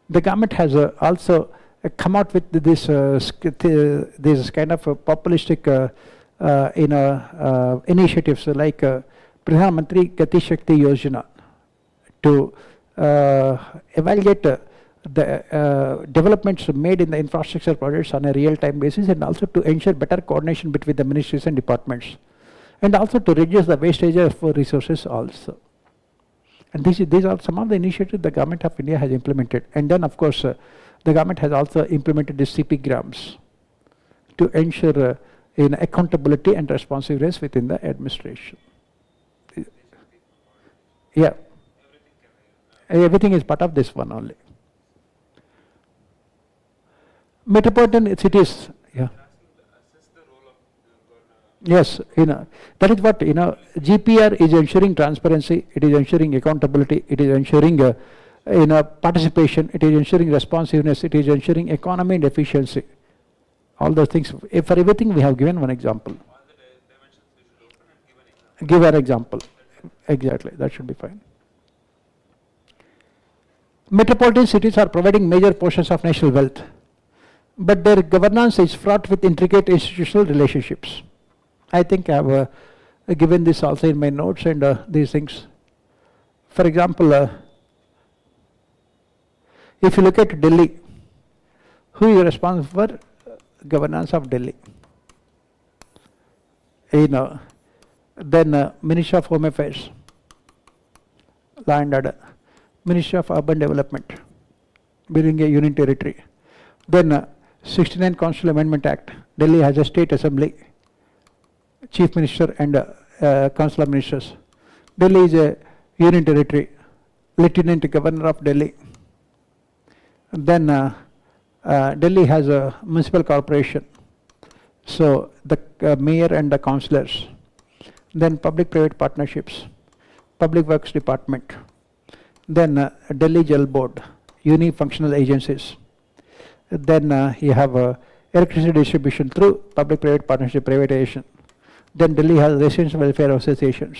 S2: The government has also come out with this kind of populistic initiatives like Pradhan Mantri Gati Shakti Yojana to evaluate the developments made in the infrastructure projects on a real-time basis, and also to ensure better coordination between the ministries and departments, and also to reduce the wastage of resources also. And these are some of the initiatives the government of India has implemented. And then of course the government has also implemented the CP grams to ensure accountability and responsiveness within the administration. Yeah, everything is part of this one only. Metropolitan cities, yeah. Yes, that is what, GPR is ensuring transparency, it is ensuring accountability, it is ensuring participation, it is ensuring responsiveness, it is ensuring economy and efficiency. All those things. For everything we have given one example.
S3: All the dimensions we should open and give an example.
S2: Give an example. Exactly, that should be fine. Metropolitan cities are providing major portions of national wealth, but their governance is fraught with intricate institutional relationships. I think I have given this also in my notes and these things. For example, if you look at Delhi, who is responsible for governance of Delhi? Then Ministry of Home Affairs, Law and Order, Ministry of Urban Development, being a union territory. Then 69 Constitutional Amendment Act. Delhi has a state assembly, chief minister and council of ministers. Delhi is a union territory, lieutenant governor of Delhi. Then Delhi has a municipal corporation, so the mayor and the councillors. Then public-private partnerships, public works department. Then Delhi Jal Board, unifunctional agencies. Then you have electricity distribution through public-private partnership privatization. Then Delhi has residential welfare associations.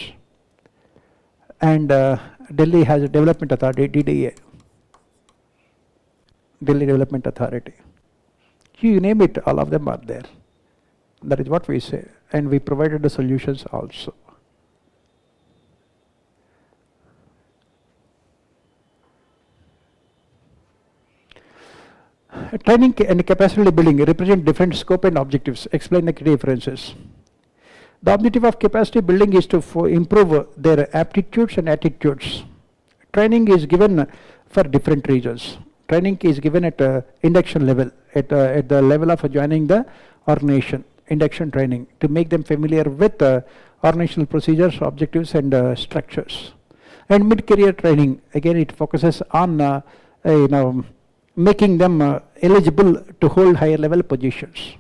S2: And Delhi has a development authority, DDA. Delhi Development Authority. You name it, all of them are there. That is what we say. And we provided the solutions also. Training and capacity building represent different scope and objectives. Explain the key differences. The objective of capacity building is to improve their aptitudes and attitudes. Training is given for different reasons. Training is given at induction level, at the level of joining the organization, induction training, to make them familiar with organizational procedures, objectives and structures. And mid-career training, again it focuses on making them eligible to hold higher level positions.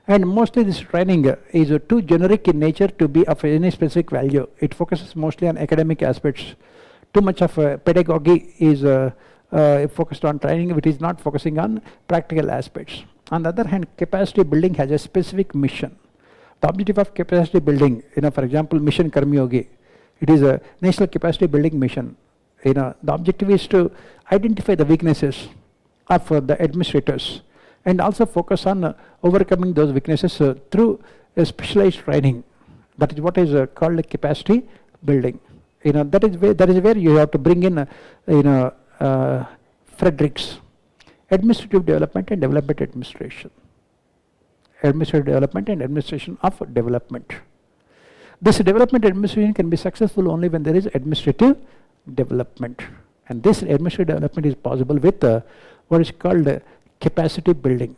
S2: And mostly this training is too generic in nature to be of any specific value. It focuses mostly on academic aspects. Too much of pedagogy is focused on training, which is not focusing on practical aspects. On the other hand, capacity building has a specific mission. The objective of capacity building, for example, Mission Karmyogi, it is a national capacity building mission. The objective is to identify the weaknesses of the administrators and also focus on overcoming those weaknesses through a specialized training. That is what is called capacity building. That is where you have to bring in Frederick's administrative development and development administration. Administrative development and administration of development. This development administration can be successful only when there is administrative development. And this administrative development is possible with what is called capacity building.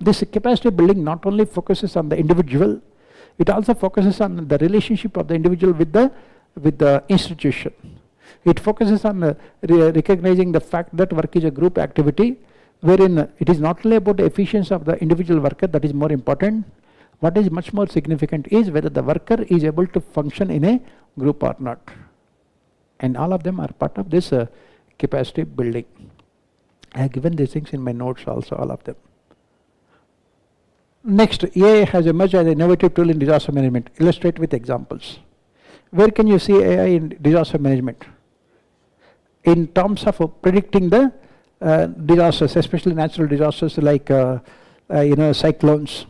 S2: This capacity building not only focuses on the individual, it also focuses on the relationship of the individual with the institution. It focuses on recognizing the fact that work is a group activity, wherein it is not only about the efficiency of the individual worker that is more important. What is much more significant is whether the worker is able to function in a group or not. And all of them are part of this capacity building. I have given these things in my notes also, all of them. Next, AI has emerged as an innovative tool in disaster management. Illustrate with examples. Where can you see AI in disaster management? In terms of predicting the disasters, especially natural disasters like cyclones,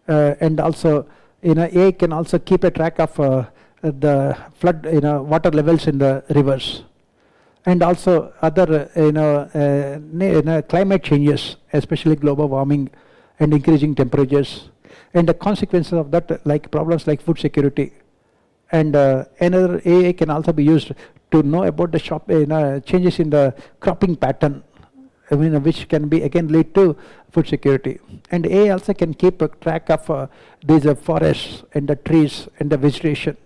S2: and also AI can also keep a track of the flood, water levels in the rivers, and also other climate changes, especially global warming and increasing temperatures, and the consequences of that, like problems like food security. And another AI can also be used to know about the changes in the cropping pattern, which can be again lead to food security. And AI also can keep a track of these forests and the trees and the vegetation.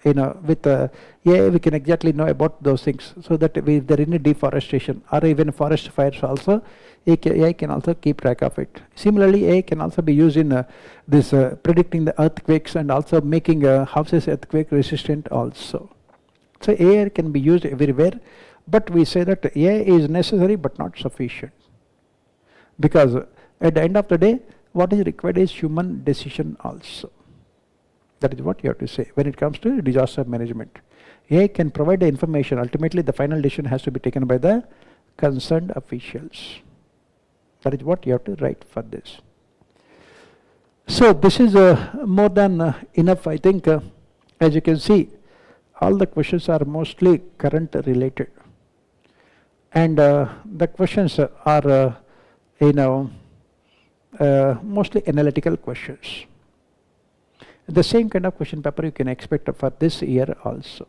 S2: With AI we can exactly know about those things, so that if there is any deforestation or even forest fires also, AI can also keep track of it. Similarly, AI can also be used in this predicting the earthquakes and also making houses earthquake resistant also. So AI can be used everywhere, but we say that AI is necessary but not sufficient, because at the end of the day what is required is human decision also. That is what you have to say when it comes to disaster management. AI can provide the information. Ultimately the final decision has to be taken by the concerned officials. That is what you have to write for this. So this is more than enough, I think. As you can see, all the questions are mostly current related, and the questions are mostly analytical questions. The same kind of question paper you can expect for this year also.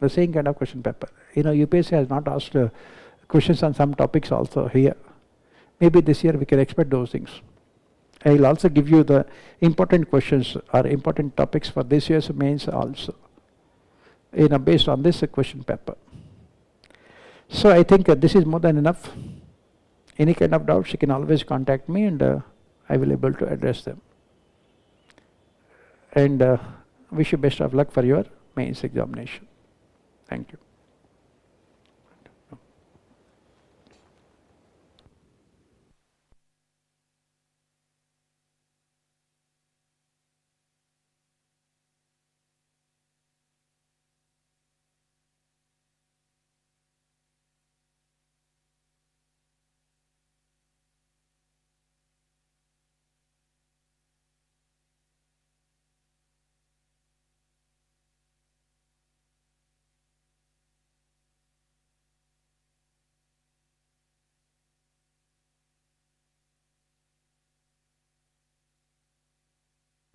S2: The same kind of question paper. UPSC has not asked questions on some topics also here. maybe this year we can expect those things. I will also give you the important questions or important topics for this year's mains also, based on this question paper. So I think this is more than enough. Any kind of doubts, you can always contact me, and I will be able to address them. And wish you best of luck for your mains examination. Thank you.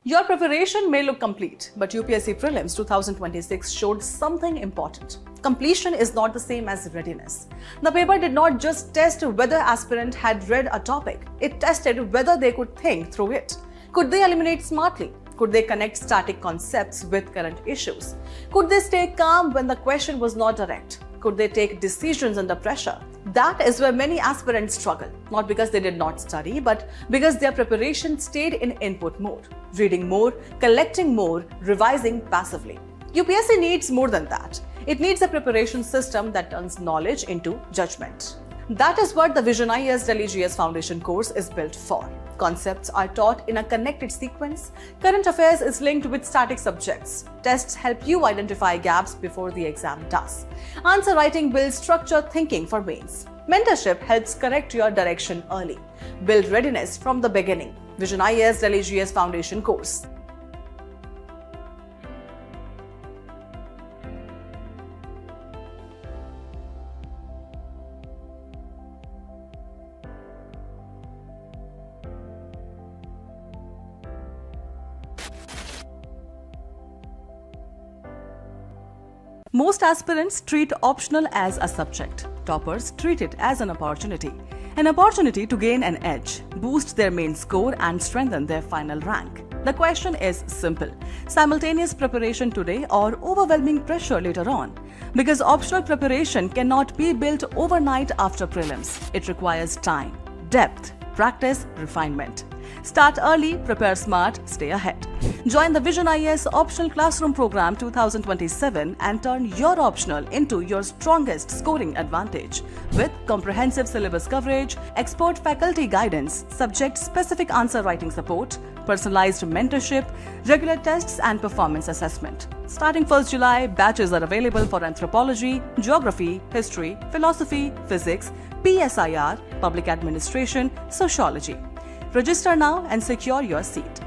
S1: Your preparation may look complete, but UPSC Prelims 2026 showed something important. Completion is not the same as readiness. The paper did not just test whether aspirant had read a topic, it tested whether they could think through it. Could they eliminate smartly? Could they connect static concepts with current issues? Could they stay calm when the question was not direct? Could they take decisions under pressure? That is where many aspirants struggle, not because they did not study, but because their preparation stayed in input mode, reading more, collecting more, revising passively. UPSC needs more than that. It needs a preparation system that turns knowledge into judgment. That is what the VisionIAS Delhi GS Foundation course is built for. Concepts are taught in a connected sequence. Current affairs is linked with static subjects. Tests help you identify gaps before the exam does. Answer writing builds structured thinking for mains. Mentorship helps correct your direction early. Build readiness from the beginning. VisionIAS Delhi GS Foundation course. Most aspirants treat optional as a subject. Toppers treat it as an opportunity to gain an edge, boost their main score and strengthen their final rank. The question is simple: simultaneous preparation today or overwhelming pressure later on? Because optional preparation cannot be built overnight after prelims. It requires time, depth, practice, refinement. Start early, prepare smart, stay ahead. Join the VisionIAS Optional Classroom Program 2027 and turn your optional into your strongest scoring advantage. With comprehensive syllabus coverage, expert faculty guidance, subject-specific answer writing support, personalized mentorship, regular tests and performance assessment. Starting 1st July, batches are available for anthropology, geography, history, philosophy, physics, PSIR, public administration, sociology. Register now and secure your seat.